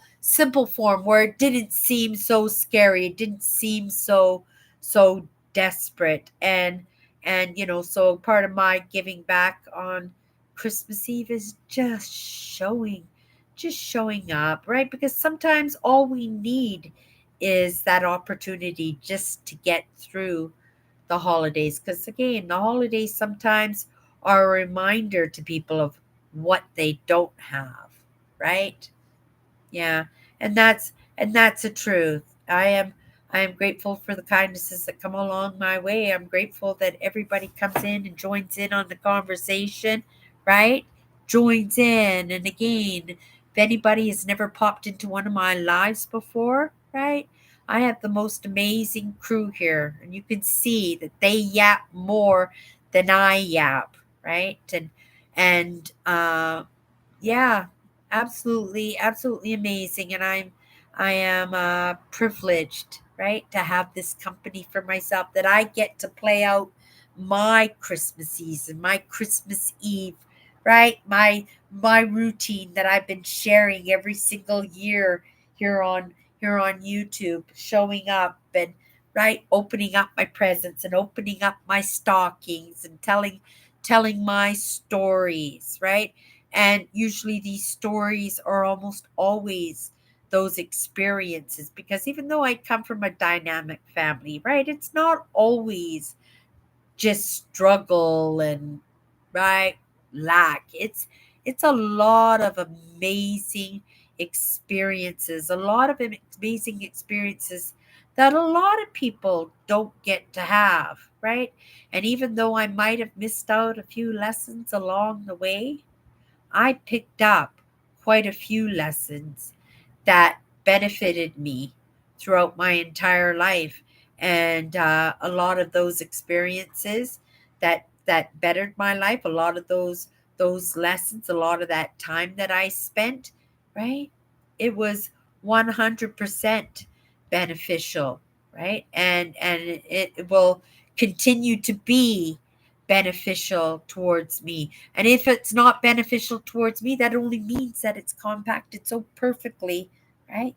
form where it didn't seem so scary, it didn't seem so desperate. And so part of my giving back on Christmas Eve is just showing up, right? Because sometimes all we need is that opportunity just to get through the holidays, because again, the holidays sometimes are a reminder to people of what they don't have, right? Yeah, and that's the truth. I am grateful for the kindnesses that come along my way. I'm grateful that everybody comes in and joins in on the conversation, right? Joins in. And again, if anybody has never popped into one of my lives before, right? I have the most amazing crew here, and you can see that they yap more than I yap, right? And yeah, absolutely, absolutely amazing. And I am privileged, right, to have this company for myself, that I get to play out my Christmas season, my Christmas Eve, right, my routine that I've been sharing every single year here on YouTube, showing up and right, opening up my presents and opening up my stockings and telling my stories, right? And usually these stories are almost always those experiences, because even though I come from a dynamic family, right, it's not always just struggle and right, lack. It's a lot of amazing experiences, a lot of amazing experiences that a lot of people don't get to have, right? And even though I might have missed out a few lessons along the way, I picked up quite a few lessons that benefited me throughout my entire life, and a lot of those experiences that bettered my life, a lot of those lessons, a lot of that time that I spent, right? It was 100% beneficial, right? And it will continue to be beneficial towards me. And if it's not beneficial towards me, that only means that it's compacted so perfectly, right?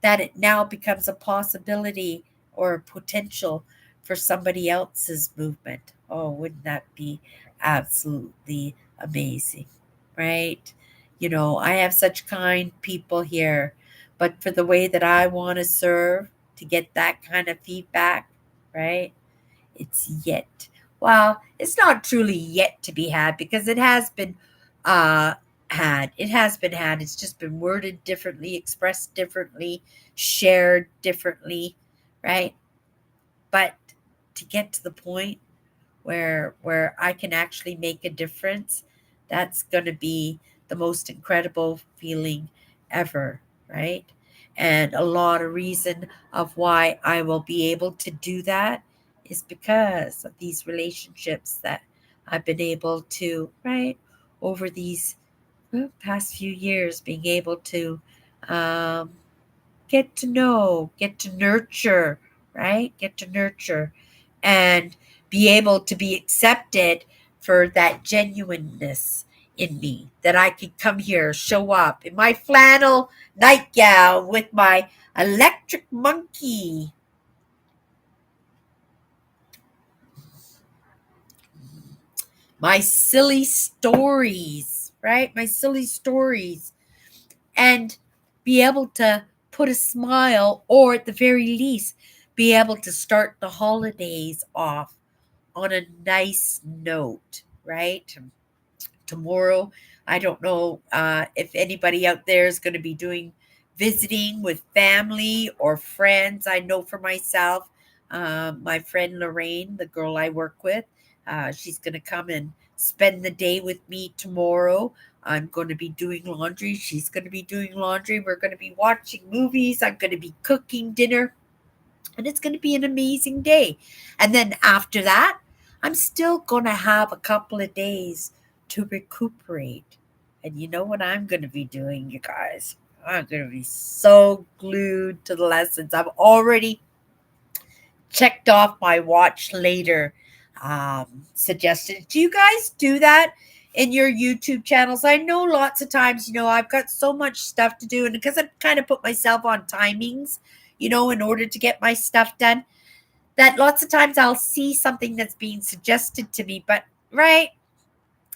That it now becomes a possibility or a potential for somebody else's movement. Oh, wouldn't that be absolutely amazing, right? I have such kind people here, but for the way that I want to serve to get that kind of feedback, right? It's yet. Well, it's not truly yet to be had because it has been uh had. It has been had. It's just been worded differently, expressed differently, shared differently, right? But to get to the point where I can actually make a difference, that's going to be the most incredible feeling ever, right? And a lot of reason of why I will be able to do that is because of these relationships that I've been able to, right, over these past few years, being able to um, get to know, get to nurture, right? Get to nurture and be able to be accepted for that genuineness in me, that I could come here, show up in my flannel nightgown with my electric monkey, my silly stories, right? My silly stories, and be able to put a smile, or at the very least, be able to start the holidays off on a nice note, right? Tomorrow, I don't know if anybody out there is going to be doing visiting with family or friends. I know for myself, my friend Lorraine, the girl I work with, she's going to come and spend the day with me tomorrow. I'm going to be doing laundry. She's going to be doing laundry. We're going to be watching movies. I'm going to be cooking dinner, and it's going to be an amazing day. And then after that, I'm still going to have a couple of days to recuperate. And you know what I'm going to be doing, you guys? I'm going to be so glued to the lessons. I've already checked off my watch later suggestion. Do you guys do that in your YouTube channels? I know lots of times, I've got so much stuff to do, and because I've kind of put myself on timings, in order to get my stuff done, that lots of times I'll see something that's being suggested to me, but right,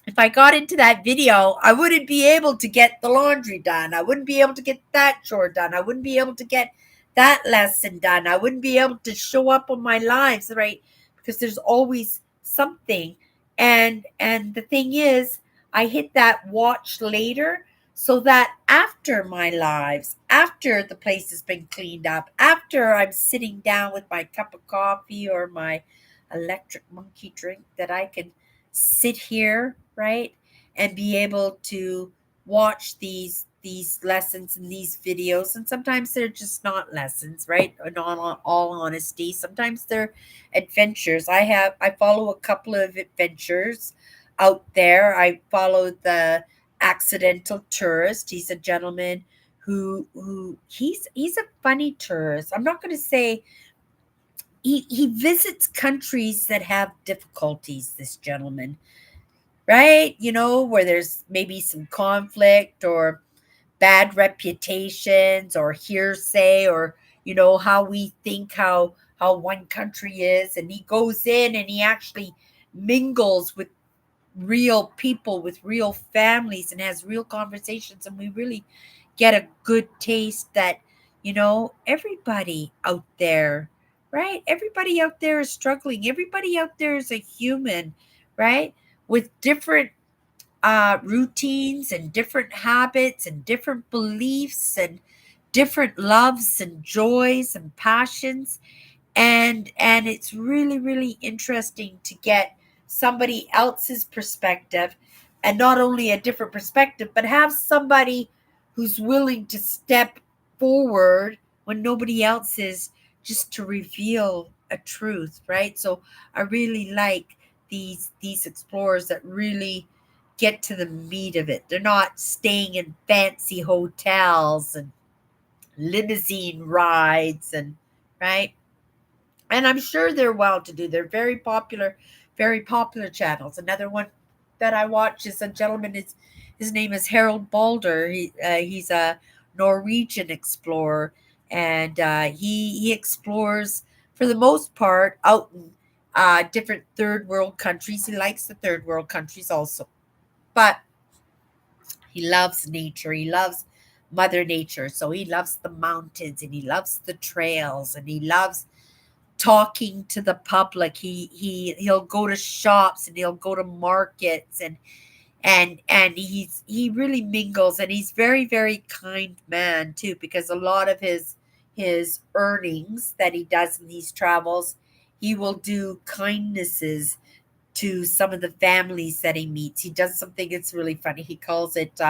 if I got into that video, I wouldn't be able to get the laundry done. I wouldn't be able to get that chore done. I wouldn't be able to get that lesson done. I wouldn't be able to show up on my lives, right? Because there's always something. And the thing is, I hit that watch later so that after my lives, after the place has been cleaned up, after I'm sitting down with my cup of coffee or my electric monkey drink, that I can sit here, right, and be able to watch these lessons and these videos. And sometimes they're just not lessons, right? In all honesty, sometimes they're adventures. I follow a couple of adventures out there. I follow the accidental tourist. He's a gentleman who he's a funny tourist. I'm not going to say he visits countries that have difficulties, this gentleman, right? Where there's maybe some conflict or bad reputations or hearsay, or how we think how one country is, and he goes in and he actually mingles with real people, with real families, and has real conversations, and we really get a good taste that everybody out there, right, everybody out there is struggling, everybody out there is a human, right, with different routines and different habits and different beliefs and different loves and joys and passions, and it's really really interesting to get somebody else's perspective, and not only a different perspective, but have somebody who's willing to step forward when nobody else is, just to reveal a truth, right? So I really like these explorers that really get to the meat of it. They're not staying in fancy hotels and limousine rides, and right. And I'm sure they're well to do. They're very popular channels. Another one that I watch is a gentleman. His name is Harold Balder. He's a Norwegian explorer, and he explores for the most part out in different third world countries. He likes the third world countries also, but he loves nature. He loves Mother Nature. So he loves the mountains, and he loves the trails, and he loves talking to the public. He'll go to shops, and he'll go to markets, and he really mingles, and he's very kind man too, because a lot of his earnings that he does in these travels, he will do kindnesses to some of the families that he meets. He does something that's really funny. He calls it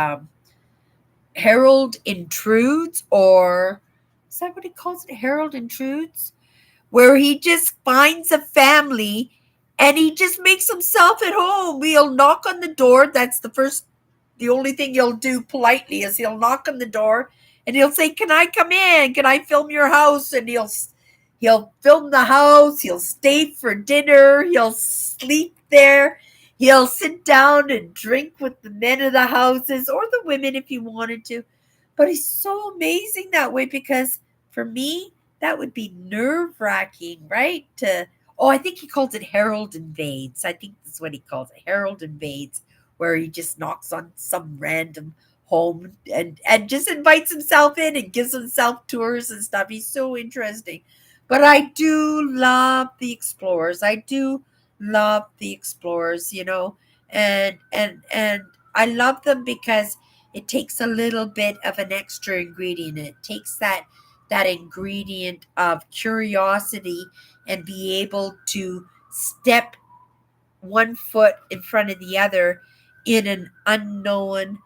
Harold Intrudes, or is that what he calls it? Harold Intrudes, where he just finds a family and he just makes himself at home. He'll knock on the door. That's the only thing he'll do politely is he'll knock on the door and he'll say, "Can I come in? Can I film your house?" And he'll film the house. He'll stay for dinner. He'll sleep there. He'll sit down and drink with the men of the houses, or the women if he wanted to. But he's so amazing that way, because for me, that would be nerve wracking, right? I think he calls it Harold Invades. I think that's what he calls it, Harold Invades, where he just knocks on some random home and just invites himself in and gives himself tours and stuff. He's so interesting. But I do love the explorers. I do love the explorers, and I love them because it takes a little bit of an extra ingredient. It takes that ingredient of curiosity, and be able to step one foot in front of the other in an unknown,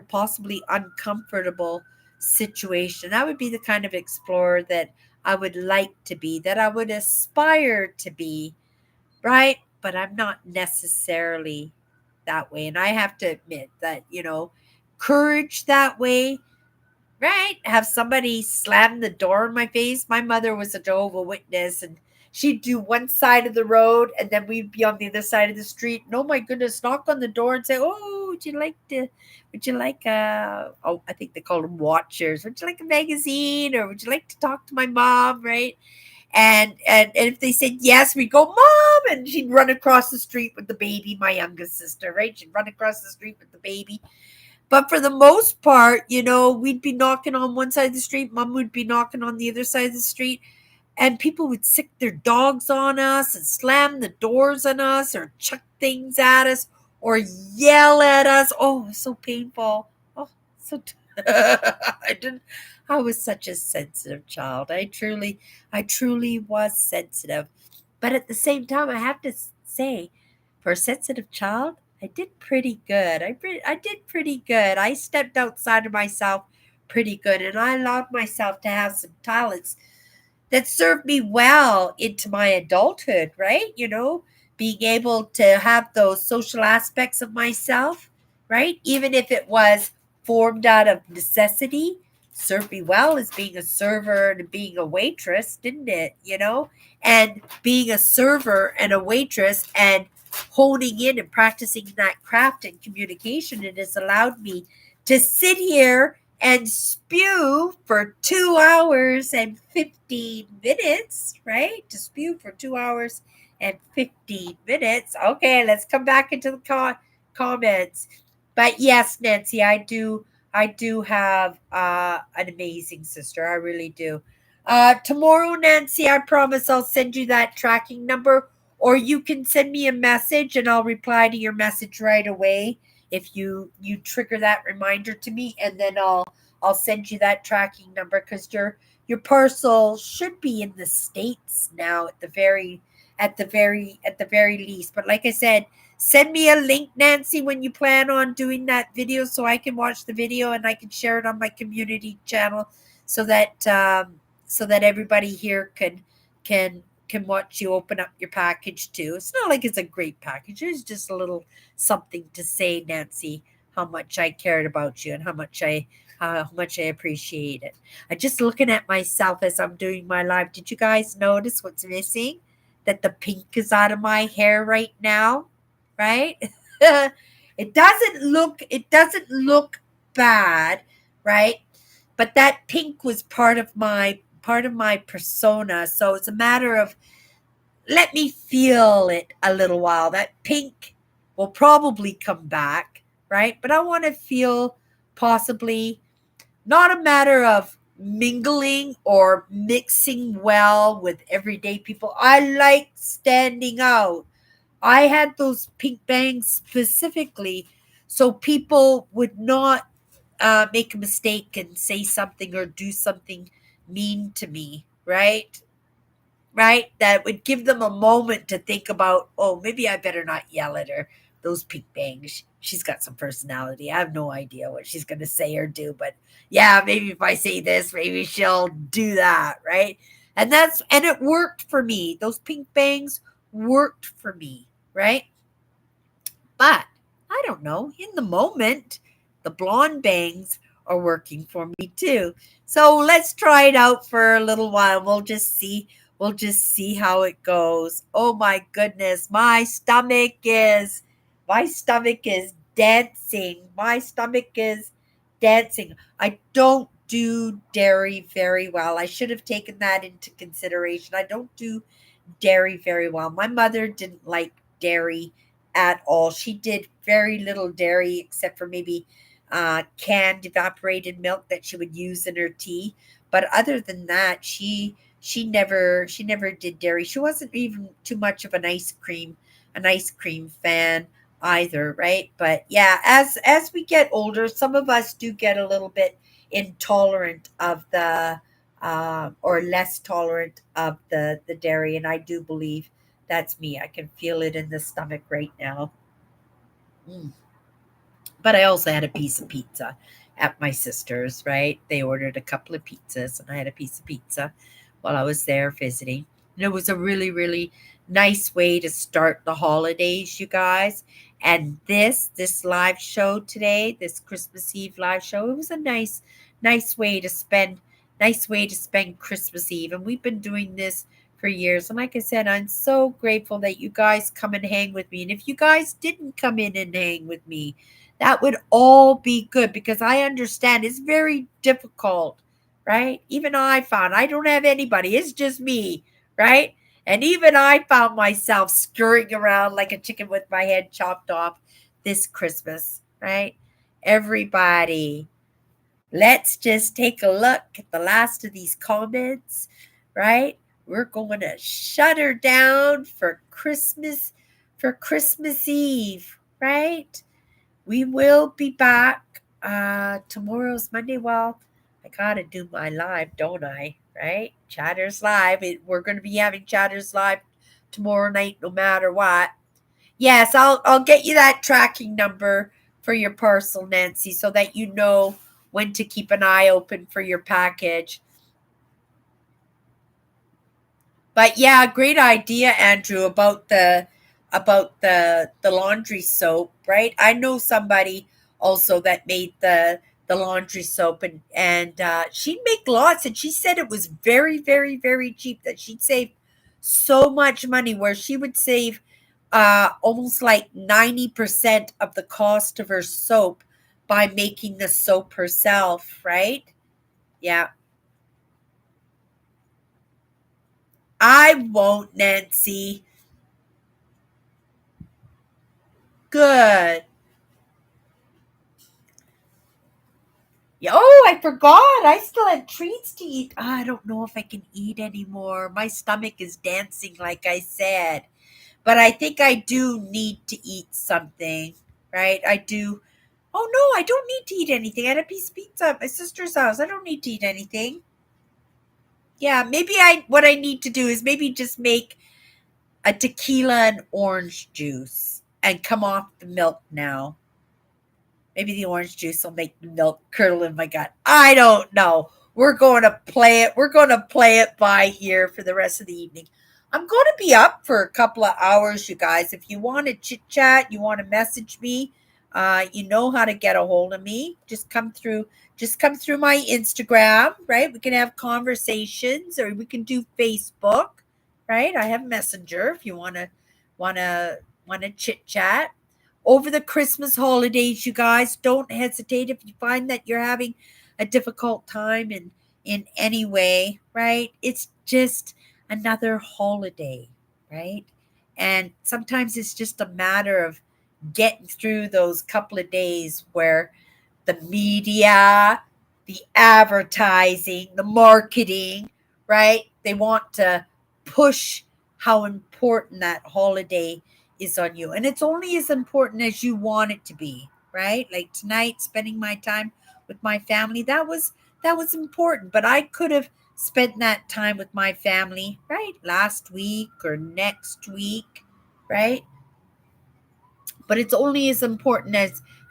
possibly uncomfortable situation. That would be the kind of explorer that I would like to be, that I would aspire to be, right? But I'm not necessarily that way. And I have to admit that, courage that way, right? Have somebody slam the door in my face. My mother was a Jehovah Witness, and she'd do one side of the road, and then we'd be on the other side of the street. And oh my goodness, knock on the door and say, "Oh, would you like I think they call them watchers. Would you like a magazine, or would you like to talk to my mom?" Right? And if they said yes, we'd go, "Mom," and she'd run across the street with the baby, my youngest sister, right? She'd run across the street with the baby. But for the most part, we'd be knocking on one side of the street, mom would be knocking on the other side of the street, and people would sick their dogs on us and slam the doors on us, or chuck things at us, or yell at us. Oh, it was so painful. Oh, I didn't. I was such a sensitive child. I truly was sensitive. But at the same time, I have to say, for a sensitive child, I did pretty good. I did pretty good. I stepped outside of myself pretty good, and I allowed myself to have some talents that served me well into my adulthood, right? Being able to have those social aspects of myself, right? Even if it was formed out of necessity, served me well as being a server and being a waitress, didn't it? And being a server and a waitress and honing in and practicing that craft and communication, it has allowed me to sit here and spew for 2 hours and 15 minutes, right? To spew for 2 hours and 15 minutes. Okay, let's come back into the comments. But yes, Nancy, I do have an amazing sister. I really do. Tomorrow, Nancy, I promise I'll send you that tracking number, or you can send me a message and I'll reply to your message right away if you trigger that reminder to me, and then I'll send you that tracking number, because your parcel should be in the States now at the very least. But like I said, send me a link, Nancy, when you plan on doing that video, so I can watch the video and I can share it on my community channel, so that everybody here can watch you open up your package too. It's not like it's a great package. It's just a little something to say, Nancy, how much I cared about you and how much I appreciate it. I'm just looking at myself as I'm doing my live. Did you guys notice what's missing? That the pink is out of my hair right now, right? It doesn't look bad, right? But that pink was part of my persona. So it's a matter of, let me feel it a little while. That pink will probably come back, right? But I want to feel, possibly, not a matter of mingling or mixing well with everyday people. I like standing out. I had those pink bangs specifically so people would not make a mistake and say something or do something mean to me, right? Right? That would give them a moment to think about, oh, maybe I better not yell at her. Those pink bangs. She's got some personality. I have no idea what she's going to say or do, but yeah, maybe if I say this, maybe she'll do that, right? And it worked for me. Those pink bangs worked for me, right? But I don't know. In the moment, the blonde bangs are working for me too. So let's try it out for a little while. We'll just see. We'll just see how it goes. Oh my goodness, my stomach is dancing. My stomach is dancing. I don't do dairy very well. I should have taken that into consideration. I don't do dairy very well. My mother didn't like dairy at all. She did very little dairy except for maybe canned evaporated milk that she would use in her tea. But other than that, she never did dairy. She wasn't even too much of an ice cream fan either, right? But yeah, as we get older, some of us do get a little bit intolerant of the or less tolerant of the dairy, and I do believe that's me. I can feel it in the stomach right now. Mm. But I also had a piece of pizza at my sister's, right? They ordered a couple of pizzas, and I had a piece of pizza while I was there visiting. And it was a really, really nice way to start the holidays, you guys. And this live show today, this Christmas Eve live show, it was a nice way to spend Christmas Eve. And we've been doing this for years. And like I said, I'm so grateful that you guys come and hang with me. And if you guys didn't come in and hang with me, that would all be good, because I understand it's very difficult, right? Even I found I don't have anybody, it's just me, right? And even I found myself scurrying around like a chicken with my head chopped off this Christmas, right? Everybody, let's just take a look at the last of these comments, right? We're going to shut her down for Christmas Eve, right? We will be back. Tomorrow's Monday. Well, I gotta do my live, don't I? Right? Chatters Live. We're gonna be having Chatters Live tomorrow night, no matter what. Yes, I'll get you that tracking number for your parcel, Nancy, so that you know when to keep an eye open for your package. But yeah, great idea, Andrew, about the laundry soap, right? I know somebody also that made the laundry soap, and she'd make lots, and she said it was very, very, very cheap, that she'd save so much money, where she would save almost like 90% of the cost of her soap by making the soap herself, right? Yeah. I won't, Nancy. Good. Yeah, oh, I forgot. I still had treats to eat. I don't know if I can eat anymore. My stomach is dancing, like I said. But I think I do need to eat something, right? I do. Oh, no, I don't need to eat anything. I had a piece of pizza at my sister's house. I don't need to eat anything. Yeah, maybe what I need to do is maybe just make a tequila and orange juice and come off the milk now. Maybe the orange juice will make the milk curdle in my gut. I don't know. We're going to play it. We're going to play it by ear for the rest of the evening. I'm going to be up for a couple of hours, you guys. If you want to chit chat, you want to message me, you know how to get a hold of me. Just come through. Just come through my Instagram, right? We can have conversations, or we can do Facebook, right? I have Messenger if you want to want to chit chat over the Christmas holidays, you guys. Don't hesitate if you find that you're having a difficult time in any way, right? It's just another holiday, right? And sometimes it's just a matter of getting through those couple of days where the media, the advertising, the marketing, right? They want to push how important that holiday is on you. And it's only as important as you want it to be, right? Like tonight, spending my time with my family, that was important. But I could have spent that time with my family, right? Last week or next week, right? But it's only as important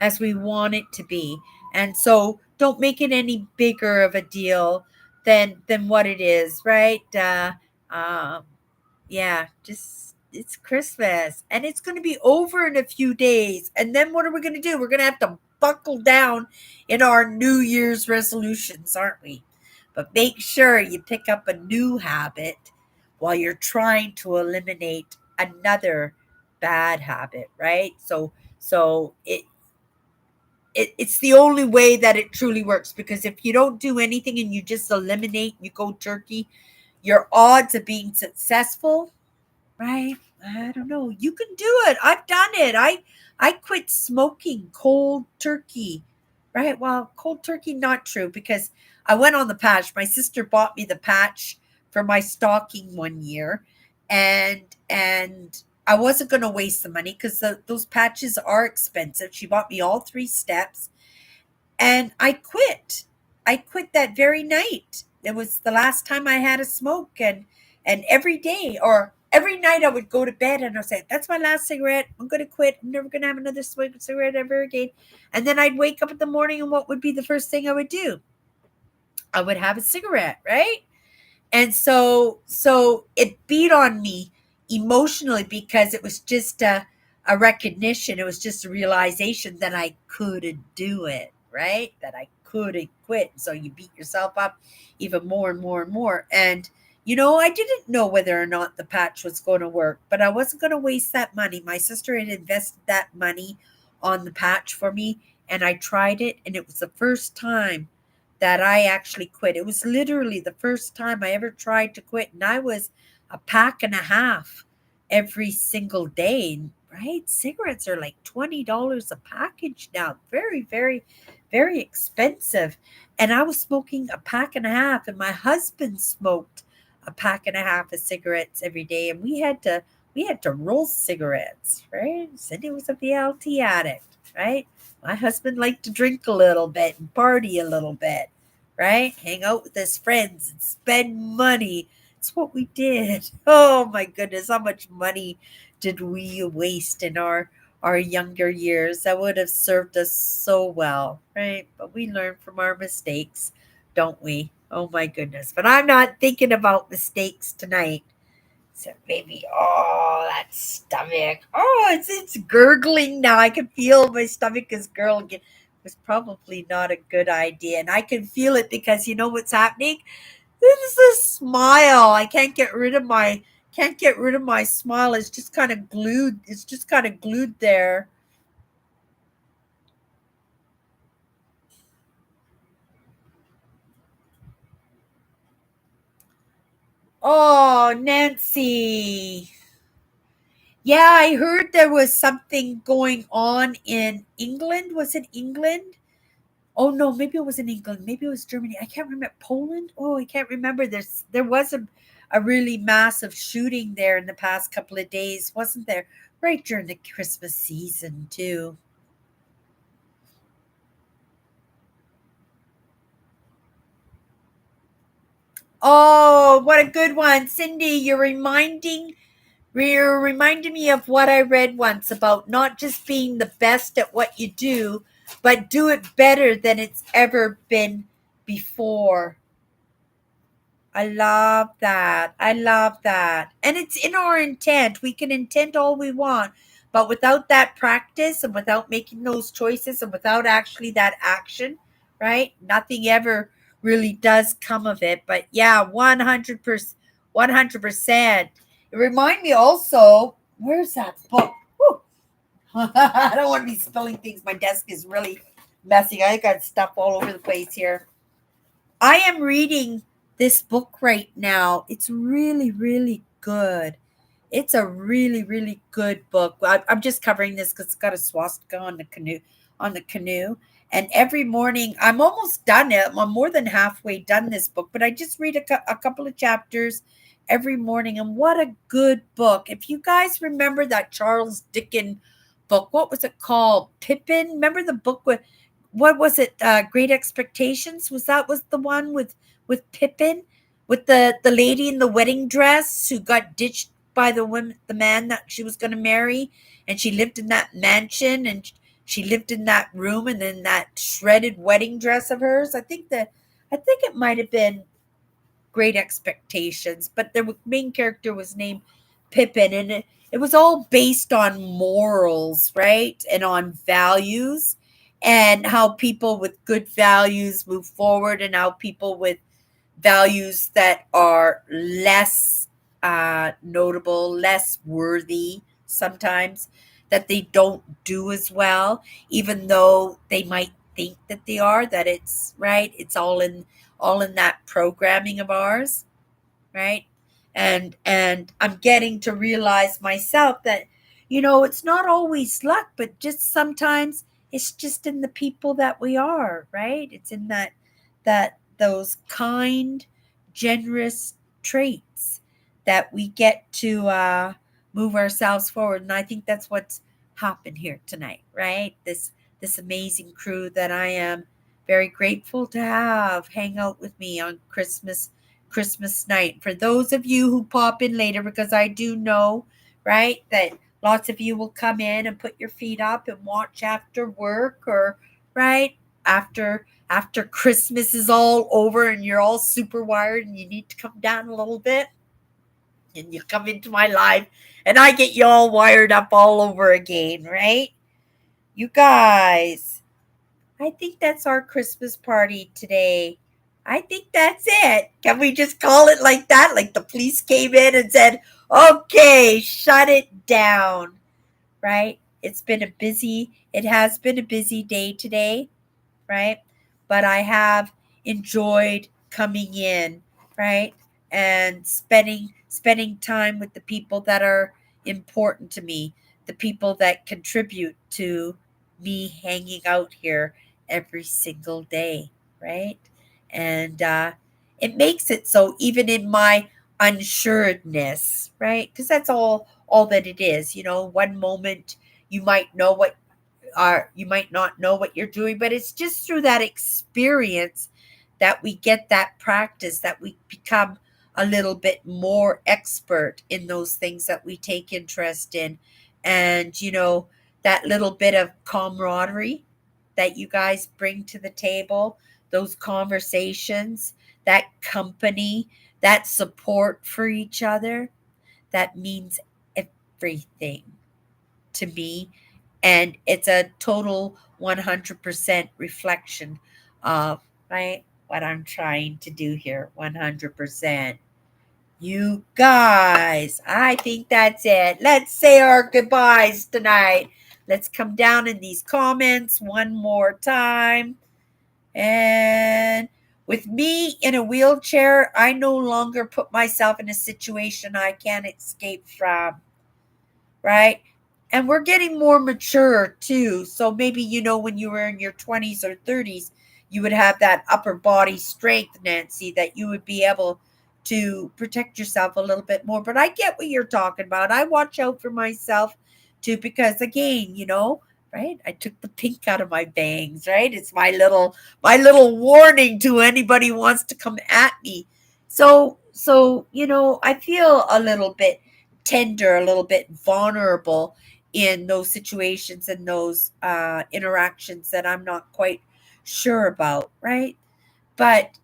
as we want it to be. And so don't make it any bigger of a deal than what it is, right? Um, yeah, just it's Christmas and it's going to be over in a few days. And then what are we going to do? We're going to have to buckle down in our New Year's resolutions, aren't we? But make sure you pick up a new habit while you're trying to eliminate another bad habit, right? So it's the only way that it truly works, because if you don't do anything and you just eliminate, you go turkey, your odds of being successful, right? I don't know. You can do it. I've done it. I quit smoking cold turkey. Right? Well, cold turkey not true, because I went on the patch. My sister bought me the patch for my stocking one year, and I wasn't going to waste the money because those patches are expensive. She bought me all three steps, and I quit. I quit that very night. It was the last time I had a smoke, and every day or every night I would go to bed and I'd say, "That's my last cigarette. I'm going to quit. I'm never going to have another smoke cigarette ever again." And then I'd wake up in the morning, and what would be the first thing I would do? I would have a cigarette, right? And so it beat on me emotionally, because it was just a recognition. It was just a realization that I couldn't do it, right? That I couldn't quit. So you beat yourself up even more and more and more. And I didn't know whether or not the patch was going to work, but I wasn't going to waste that money. My sister had invested that money on the patch for me, and I tried it, and it was the first time that I actually quit. It was literally the first time I ever tried to quit, and I was a pack and a half every single day, right? Cigarettes are like $20 a package now. Very, very, very expensive. And I was smoking a pack and a half, and my husband smoked a pack and a half of cigarettes every day, and we had to roll cigarettes, right? Cindy was a VLT addict, right? My husband liked to drink a little bit and party a little bit, right? Hang out with his friends and spend money. It's what we did. Oh my goodness, how much money did we waste in our younger years? That would have served us so well, right? But we learn from our mistakes, don't we? Oh my goodness. But I'm not thinking about mistakes tonight. So maybe, oh, that stomach. Oh, it's gurgling now. I can feel my stomach is gurgling. It was probably not a good idea. And I can feel it because you know what's happening? This is a smile. I can't get rid of my smile. It's just kind of glued. It's just kind of glued there. Oh, Nancy. Yeah, I heard there was something going on in England. Was it England? Oh no, maybe it was in England. Maybe it was Germany. I can't remember. Poland? Oh, I can't remember. There was a really massive shooting there in the past couple of days, wasn't there? Right during the Christmas season too. Oh, what a good one. Cindy, you're reminding You're reminding me of what I read once about not just being the best at what you do, but do it better than it's ever been before. I love that. I love that. And it's in our intent. We can intend all we want, but without that practice and without making those choices and without actually that action, right? Nothing ever really does come of it. But yeah, 100%. 100%. It reminds me also, where's that book? Whew. I don't want to be spilling things. My desk is really messy. I got stuff all over the place here. I am reading this book right now. It's really, really good. It's a really, really good book. I'm just covering this because it's got a swastika on the canoe. On the canoe, and every morning I'm almost done it. I'm more than halfway done this book, but I just read a couple of chapters every morning. And what a good book! If you guys remember that Charles Dickens book, what was it called? Pippin. Remember the book with what was it? Great Expectations. Was the one with Pippin, with the lady in the wedding dress who got ditched by the man that she was going to marry, and she lived in that mansion, and she lived in that room, and then that shredded wedding dress of hers. I think it might have been Great Expectations, but the main character was named Pippin, and it was all based on morals, right? And on values, and how people with good values move forward, and how people with values that are less notable, less worthy sometimes, that they don't do as well, even though they might think that they are, that it's right. It's all in that programming of ours, right? And I'm getting to realize myself that it's not always luck, but just sometimes it's just in the people that we are, right? It's in that those kind, generous traits that we get to move ourselves forward. And I think that's what's happened here tonight, right? This amazing crew that I am very grateful to have hang out with me on Christmas night. For those of you who pop in later, because I do know, right, that lots of you will come in and put your feet up and watch after work, or right after Christmas is all over and you're all super wired and you need to come down a little bit, and you come into my live and I get you all wired up all over again, right? You guys, I think that's our Christmas party today. I think that's it. Can we just call it like that? Like the police came in and said, okay, shut it down, right? It has been a busy day today, right? But I have enjoyed coming in, right? And spending time with the people that are important to me, the people that contribute to me hanging out here every single day, right? And it makes it so even in my unsuredness, right? Because that's all that it is. One moment you might know what are you might not know what you're doing, but it's just through that experience that we get that practice, that we become a little bit more expert in those things that we take interest in. And that little bit of camaraderie that you guys bring to the table, those conversations, that company, that support for each other, that means everything to me. And it's a total 100% reflection of, right, what I'm trying to do here. 100%. You guys, I think that's it. Let's say our goodbyes tonight. Let's come down in these comments one more time. And with me in a wheelchair, I no longer put myself in a situation I can't escape from, right? And we're getting more mature too. So maybe, when you were in your 20s or 30s, you would have that upper body strength, Nancy, that you would be able to protect yourself a little bit more. But I get what you're talking about. I watch out for myself too, because again, right? I took the pink out of my bangs, right? It's my little warning to anybody who wants to come at me. So, I feel a little bit tender, a little bit vulnerable in those situations and those interactions that I'm not quite sure about, right? But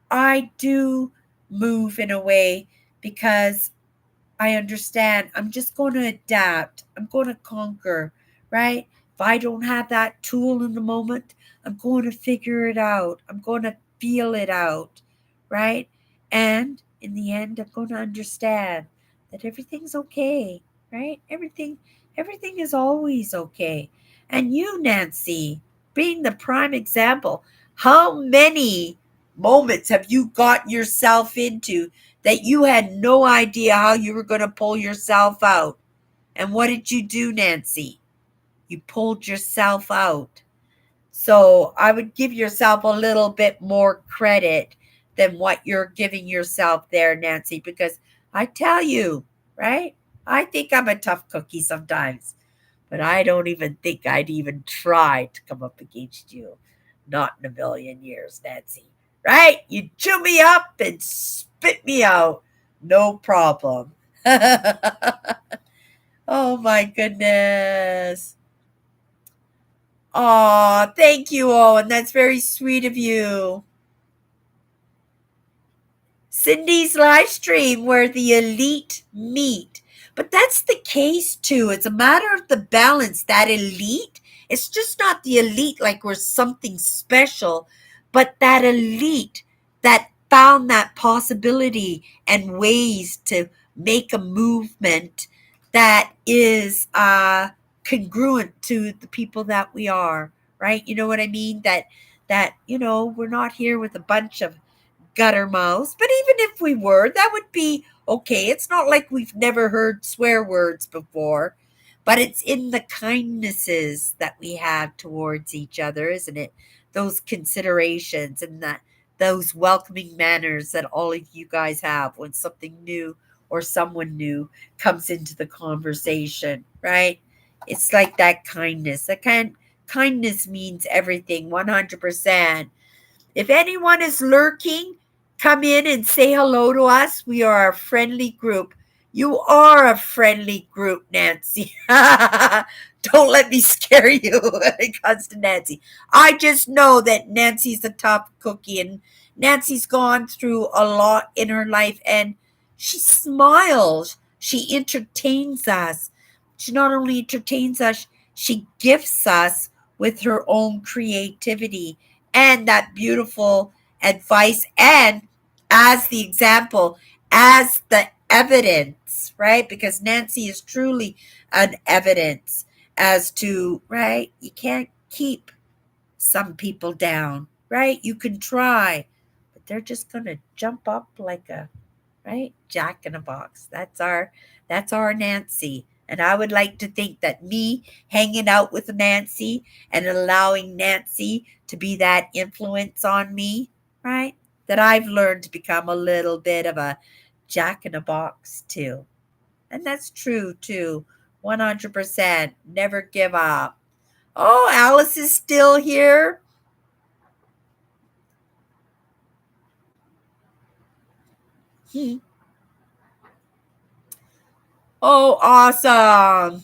I do move in a way because I understand I'm just going to adapt. I'm going to conquer, right? If I don't have that tool in the moment, I'm going to figure it out. I'm going to feel it out, right? And in the end, I'm going to understand that everything's okay, right? Everything is always okay. And you, Nancy, being the prime example, how many moments have you gotten yourself into that you had no idea how you were going to pull yourself out? And what did you do, Nancy? You pulled yourself out. So I would give yourself a little bit more credit than what you're giving yourself there, Nancy, because I tell you, right? I think I'm a tough cookie sometimes, but I don't even think I'd even try to come up against you. Not in a million years, Nancy. Right? You chew me up and spit me out. No problem. Oh my goodness. Oh, thank you, Owen. That's very sweet of you. Cindy's live stream where the elite meet. But that's the case too. It's a matter of the balance. That elite, it's just not the elite like we're something special, but that elite that found that possibility and ways to make a movement that is congruent to the people that we are, right? You know what I mean? That we're not here with a bunch of gutter mouths. But even if we were, that would be okay. It's not like we've never heard swear words before, but it's in the kindnesses that we have towards each other, isn't it? Those considerations and those welcoming manners that all of you guys have when something new or someone new comes into the conversation, right? It's like that kindness. Kindness means everything, 100%. If anyone is lurking, come in and say hello to us. We are a friendly group. You are a friendly group, Nancy. Don't let me scare you when it comes to Nancy. I just know that Nancy's a top cookie, and Nancy's gone through a lot in her life, and she smiles. She entertains us. She not only entertains us, she gifts us with her own creativity and that beautiful advice, and as the example, as the evidence, right? Because Nancy is truly an evidence as to, right? You can't keep some people down, right? You can try, but they're just going to jump up like a, right? Jack in a box. That's our Nancy. And I would like to think that me hanging out with Nancy and allowing Nancy to be that influence on me, right? That I've learned to become a little bit of a jack in a box too. And that's true too. 100%. Never give up. Oh, Alice is still here. Oh, awesome.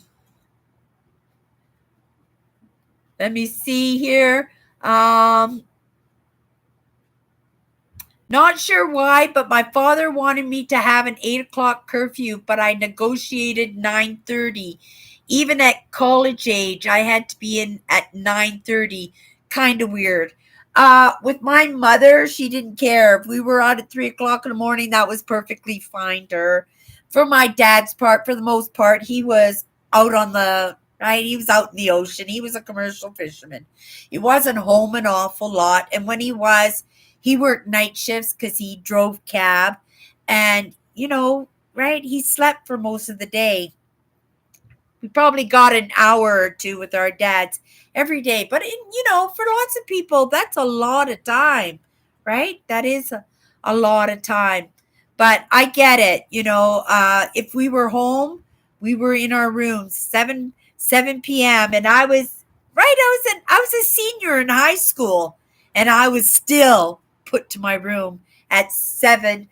Let me see here. Um, Not sure why, but my father wanted me to have an 8 o'clock curfew, but I negotiated 9:30. Even at college age, I had to be in at 9:30. Kind of weird. With my mother, she didn't care. If we were out at 3 o'clock in the morning, that was perfectly fine to her. For my dad's part, for the most part, he was out on the right. He was out in the ocean. He was a commercial fisherman. He wasn't home an awful lot, and when he was, he worked night shifts because he drove cab, and right, he slept for most of the day. We probably got an hour or two with our dads every day, but for lots of people that's a lot of time, right? That is a lot of time. But I get it. If we were home, we were in our rooms 7 p.m. and I was a senior in high school, and I was still put to my room at 7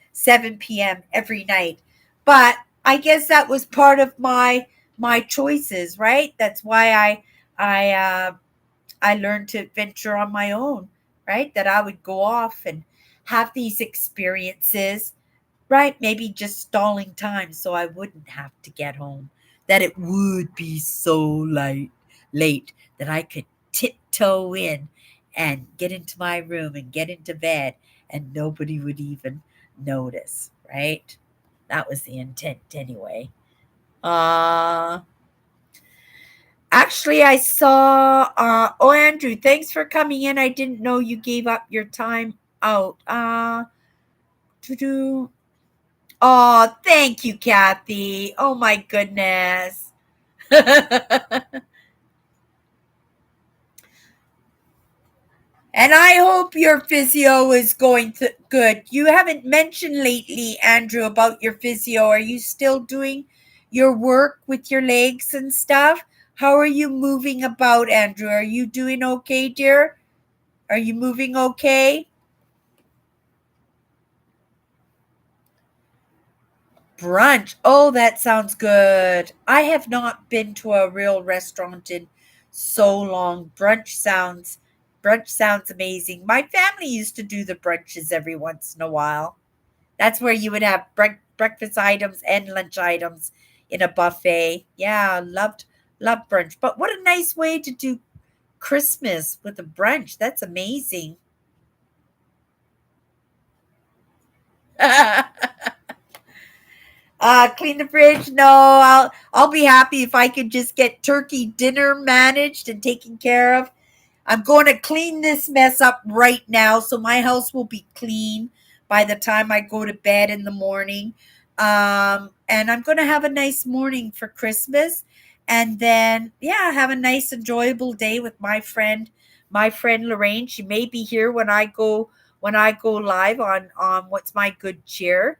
p.m. every night. But I guess that was part of my choices, right? That's why I learned to venture on my own, right? That I would go off and have these experiences, right? Maybe just stalling time so I wouldn't have to get home. That it would be so late that I could tiptoe in and get into my room and get into bed and nobody would even notice, right? That was the intent anyway. Uh Actually, I saw oh, Andrew, thanks for coming in. I didn't know you gave up your time out. To do Oh, thank you, Kathy. Oh my goodness. And I hope your physio is going good. You haven't mentioned lately, Andrew, about your physio. Are you still doing your work with your legs and stuff? How are you moving about, Andrew? Are you doing okay, dear? Are you moving okay? Brunch. Oh, that sounds good. I have not been to a real restaurant in so long. Brunch sounds amazing. My family used to do the brunches every once in a while. That's where you would have breakfast items and lunch items in a buffet. Yeah, loved brunch. But what a nice way to do Christmas with a brunch. That's amazing. Clean the fridge. No, I'll be happy if I could just get turkey dinner managed and taken care of. I'm going to clean this mess up right now so my house will be clean by the time I go to bed in the morning. And I'm going to have a nice morning for Christmas. And then, yeah, have a nice, enjoyable day with my friend Lorraine. She may be here when I go live on What's My Good Cheer.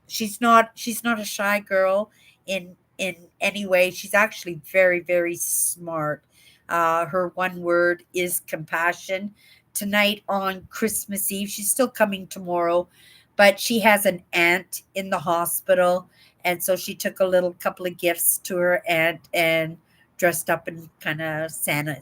She's not a shy girl in any way. She's actually very, very smart. Her one word is compassion. Tonight on Christmas Eve, she's still coming tomorrow, but she has an aunt in the hospital. And so she took a little couple of gifts to her aunt and dressed up in kind of Santa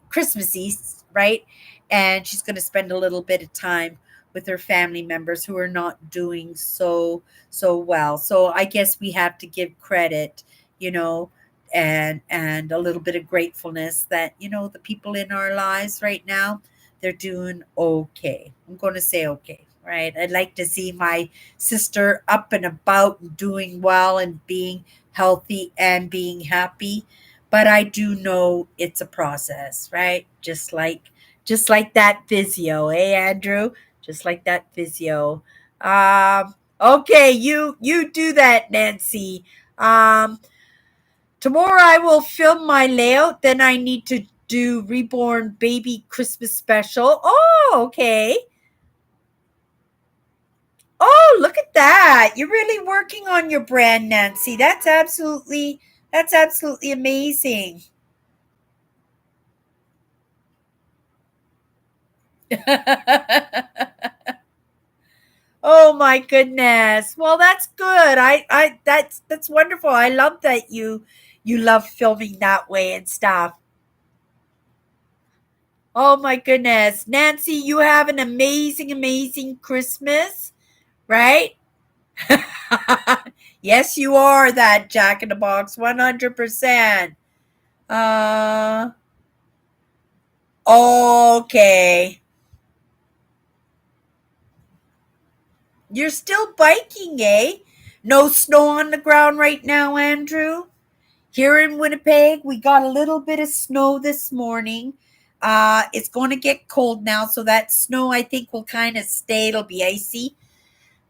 Christmassy, right? And she's going to spend a little bit of time with her family members who are not doing so well. So I guess we have to give credit, you know, and a little bit of gratefulness that the people in our lives right now, they're doing okay. I'm going to say okay, right? I'd like to see my sister up and about and doing well and being healthy and being happy, but I do know it's a process, right? Just like that physio, eh, Andrew? Just like that physio. Okay, you do that, Nancy. um Tomorrow I will film my layout. Then I need to do Reborn Baby Christmas special. Oh, okay. Oh, look at that. You're really working on your brand, Nancy. That's absolutely amazing. Oh my goodness. Well, that's good. That's wonderful. I love that you love filming that way and stuff. Oh my goodness. Nancy, you have an amazing, amazing Christmas, right? Yes, you are that Jack in the Box, 100%. Uh, okay. You're still biking, eh? No snow on the ground right now, Andrew. Here in Winnipeg, we got a little bit of snow this morning. It's going to get cold now, so that snow I think will kind of stay. It'll be icy,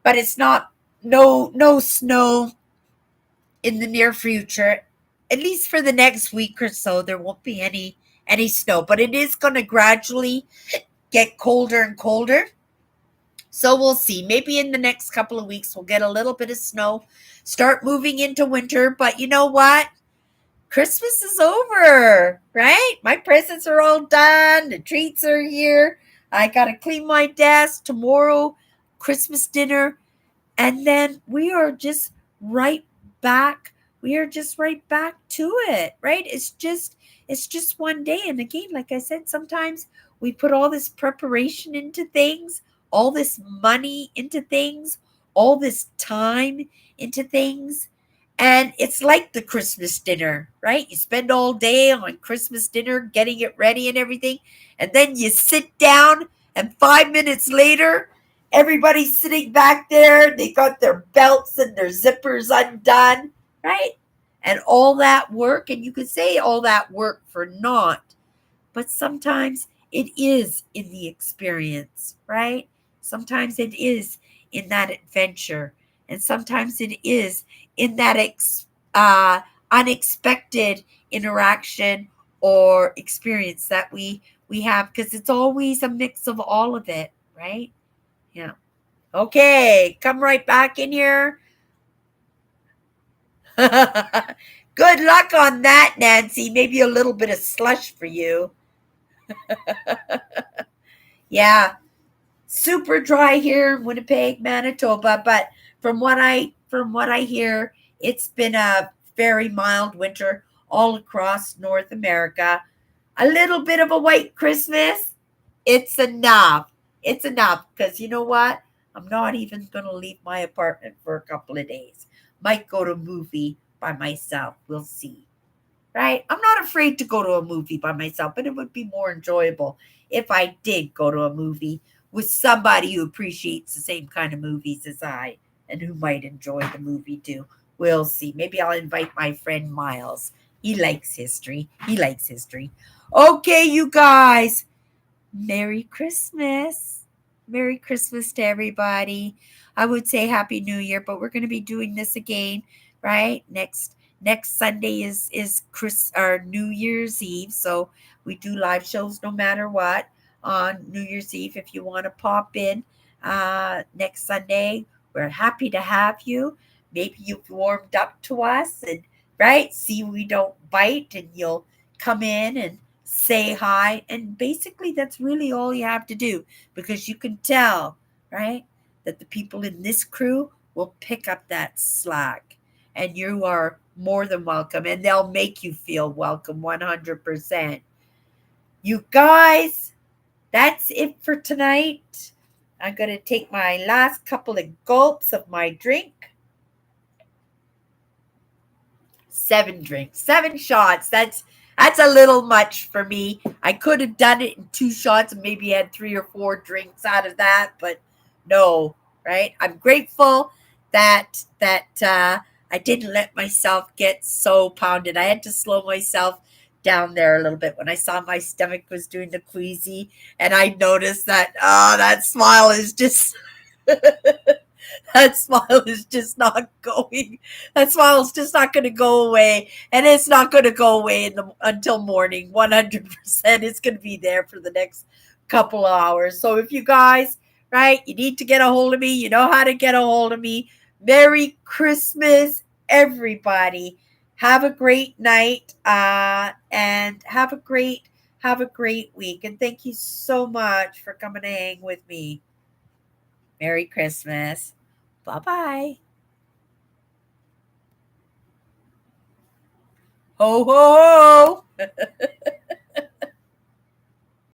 but it's not no snow in the near future. At least for the next week or so, there won't be any snow, but it is going to gradually get colder and colder. So we'll see. Maybe in the next couple of weeks we'll get a little bit of snow, start moving into winter. But you know what? Christmas is over, right? My presents are all done. The treats are here. I got to clean my desk tomorrow, Christmas dinner. And then we are just right back. We are just right back to it, right? It's just one day. And again, like I said, sometimes we put all this preparation into things, all this money into things, all this time into things. And it's like the Christmas dinner, right? You spend all day on Christmas dinner getting it ready and everything. And then you sit down, and 5 minutes later, everybody's sitting back there. They got their belts and their zippers undone, right? And all that work, and you could say all that work for naught, but sometimes it is in the experience, right? Sometimes it is in that adventure, and sometimes it is in that unexpected interaction or experience that we have, because it's always a mix of all of it, right? Yeah. Okay, come right back in here. Good luck on that, Nancy. Maybe a little bit of slush for you. Yeah, super dry here in Winnipeg, Manitoba, but from what I hear, it's been a very mild winter all across North America. A little bit of a white Christmas. It's enough. It's enough, because you know what? I'm not even going to leave my apartment for a couple of days. Might go to a movie by myself. We'll see. Right? I'm not afraid to go to a movie by myself, but it would be more enjoyable if I did go to a movie with somebody who appreciates the same kind of movies as I and who might enjoy the movie too. We'll see. Maybe I'll invite my friend Miles. He likes history. He likes history. Okay, you guys. Merry Christmas. Merry Christmas to everybody. I would say Happy New Year, but we're going to be doing this again, right? Next Sunday is Chris or New Year's Eve, so we do live shows no matter what on New Year's Eve. If you want to pop in next Sunday, we're happy to have you. Maybe you've warmed up to us, and right, see we don't bite, and you'll come in and say hi. And basically, that's really all you have to do, because you can tell, right, that the people in this crew will pick up that slack, and you are more than welcome, and they'll make you feel welcome 100%. You guys, that's it for tonight. I'm going to take my last couple of gulps of my drink. 7 drinks, 7 shots. That's a little much for me. I could have done it in 2 shots and maybe had 3 or 4 drinks out of that, but no, right? I'm grateful that I didn't let myself get so pounded. I had to slow myself down there a little bit when I saw my stomach was doing the queasy, and I noticed that that smile is just that smile is just not going. That smile is just not going to go away, and it's not going to go away until morning. 100%, it's going to be there for the next couple of hours. So if you guys, right, you need to get a hold of me. You know how to get a hold of me. Merry Christmas, everybody. Have a great night, and have a great week. And thank you so much for coming to hang with me. Merry Christmas. Bye bye. Ho, ho, ho.